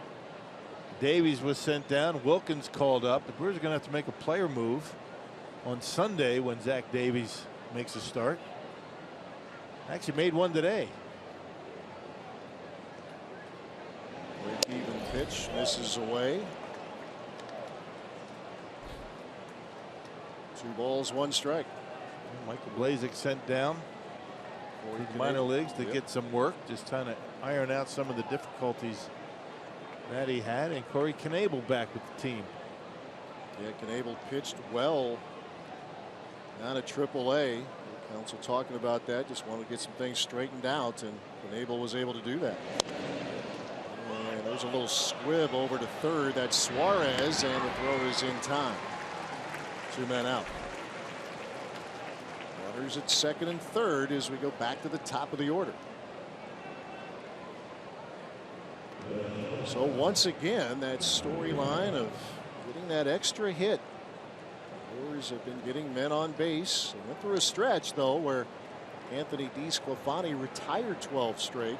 Davies was sent down. Wilkins called up. The Brewers are going to have to make a player move on Sunday when Zach Davies makes a start. Actually made one today. Break even pitch misses away. 2 balls, 1 strike. Michael Blazek sent down to the minor leagues to get some work, just trying to iron out some of the difficulties that he had. And Corey Knebel back with the team. Yeah, Knebel pitched well down at AAA. The council talking about that, just wanted to get some things straightened out, and Knebel was able to do that. And there's a little squib over to third. That's Suarez, and the throw is in time. 2 men out. Runners at second and third as we go back to the top of the order. So once again, that storyline of getting that extra hit. Brewers have been getting men on base. They went through a stretch, though, where Anthony DeSclafani retired 12 straight.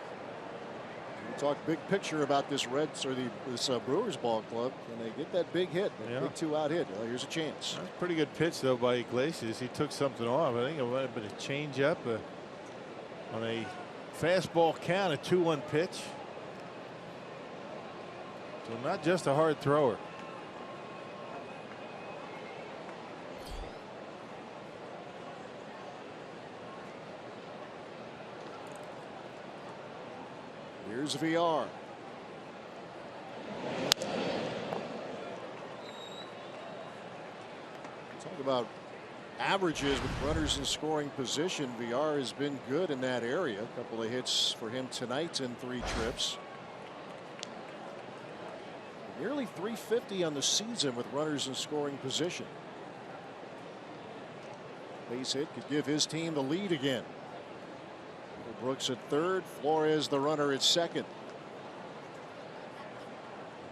We talk big picture about this this Brewers ball club. When they get that big hit, that big 2-out hit, well, here's a chance. That's a pretty good pitch, though, by Iglesias. He took something off. I think it might have been a changeup on a fastball count, a 2-1 pitch. So not just a hard thrower. Here's VR. Talk about averages with runners in scoring position. VR has been good in that area. A couple of hits for him tonight in 3 trips. Nearly 350 on the season with runners in scoring position. Base hit could give his team the lead again. Brooks at third, Flores the runner at second.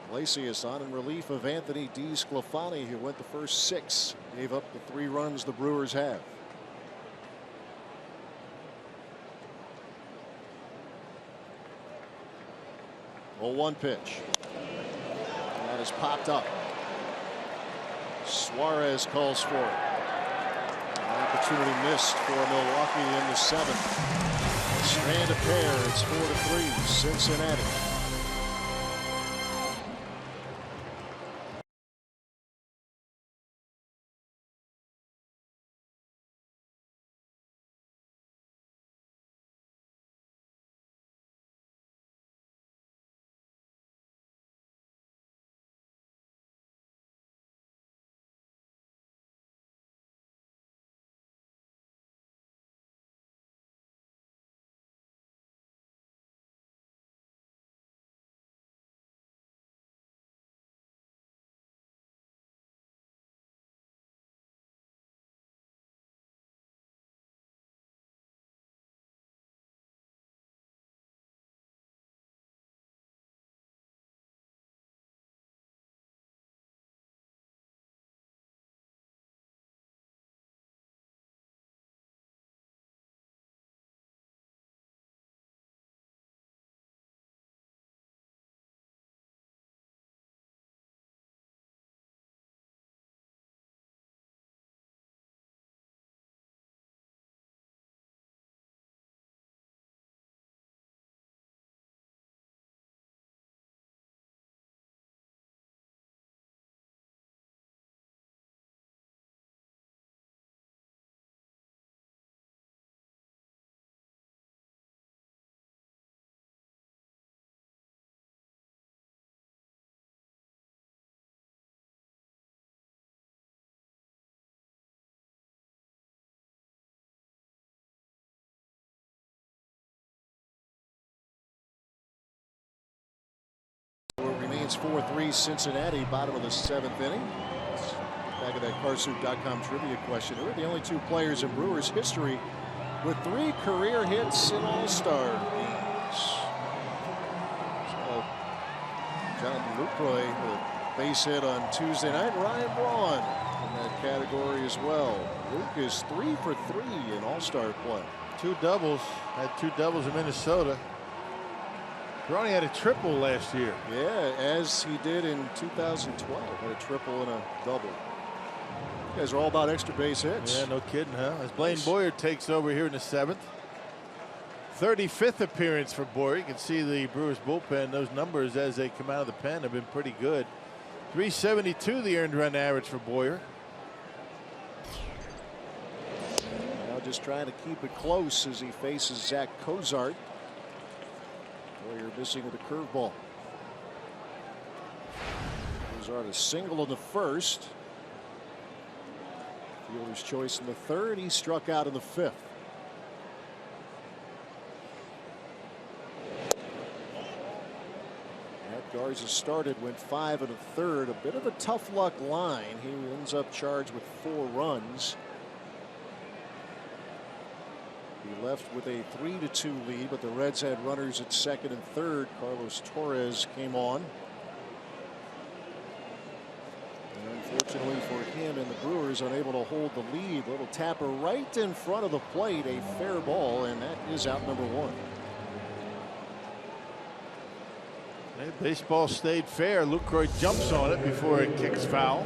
Iglesias on in relief of Anthony DeSclafani, who went the first 6, gave up the 3 runs the Brewers have. Oh, 1 pitch. That is popped up. Suarez calls for it. An opportunity missed for Milwaukee in the 7th. Strand a pair. It's 4-3 Cincinnati. remains 4-3 Cincinnati, bottom of the 7th inning. Back of that Carsoup.com trivia question. Who are the only 2 players in Brewers history with 3 career hits in All-Star games? So, Jonathan Lucroy with a base hit on Tuesday night. Ryan Braun in that category as well. Luke is 3 for 3 in All-Star play. 2 doubles. Had 2 doubles in Minnesota. Ronnie had a triple last year. Yeah, as he did in 2012. Had a triple and a double. You guys are all about extra base hits. Yeah, no kidding, huh? As Blaine Boyer takes over here in the 7th. 35th appearance for Boyer. You can see the Brewers bullpen. Those numbers as they come out of the pen have been pretty good. 372 the earned run average for Boyer. Now just trying to keep it close as he faces Zach Cozart. Boyer missing with a curveball. Cozart a single in the first. Fielder's choice in the 3rd. He struck out in the 5th. Matt Garza started, went 5 1/3. A bit of a tough luck line. He ends up charged with 4 runs. He left with a 3-2 lead, but the Reds had runners at 2nd and 3rd. Carlos Torres came on. And unfortunately for him and the Brewers, unable to hold the lead. Little tapper right in front of the plate, a fair ball, and that is out number 1. Hey, baseball stayed fair. Lucroy jumps on it before it kicks foul.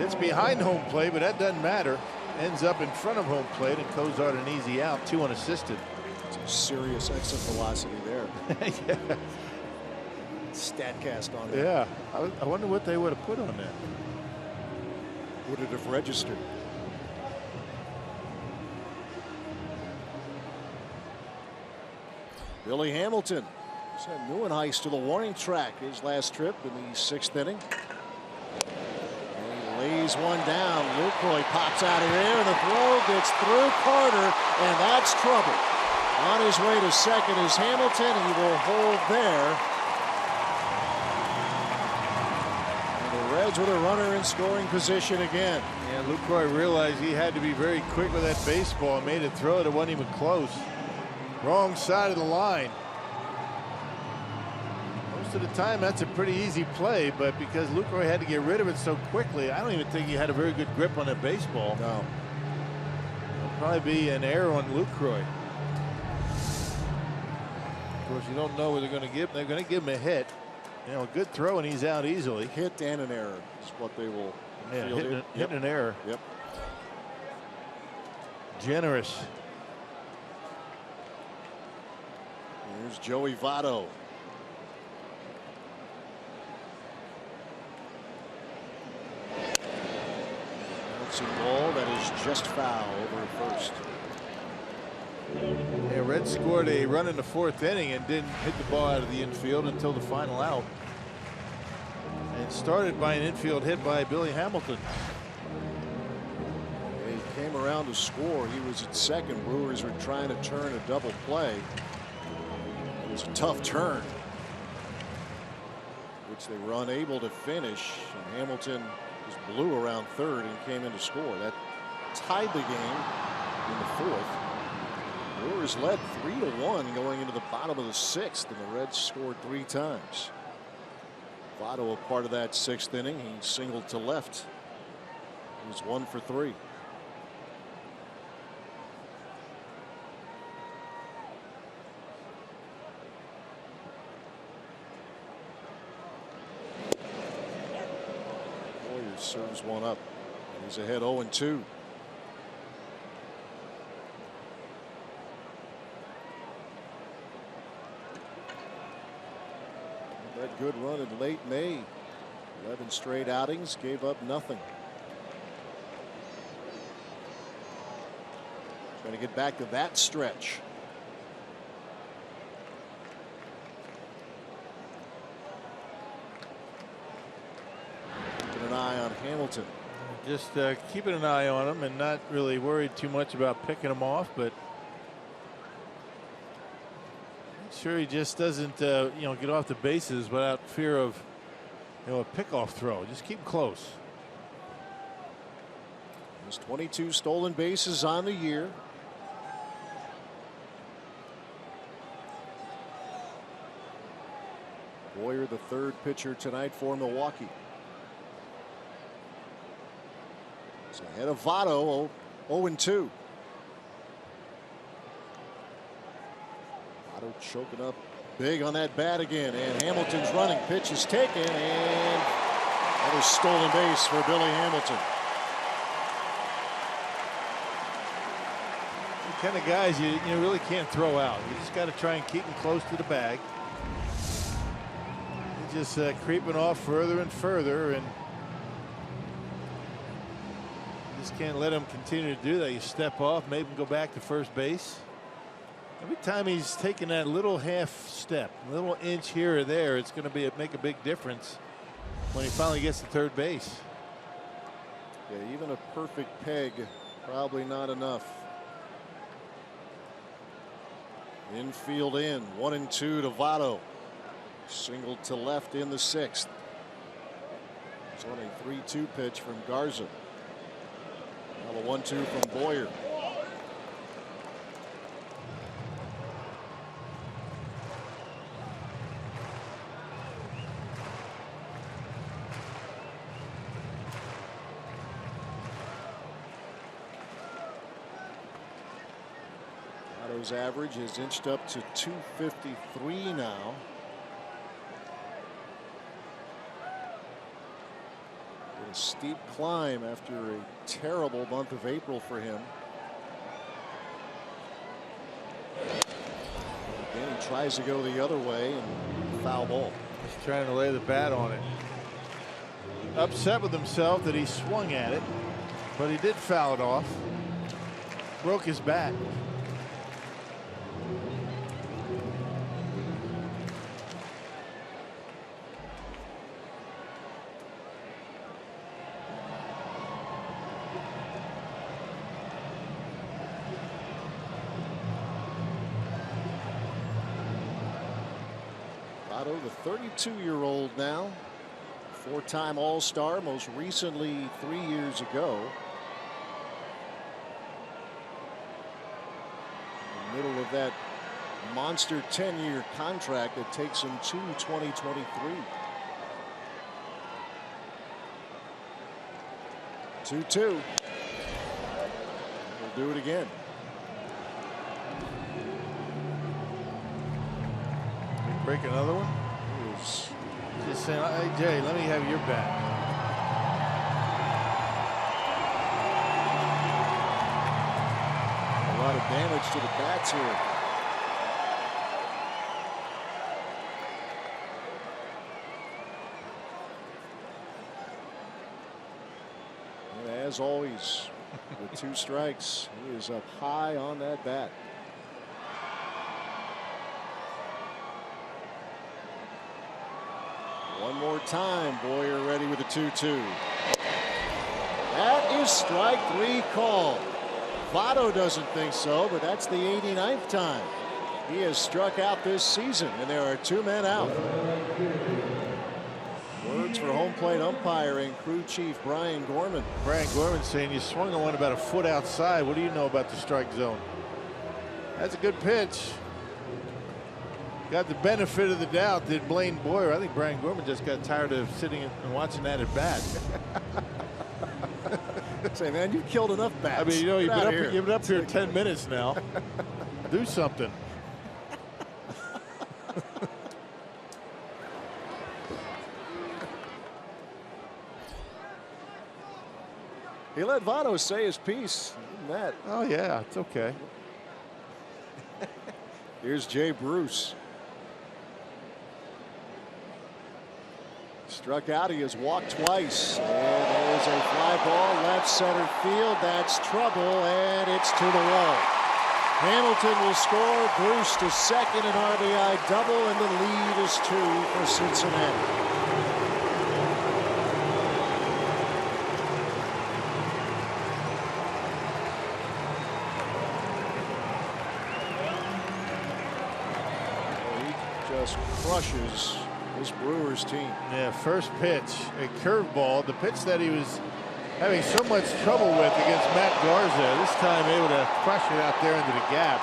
It's behind home plate, but that doesn't matter. Ends up in front of home plate, and Cozart an easy out, 2 unassisted. Some serious exit velocity there. Yeah. Statcast on that. Yeah. I wonder what they would have put on that. Would it have registered? Billy Hamilton sent Neuenhuis to the warning track his last trip in the 6th inning. Lays one down. Lucroy pops out of here, and the throw gets through Carter, and that's trouble. On his way to 2nd is Hamilton, and he will hold there. And the Reds with a runner in scoring position again. Yeah, Lucroy realized he had to be very quick with that baseball and made a throw that wasn't even close. Wrong side of the line. Most of the time that's a pretty easy play, but because Lucroy had to get rid of it so quickly, I don't even think he had a very good grip on that baseball. No. It'll probably be an error on Lucroy. Of course, you don't know what they're going to give him. They're going to give him a hit. You know, a good throw, and he's out easily. Hit and an error is what they will Yeah, hit an error. Yep. Generous. Here's Joey Votto. That's a ball that is just foul over at first. Yeah, Reds scored a run in the 4th inning and didn't hit the ball out of the infield until the final out. And started by an infield hit by Billy Hamilton. He came around to score. He was at 2nd. Brewers were trying to turn a double play. It was a tough turn, which they were unable to finish. And Hamilton just blew around 3rd and came in to score. That tied the game in the 4th. Brewers led 3-1 going into the bottom of the 6th, and the Reds scored 3 times. Votto a part of that 6th inning. He singled to left. He was 1 for 3. Warriors serves one up. He's ahead 0-2. That good run in late May. 11 straight outings, gave up nothing. Trying to get back to that stretch. Keeping an eye on Hamilton. Just keeping an eye on him and not really worried too much about picking him off, but sure he just doesn't, get off the bases without fear of, a pickoff throw. Just keep him close. There's 22 stolen bases on the year. Boyer, the third pitcher tonight for Milwaukee. It's ahead of Votto, 0-2. Votto choking up big on that bat again, and Hamilton's running. Pitch is taken, and that is stolen base for Billy Hamilton. The kind of guys you really can't throw out. You just got to try and keep them close to the bag. Just creeping off further and further, and you just can't let him continue to do that. You step off, maybe go back to first base. Every time he's taking that little half step, a little inch here or there, it's going to make a big difference when he finally gets to third base. Yeah, even a perfect peg, probably not enough. Infield in, 1-2 to Votto. Singled to left in the sixth. It's on a 3-2 pitch from Garza. Now the 1-2 from Boyer. Votto's average is inched up to 253 now. A steep climb after a terrible month of April for him. Again, he tries to go the other way, and foul ball. He's trying to lay the bat on it. Upset with himself that he swung at it, but he did foul it off. Broke his bat. The 32-year-old now, four-time All-Star, most recently 3 years ago. In the middle of that monster 10-year contract that takes him to 2023. 2-2. We'll do it again. Break another one. Just saying, hey Jay, let me have your bat. A lot of damage to the bats here. And as always, with 2 strikes, he is up high on that bat. One more time, Boyer ready with a 2-2. That is strike 3 called. Votto doesn't think so, but that's the 89th time he has struck out this season, and there are 2 men out. Words for home plate umpiring crew chief Brian Gorman. Brian Gorman saying you swung on one about a foot outside. What do you know about the strike zone? That's a good pitch. Got the benefit of the doubt, did Blaine Boyer. I think Brian Gorman just got tired of sitting and watching that at bat. Say, man, you've killed enough bats. I mean, you've been up here 10 minutes now. Do something. He let Votto say his piece. That. Oh yeah, it's okay. Here's Jay Bruce. Struck out. He has walked twice. And there's a fly ball left center field. That's trouble, and it's to the wall. Hamilton will score. Bruce to second, an RBI double, and the lead is 2 for Cincinnati. crushes this Brewers team. Yeah, first pitch, a curveball, the pitch that he was having so much trouble with against Matt Garza. This time able to crush it out there into the gap.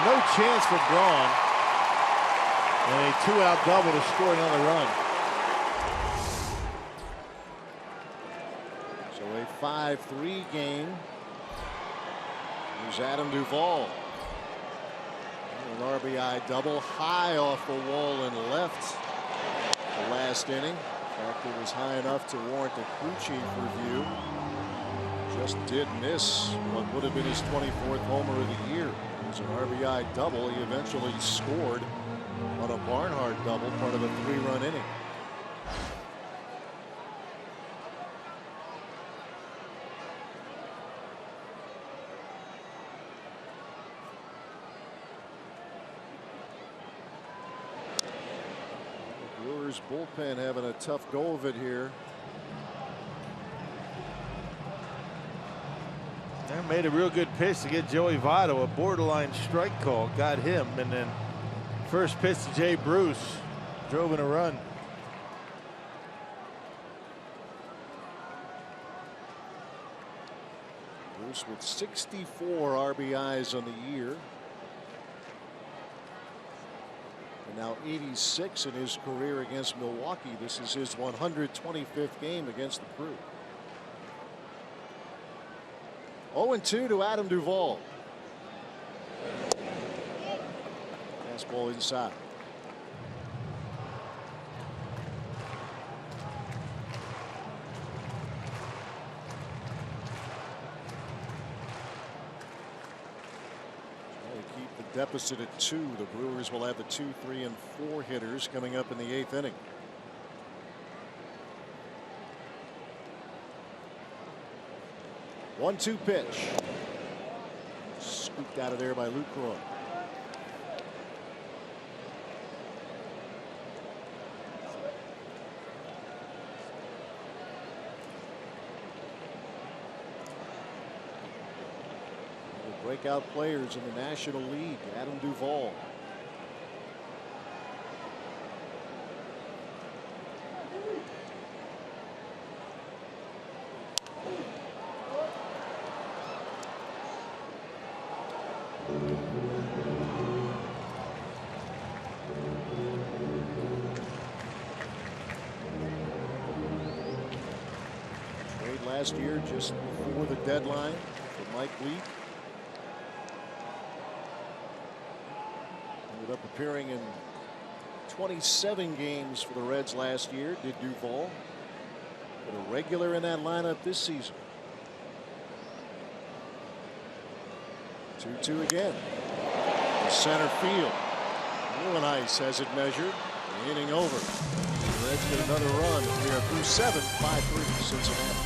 No chance for Braun. And a 2-out double to score another run. So a 5-3 game. Here's Adam Duvall. An RBI double high off the wall and left the last inning. In fact, it was high enough to warrant a crew chief review. Just did miss what would have been his 24th homer of the year. It was an RBI double. He eventually scored on a Barnhart double, part of a 3-run inning. The Brewers bullpen having a tough go of it here. They made a real good pitch to get Joey Votto, a borderline strike call, got him, and then first pitch to Jay Bruce drove in a run. Bruce with 64 RBIs on the year. And now 86 in his career against Milwaukee. This is his 125th game against the Crew. 0-2 to Adam Duvall. Fastball inside. Trying to keep the deficit at 2. The Brewers will have the 2, 3, and 4 hitters coming up in the 8th inning. 1-2 pitch. Scooped out of there by Lucroy. The breakout players in the National League, Adam Duvall. Trade last year just before the deadline for Mike Leake. Ended up appearing in 27 games for the Reds last year, did Duvall. But a regular in that lineup this season. 2-2 again. To center field. Ice has it measured. The inning over. The Reds get another run. We are through 7, 5-3 Cincinnati.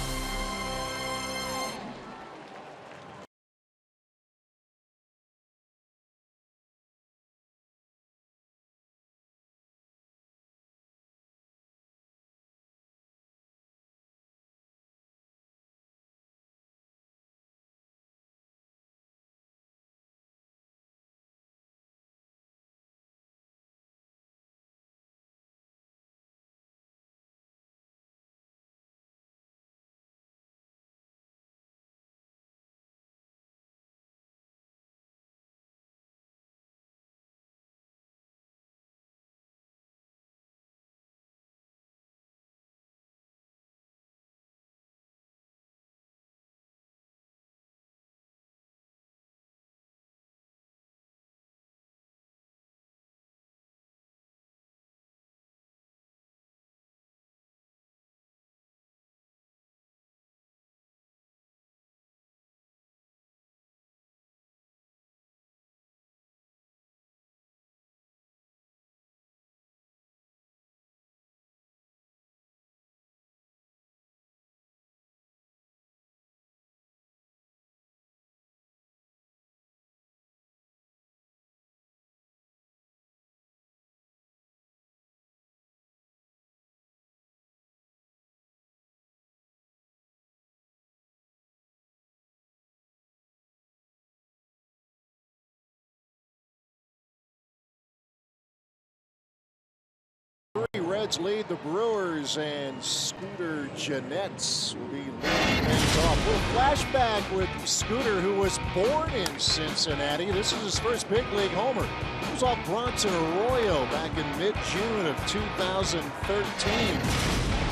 Reds lead the Brewers, and Scooter Jeanette will be leading things off. A little flashback with Scooter, who was born in Cincinnati. This is his first big league homer. He was off Bronson Arroyo back in mid-June of 2013.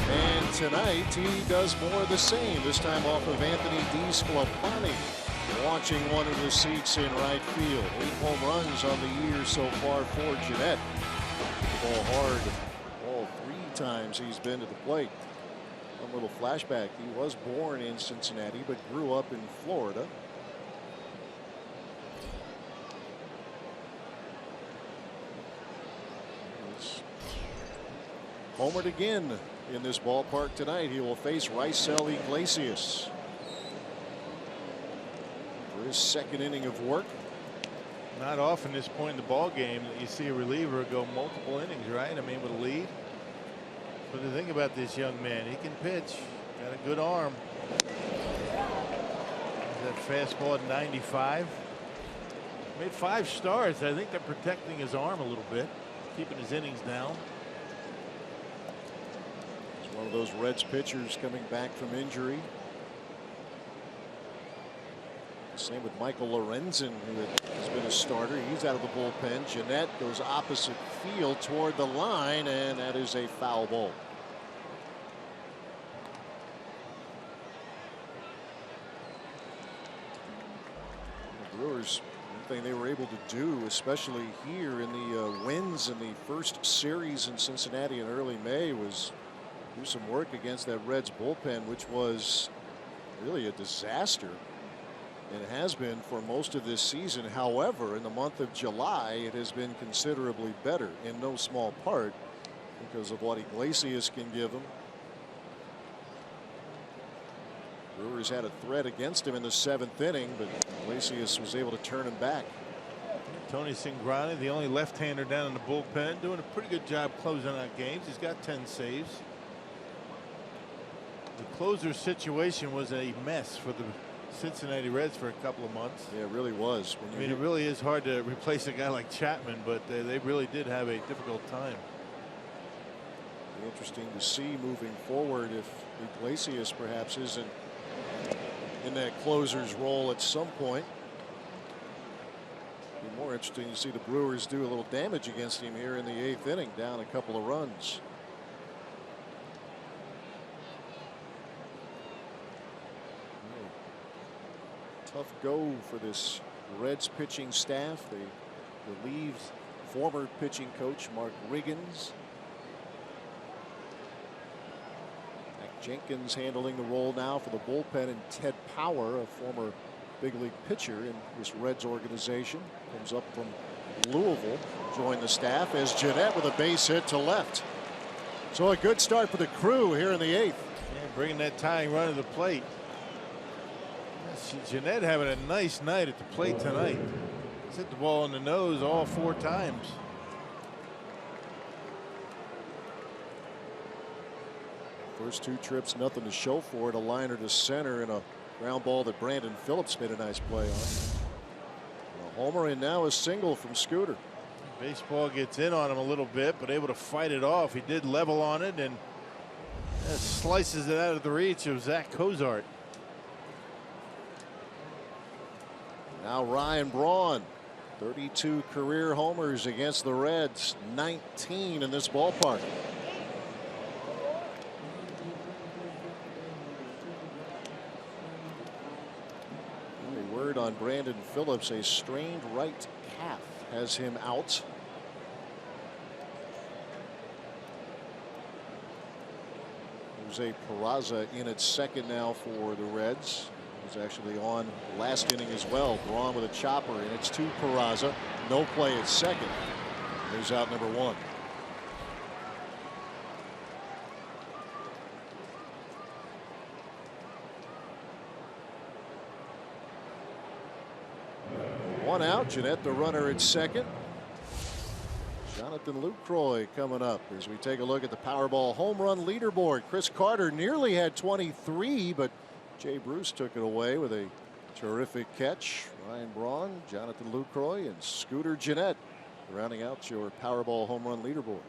And tonight he does more of the same, this time off of Anthony DeSclafani, launching one of the seats in right field. 8 home runs on the year so far for Jeanette. The ball hard all 3 times he's been to the plate. One little flashback, he was born in Cincinnati but grew up in Florida. He's homered again in this ballpark tonight. He will face Raisel Iglesias for his second inning of work. Not often this point in the ball game that you see a reliever go multiple innings, right? I mean, with a lead. But the thing about this young man, he can pitch. Got a good arm. That fastball at 95. Made 5 starts. I think they're protecting his arm a little bit, keeping his innings down. He's one of those Reds pitchers coming back from injury. Same with Michael Lorenzen, who has been a starter. He's out of the bullpen. Jeanette goes opposite field toward the line, and that is a foul ball. The Brewers, one thing they were able to do, especially here in the wins in the first series in Cincinnati in early May, was do some work against that Reds bullpen, which was really a disaster. It has been for most of this season. However, in the month of July, it has been considerably better, in no small part because of what Iglesias can give them. Brewers had a threat against him in the 7th inning, but Iglesias was able to turn him back. Tony Cingrani, the only left-hander down in the bullpen, doing a pretty good job closing out games. He's got 10 saves. The closer situation was a mess for the Cincinnati Reds for a couple of months. Yeah, it really was. I mean, it really is hard to replace a guy like Chapman, but they really did have a difficult time. Be interesting to see moving forward if Iglesias perhaps isn't in that closer's role at some point. Be more interesting to see the Brewers do a little damage against him here in the 8th inning, down a couple of runs. Tough go for this Reds pitching staff. They relieve former pitching coach Mark Riggins. Mac Jenkins handling the role now for the bullpen, and Ted Power, a former big league pitcher in this Reds organization, comes up from Louisville, joined the staff as Jeanette with a base hit to left. So a good start for the Crew here in the 8th. Yeah, bringing that tying run to the plate. Jeanette having a nice night at the plate tonight. He's hit the ball in the nose all 4 times. First 2 trips, nothing to show for it. A liner to center and a ground ball that Brandon Phillips made a nice play on. A homer, and now a single from Scooter. Baseball gets in on him a little bit, but able to fight it off. He did level on it and slices it out of the reach of Zach Cozart. Now Ryan Braun, 32 career homers against the Reds, 19 in this ballpark. A word on Brandon Phillips, a strained right calf has him out. Jose Peraza in at second now for the Reds. Was actually on last inning as well. Braun with a chopper, and it's to Peraza. No play at second. There's out number 1. One out. Jeanette the runner at second. Jonathan Lucroy coming up as we take a look at the Powerball home run leaderboard. Chris Carter nearly had 23, but Jay Bruce took it away with a terrific catch. Ryan Braun, Jonathan Lucroy, and Scooter Jeanette rounding out your Powerball home run leaderboard.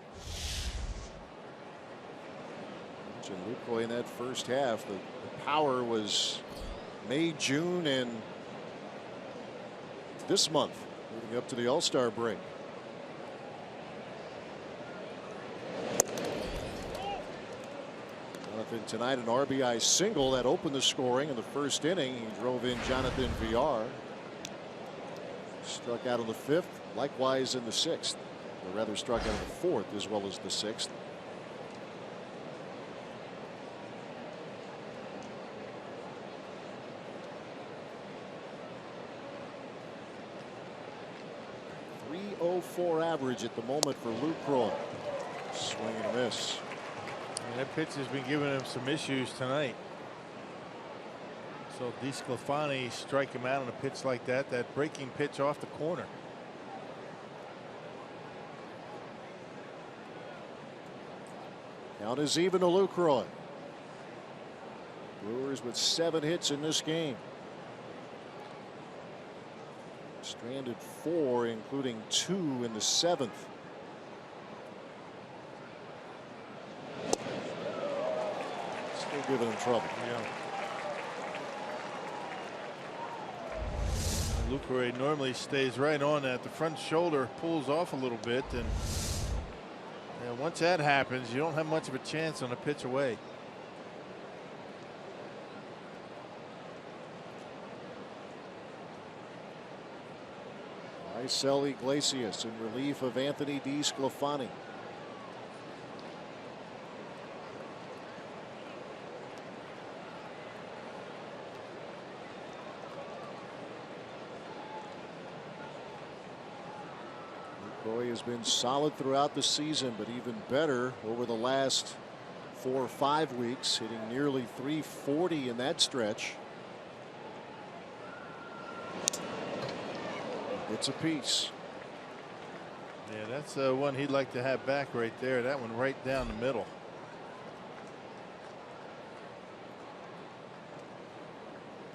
mentioned Lucroy in that first half. The power was May, June, and this month leading up to the All-Star break. Jonathan tonight an RBI single that opened the scoring in the first inning. He drove in Jonathan Villar. Struck out in the 5th, likewise in the 6th, or rather struck out in the 4th as well as the 6th. .304 average at the moment for Lucroy. Swing and a miss. And that pitch has been giving him some issues tonight. So DeSclafani strike him out on a pitch like that, that breaking pitch off the corner. Count is even to Lucroy. Brewers with 7 hits in this game. Stranded 4, including 2 in the 7th. Still giving him trouble. Yeah. Lucroy normally stays right on that. The front shoulder pulls off a little bit, and once that happens, you don't have much of a chance on a pitch away. Raisel Iglesias in relief of Anthony DeSclafani. Lucroy has been solid throughout the season, but even better over the last 4 or 5 weeks, hitting nearly .340 in that stretch. It's a piece. Yeah, that's one he'd like to have back right there. That one right down the middle.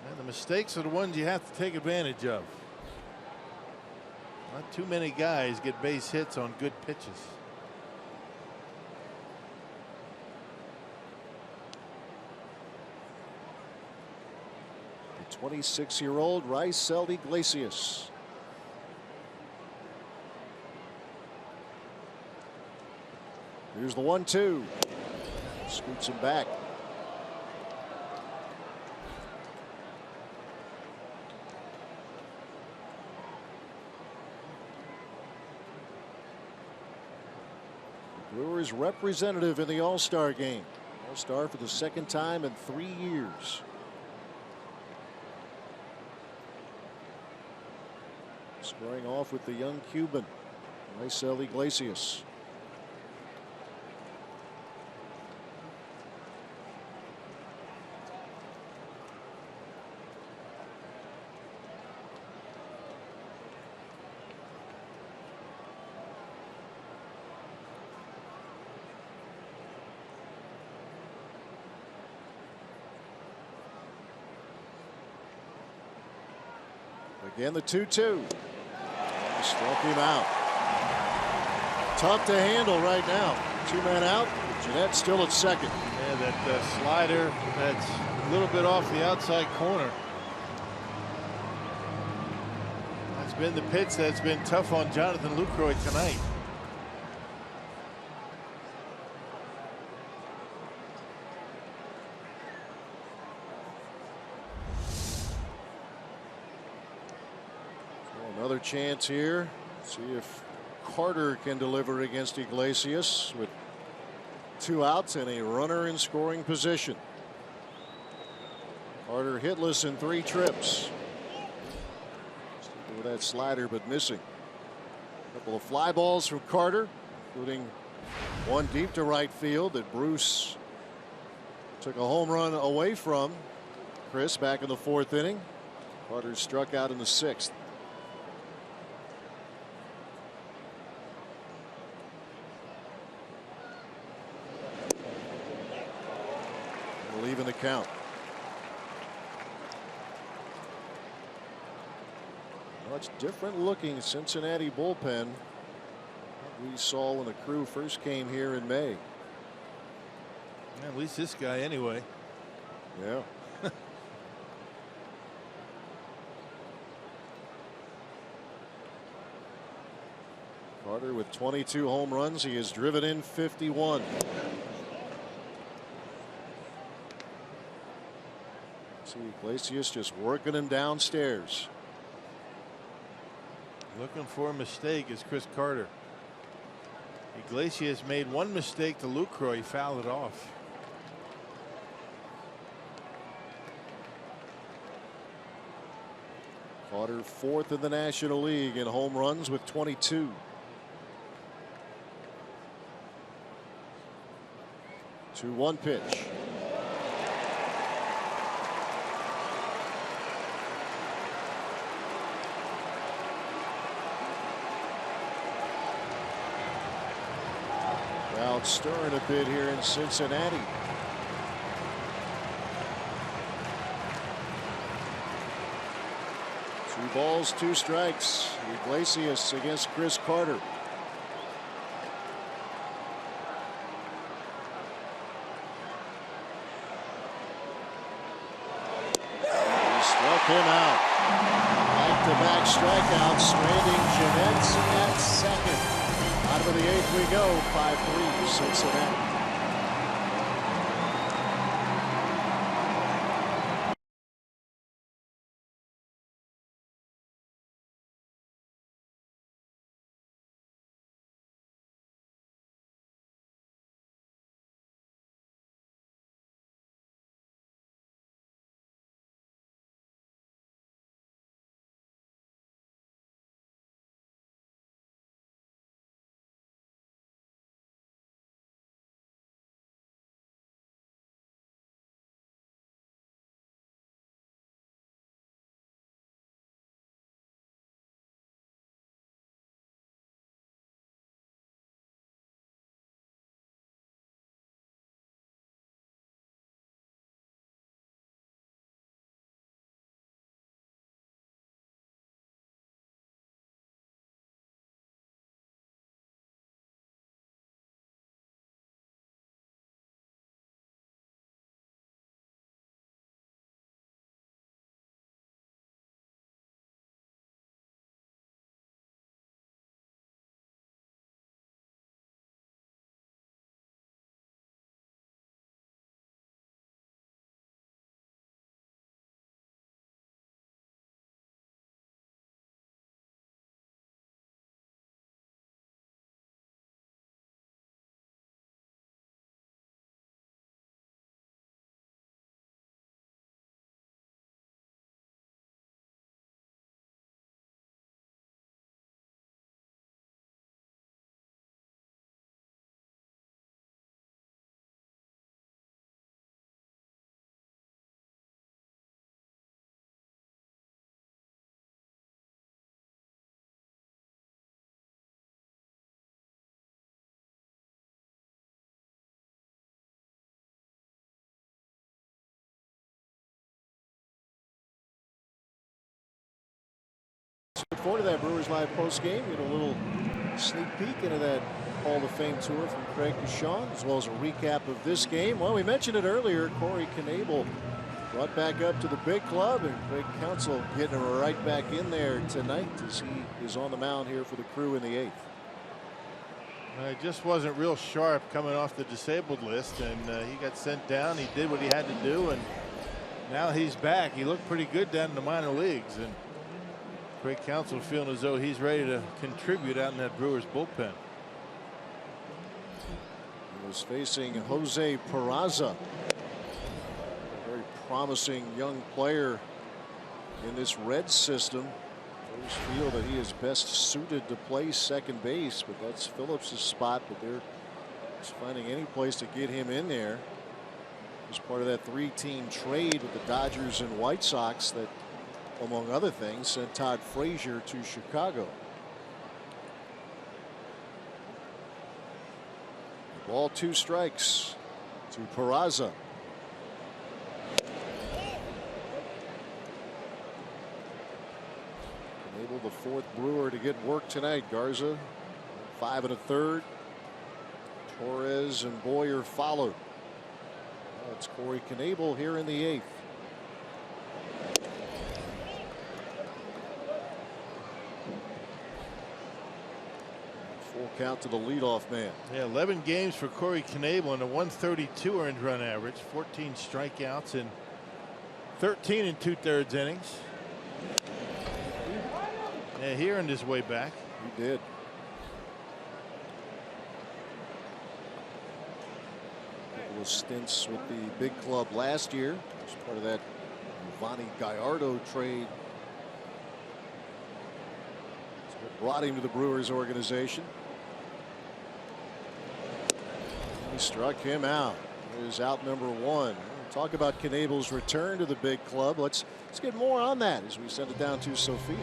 And the mistakes are the ones you have to take advantage of. Not too many guys get base hits on good pitches. The 26-year-old Raisel Iglesias. Here's the 1-2. Scoots him back. The Brewers representative in the All-Star game. All-Star for the 2nd time in 3 years. Squaring off with the young Cuban, Raisel Iglesias. Again, the 2-2. Struck him out. Tough to handle right now. 2 men out. Jeanette still at second. Yeah, that slider that's a little bit off the outside corner. That's been the pitch that's been tough on Jonathan Lucroy tonight. Another chance here. See if Carter can deliver against Iglesias with 2 outs and a runner in scoring position. Carter hitless in 3 trips. Sticking with that slider but missing. A couple of fly balls from Carter, including one deep to right field that Bruce took a home run away from. Chris back in the 4th inning. Carter struck out in the 6th. Even the count. Much different looking Cincinnati bullpen we saw when the Crew first came here in May. At least this guy anyway. Yeah. Carter with 22 home runs. He has driven in 51. See Iglesias just working him downstairs. Looking for a mistake is Chris Carter. Iglesias made one mistake to Lucroy. He fouled it off. Carter fourth in the National League in home runs with 22. 2-1 pitch. Crowd stirring a bit here in Cincinnati. Two balls, two strikes. Iglesias against Chris Carter. He struck him out. Back-to-back strikeouts, stranding Jeanette at second. Out of the eighth we go, 5-3 Cincinnati. Look forward to that Brewers Live post game. Get a little sneak peek into that Hall of Fame tour from Craig Counshaw, as well as a recap of this game. Well, we mentioned it earlier. Corey Knebel brought back up to the big club, and Craig Counsell getting him right back in there tonight as he is on the mound here for the Crew in the eighth. It just wasn't real sharp coming off the disabled list, and he got sent down. He did what he had to do, and now he's back. He looked pretty good down in the minor leagues, and Craig Counsell feeling as though he's ready to contribute out in that Brewers bullpen. He was facing Jose Peraza, a very promising young player in this Reds system. Those feel that he is best suited to play second base, but that's Phillips' spot. But they're just finding any place to get him in there. As part of that three-team trade with the Dodgers and White Sox that, among other things, sent Todd Frazier to Chicago. Ball, two strikes to Peraza. Able the fourth Brewer to get work tonight. Garza 5 1/3. Torres and Boyer followed. It's Corey Knebel here in the 8th. Full count to the leadoff man. Yeah, 11 games for Corey Knebel and a 132 earned run average, 14 strikeouts and 13 and 2/3 innings. Yeah, he earned his way back. He did. A couple of stints with the big club last year as part of that Yovani Gallardo trade. So it brought him to the Brewers organization. He struck him out. Here's out number 1. Talk about Knebel's return to the big club. Let's get more on that as we send it down to Sophia.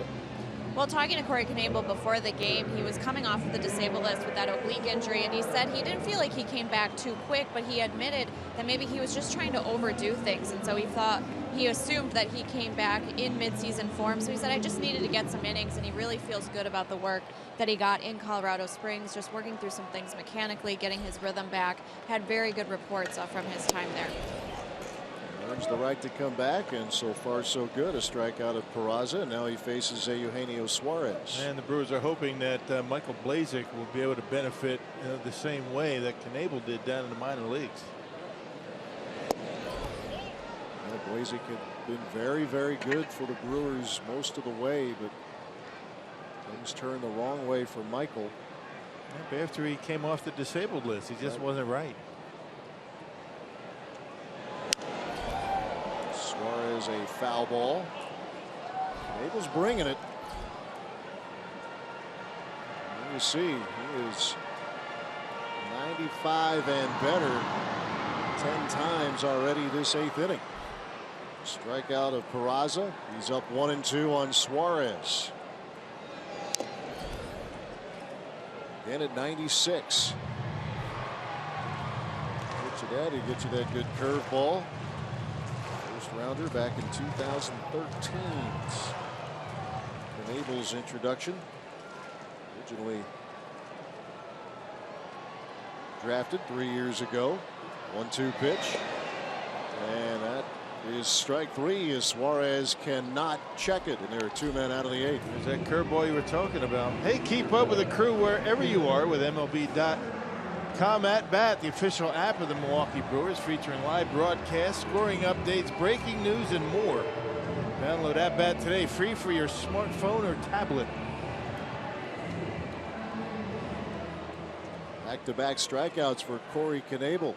Well, talking to Corey Knebel before the game, he was coming off of the disabled list with that oblique injury, and he said he didn't feel like he came back too quick, but he admitted that maybe he was just trying to overdo things, and so he assumed that he came back in midseason form. So he said, I just needed to get some innings, and he really feels good about the work that he got in Colorado Springs, just working through some things mechanically, getting his rhythm back. Had very good reports from his time there. Earns the right to come back, and so far so good. A strikeout of Peraza, and now he faces Eugenio Suarez. And the Brewers are hoping that Michael Blazek will be able to benefit the same way that Knebel did down in the minor leagues. Yeah, Blazek had been very, very good for the Brewers most of the way, but things turned the wrong way for Michael. Yeah, after he came off the disabled list, he just wasn't right. Suarez, a foul ball. Knebel's bringing it. And you see, he is 95 and better 10 times already this 8th inning. Strikeout of Peraza. He's up 1-2 on Suarez. Again at 96. Get you that. He gets you that good curveball. First rounder back in 2013. Knebel's introduction. Originally drafted 3 years ago. 1-2 pitch. And that is strike 3 as Suarez cannot check it, and there are 2 men out of the 8th. There's that curveball you were talking about. Hey, keep up with the crew wherever you are with MLB.com at bat, the official app of the Milwaukee Brewers, featuring live broadcasts, scoring updates, breaking news, and more. Download At Bat today, free for your smartphone or tablet. Back-to-back strikeouts for Corey Knebel.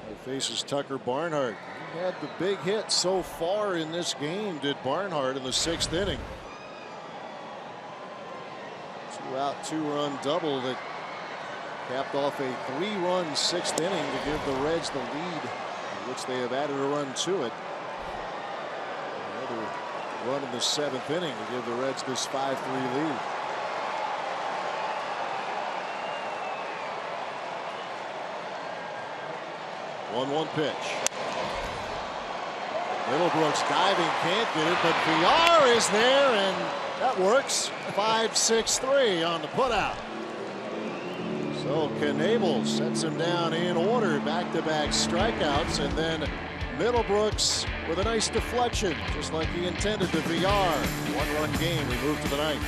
He faces Tucker Barnhart. He had the big hit so far in this game, did Barnhart, in the 6th inning. 2-out, 2-run double that capped off a 3-run 6th inning to give the Reds the lead, which they have added a run to it. Another run in the 7th inning to give the Reds this 5-3 lead. One pitch. Middlebrooks diving, can't get it, but VR is there, and that works. 5-6-3 on the putout. So Knebel sets him down in order. Back-to-back strikeouts, and then Middlebrooks with a nice deflection, just like he intended to VR. 1-run game. We move to the 9th.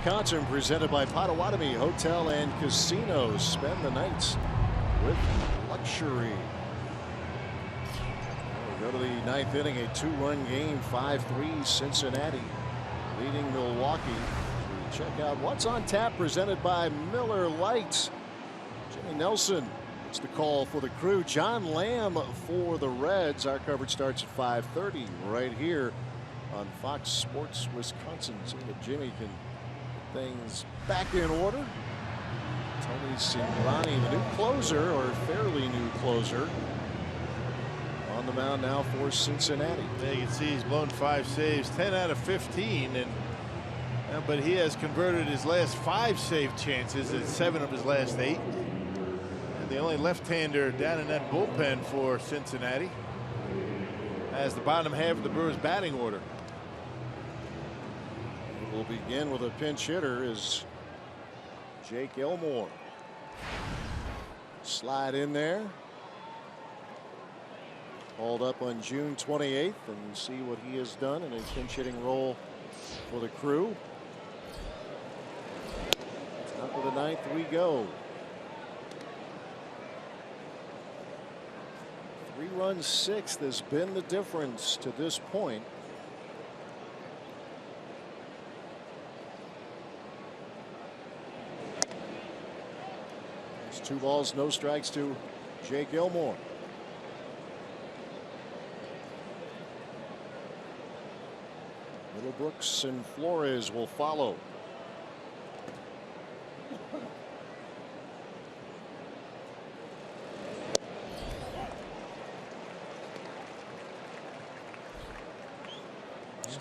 Wisconsin, presented by Potawatomi Hotel and Casino. Spend the nights with luxury. We go to the 9th inning, a 2-run game, 5-3 Cincinnati leading Milwaukee. We check out what's on tap, presented by Miller Lite. Jimmy Nelson, it's the call for the Crew. John Lamb for the Reds. Our coverage starts at 5:30 right here on Fox Sports Wisconsin. See if Jimmy can get things back in order. Tony Cingrani, the new closer, or fairly new closer, on the mound now for Cincinnati. Yeah, you can see he's blown 5 saves, 10 out of 15, but he has converted his last 5 save chances at 7 of his last 8. And the only left-hander down in that bullpen for Cincinnati, as the bottom half of the Brewers batting order. We'll begin with a pinch hitter is Jake Elmore. Slide in there. Called up on June 28th, and see what he has done in a pinch hitting role for the Crew. Top of the 9th we go. 3-run 6th has been the difference to this point. It's 2 balls, no strikes to Jake Elmore. Middlebrooks and Flores will follow.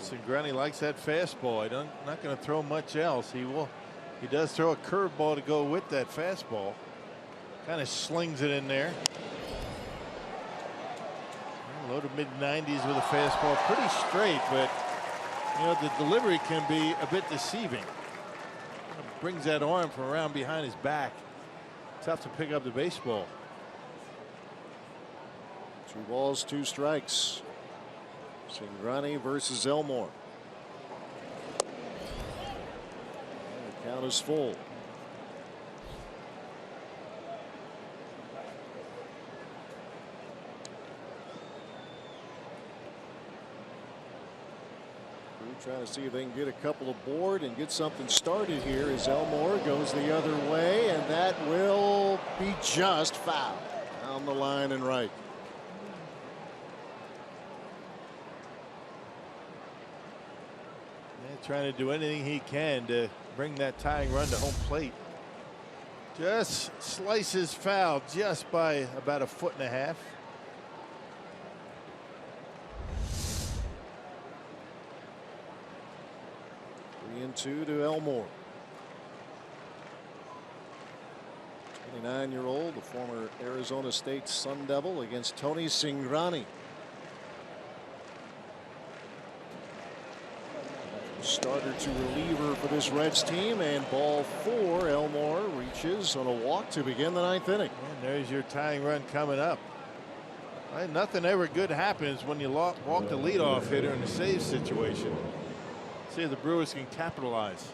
Cingrani likes that fastball. Not going to throw much else. He does throw a curveball to go with that fastball. Kind of slings it in there. Low to mid-90s with a fastball, pretty straight, but the delivery can be a bit deceiving. Brings that arm from around behind his back. Tough to pick up the baseball. 2 balls, 2 strikes. Cingrani versus Elmore. The count is full. Trying to see if they can get a couple aboard and get something started here as Elmore goes the other way, and that will be just foul down the line and right. Trying to do anything he can to bring that tying run to home plate. Just slices foul just by about 1.5 feet. 3-2 to Elmore. 29-year-old, the former Arizona State Sun Devil, against Tony Cingrani. Starter to reliever for this Reds team, and ball 4. Elmore reaches on a walk to begin the 9th inning. And there's your tying run coming up. Right, nothing ever good happens when you walk the leadoff hitter in a save situation. See if the Brewers can capitalize.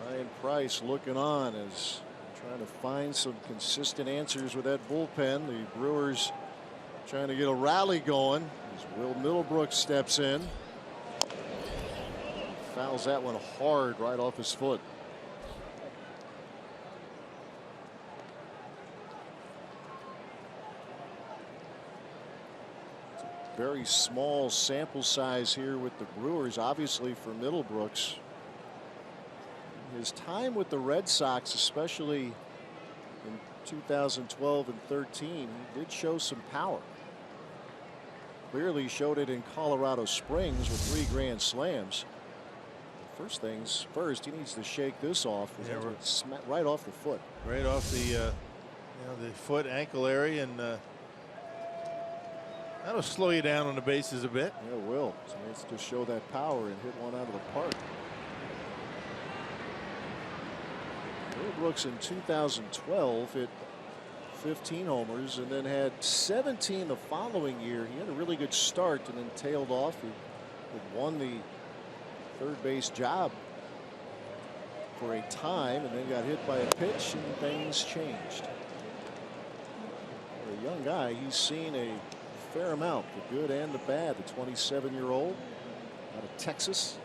Ryan Price looking on as trying to find some consistent answers with that bullpen. The Brewers trying to get a rally going as Will Middlebrooks steps in. Fouls that one hard right off his foot. It's a very small sample size here with the Brewers, obviously, for Middlebrooks. His time with the Red Sox, especially in 2012 and 13, he did show some power. Clearly showed it in Colorado Springs with 3 grand slams. First things first, he needs to shake this off. Yeah, right off the foot. Right off the the foot, ankle area, and that'll slow you down on the bases a bit. Yeah, it will. So he needs to show that power and hit one out of the park. Middlebrooks in 2012 hit 15 homers, and then had 17 the following year. He had a really good start and then tailed off. He had won the third base job for a time and then got hit by a pitch and things changed. For a young guy, he's seen a fair amount, the good and the bad. The 27-year-old out of Texas.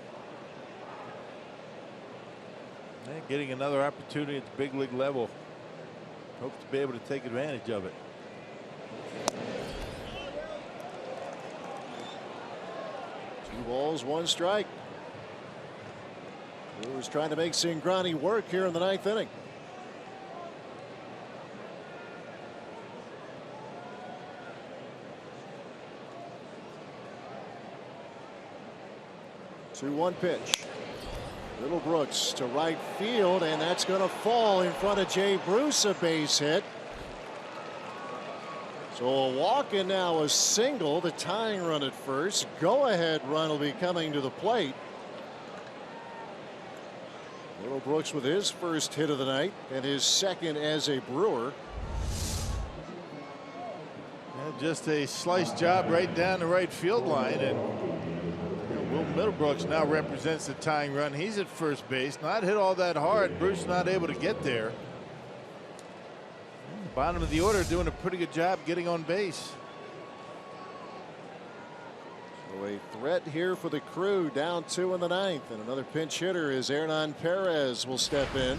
And getting another opportunity at the big league level. Hopes to be able to take advantage of it. Two balls, one strike. Brewers trying to make Cingrani work here in the ninth inning. Two one pitch. Little Brooks to right field, and that's going to fall in front of Jay Bruce, a base hit. So a walk and now a single, the tying run at first. Go ahead run will be coming to the plate. Little Brooks with his first hit of the night and his second as a Brewer. And just a slice job right down the right field line, and Will Middlebrooks now represents the tying run. He's at first base, not hit all that hard. Bruce not able to get there. Bottom of the order doing a pretty good job getting on base. So a threat here for the Crew, down 2 in the ninth, and another pinch hitter is Hernan Perez will step in.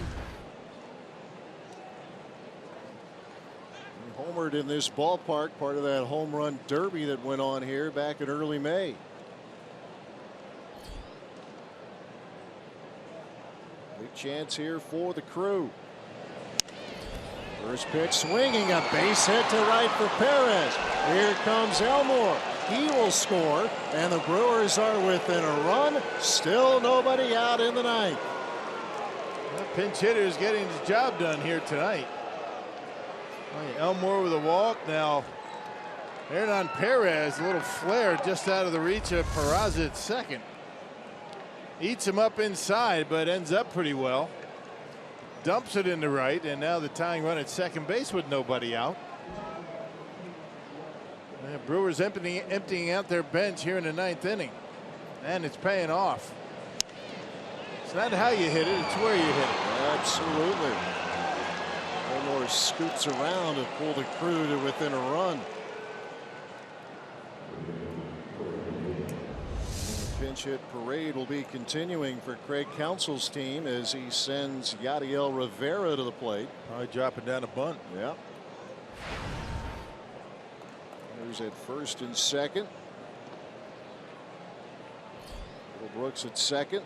He homered in this ballpark, part of that home run derby that went on here back in early May. Big chance here for the Crew. First pitch swinging, a base hit to right for Perez. Here comes Elmore. He will score, and the Brewers are within a run. Still nobody out in the ninth. Well, pinch hitter is getting his job done here tonight. Elmore with a walk. Now Hernan Perez, a little flare just out of the reach of Peraza at second. Eats him up inside, but ends up pretty well. Dumps it into right, and now the tying run at second base with nobody out. And Brewers emptying out their bench here in the ninth inning, and it's paying off. It's not how you hit it, it's where you hit it. Absolutely. Elmore scoots around to pull the Crew to within a run. Pinch hit parade will be continuing for Craig Counsell's team as he sends Yadiel Rivera to the plate. Probably dropping down a bunt. Yeah. There's at first and second. Little Brooks at second.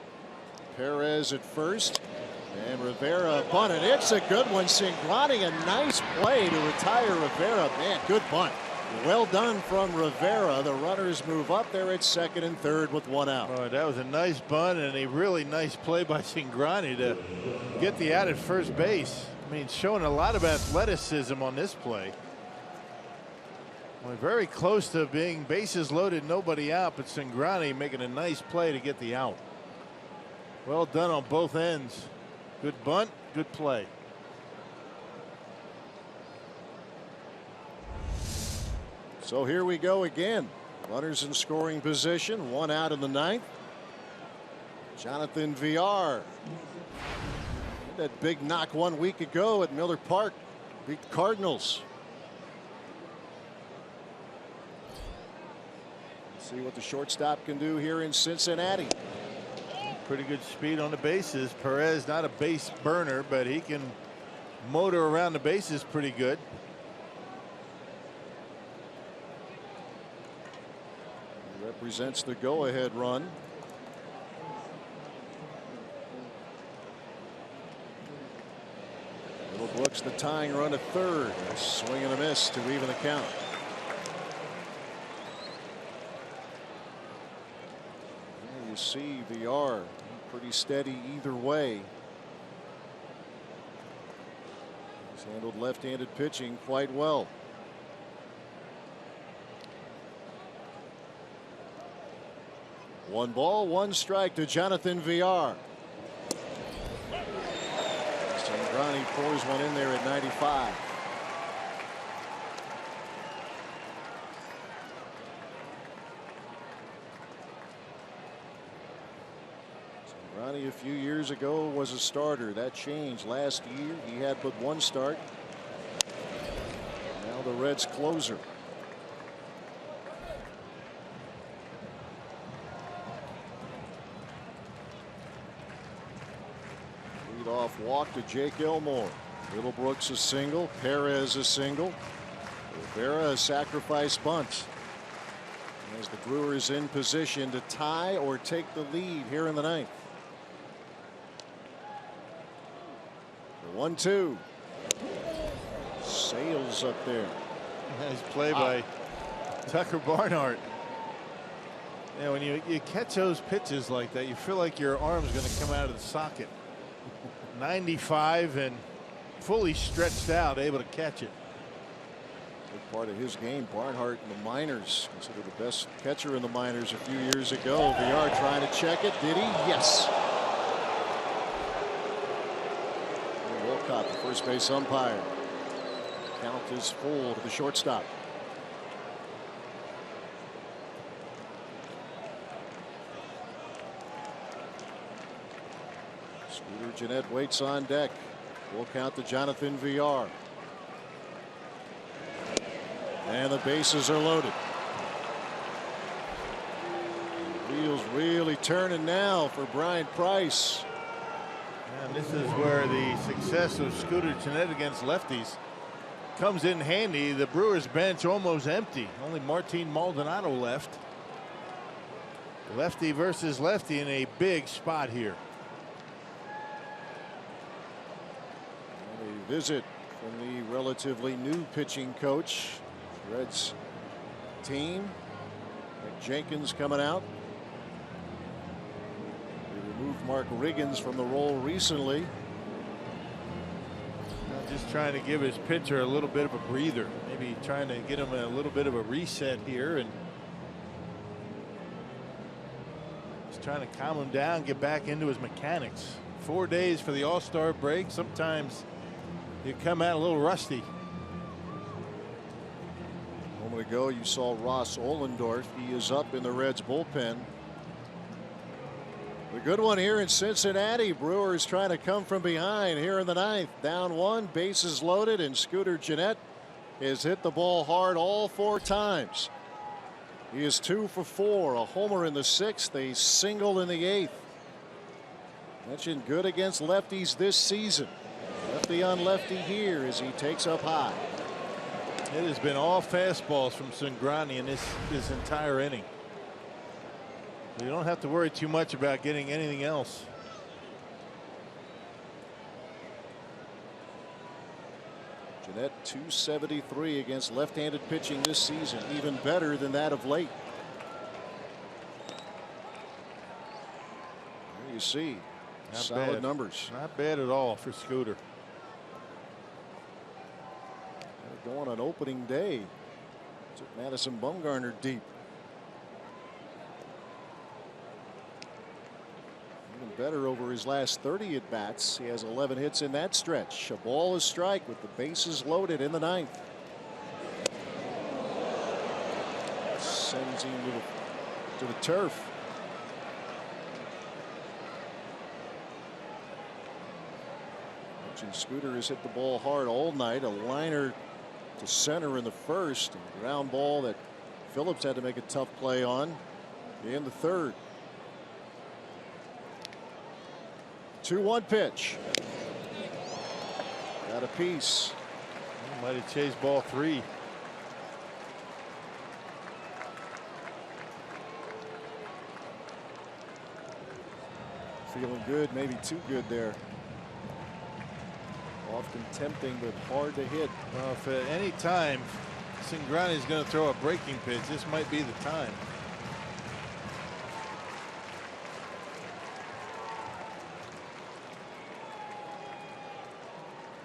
Perez at first. And Rivera bunted. It's a good one. Cingrani, a nice play to retire Rivera. Man, good bunt. Well done from Rivera. The runners move up there at second and third with one out. Oh, that was a nice bunt and a really nice play by Cingrani to get the out at first base. I mean, showing a lot of athleticism on this play. Well, very close to being bases loaded, nobody out, but Cingrani making a nice play to get the out. Well done on both ends. Good bunt, good play. So here we go again. Runners in scoring position, one out in the ninth. Jonathan Villar. That big knock 1 week ago at Miller Park. Beat the Cardinals. Let's see what the shortstop can do here in Cincinnati. Pretty good speed on the bases. Perez not a base burner, but he can motor around the bases pretty good. Represents the go-ahead run. Little Brooks the tying run at third. A swing and a miss to even the count. There you see Villar pretty steady either way. He's handled left-handed pitching quite well. One ball, one strike to Jonathan Villar. Cingrani pours one in there at 95. Ronnie a few years ago was a starter. That changed last year. He had but one start. Now the Reds closer. Leadoff walk to Jake Elmore. Middlebrooks a single. Perez a single. Rivera a sacrifice bunt. As the Brewers in position to tie or take the lead here in the ninth. The 1-2. Sails up there. Nice play by Tucker Barnhart. Yeah, when you catch those pitches like that, you feel like your arm's going to come out of the socket. 95 and fully stretched out, able to catch it. Big part of his game. Barnhart in the minors, considered the best catcher in the minors a few years ago. VR trying to check it. Did he? Yes. Wolcott, the first base umpire. Count is full to the shortstop. Scooter Gennett waits on deck. Full count to Jonathan VR. And the bases are loaded. Wheels really turning now for Brian Price. And this is where the success of Scooter Gennett against lefties comes in handy. The Brewers bench almost empty. Only Martin Maldonado left. Lefty versus lefty in a big spot here. And a visit from the relatively new pitching coach. Reds team. Nick Jenkins coming out. They removed Mark Riggins from the role recently. Just trying to give his pitcher a little bit of a breather. Maybe trying to get him a little bit of a reset here and just trying to calm him down, get back into his mechanics. 4 days for the All-Star break. Sometimes you come out a little rusty. A moment ago you saw Ross Ollendorf. He is up in the Reds bullpen. The good one here in Cincinnati. Brewers trying to come from behind here in the ninth. Down one, bases loaded, and Scooter Gennett has hit the ball hard all 4 times. He is 2 for 4, a homer in the 6th, a single in the 8th. Mentioned good against lefties this season. Lefty on lefty here as he takes up high. It has been all fastballs from Cingrani in this entire inning. You don't have to worry too much about getting anything else. Gennett 273 against left-handed pitching this season, even better than that of late. There you see, Not solid bad. numbers. Not bad at all for Scooter. Going on opening day. Took Madison Bumgarner deep. Even better over his last 30 at bats. He has 11 hits in that stretch. A ball is strike with the bases loaded in the ninth. Sends him to the turf. Scooter has hit the ball hard all night. A liner to center in the first, and a ground ball that Phillips had to make a tough play on in the third. 2-1 pitch. Got a piece. Might have chased ball 3. Feeling good, maybe too good there. Often tempting, but hard to hit. Well, if at any time Cingrani is going to throw a breaking pitch, this might be the time.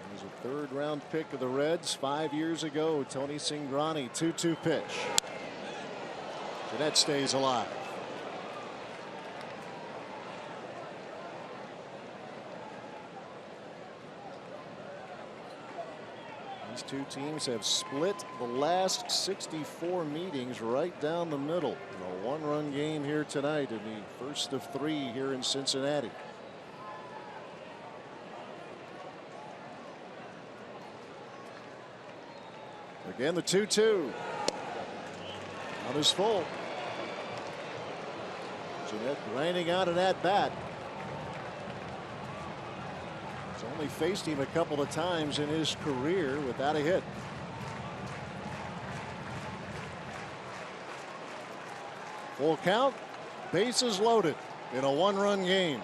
He was a third-round pick of the Reds 5 years ago. Tony Cingrani, 2-2 pitch. Gennett stays alive. These two teams have split the last 64 meetings right down the middle. A one-run game here tonight in the first of 3 here in Cincinnati. Again, the 2-2. Count is full. Gennett grinding out an at-bat. He's only faced him a couple of times in his career without a hit. Full count, bases loaded in a one-run game.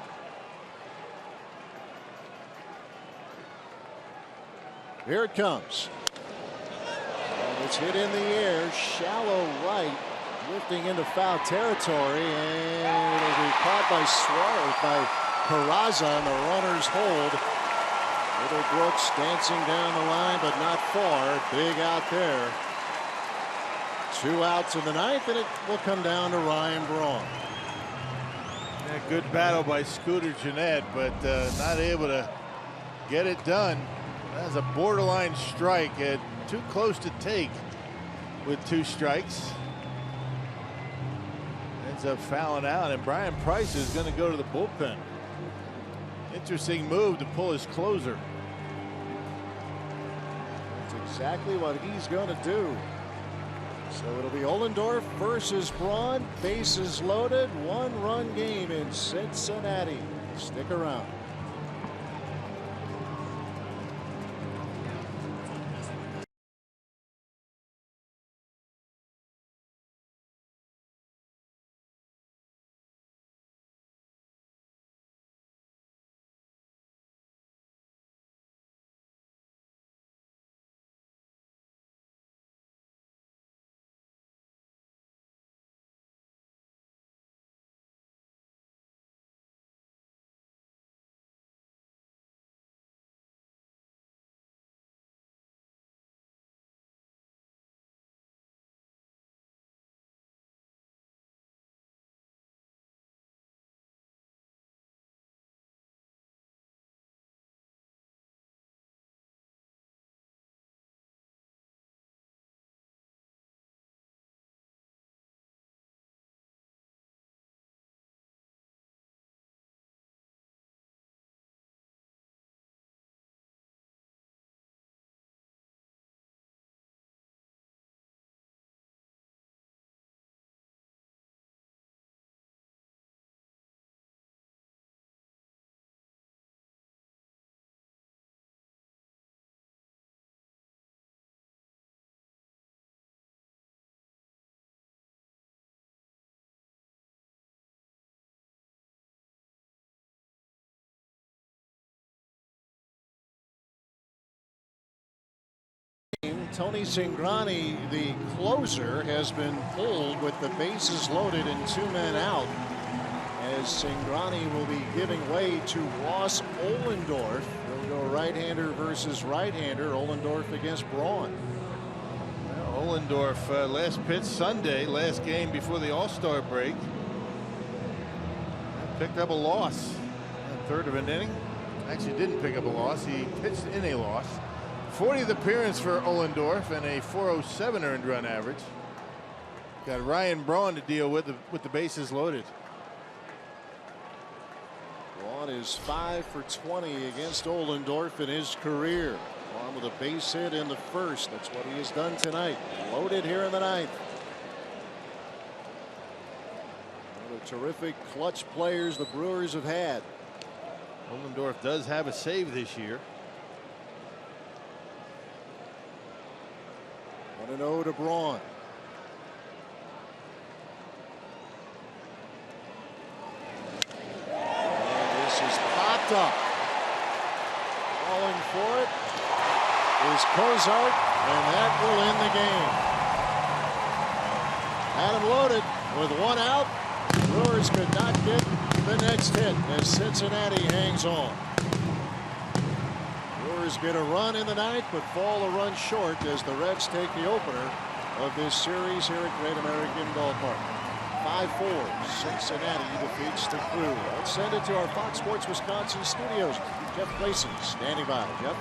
Here it comes. And it's hit in the air, shallow right, lifting into foul territory, and it'll be caught by Suarez, by Peraza, and the runners hold. Little Brooks dancing down the line, but not far. Big out there. 2 outs in the ninth, and it will come down to Ryan Braun. Yeah, good battle by Scooter Gennett, but not able to get it done. That's a borderline strike, too close to take with 2 strikes. Ends up fouling out, and Brian Price is going to go to the bullpen. Interesting move to pull his closer. That's exactly what he's going to do. So it'll be Ohlendorf versus Braun. Bases loaded. One-run game in Cincinnati. Stick around. Tony Cingrani, the closer, has been pulled with the bases loaded and 2 men out, as Cingrani will be giving way to Ross Ohlendorf. They'll go right-hander versus right-hander. Ohlendorf against Braun. Well, Ohlendorf last pitch Sunday, last game before the All-Star break. Picked up a loss. A third of an inning. Actually didn't pick up a loss. He pitched in a loss. 40th appearance for Ohlendorf and a 407 earned run average. Got Ryan Braun to deal with the bases loaded. Braun is 5 for 20 against Ohlendorf in his career. Braun with a base hit in the first. That's what he has done tonight. Loaded here in the ninth. One of the terrific clutch players the Brewers have had. Ohlendorf does have a save this year. 1-0 to Braun. And this is popped up. Calling for it is Cozart, and that will end the game. Adam loaded with 1 out. Brewers could not get the next hit as Cincinnati hangs on. Brewers get a run in the ninth, but fall a run short as the Reds take the opener of this series here at Great American Ballpark. 5-4, Cincinnati defeats the Crew. Let's send it to our Fox Sports Wisconsin studios. Jeff Clayson standing by. Jeff.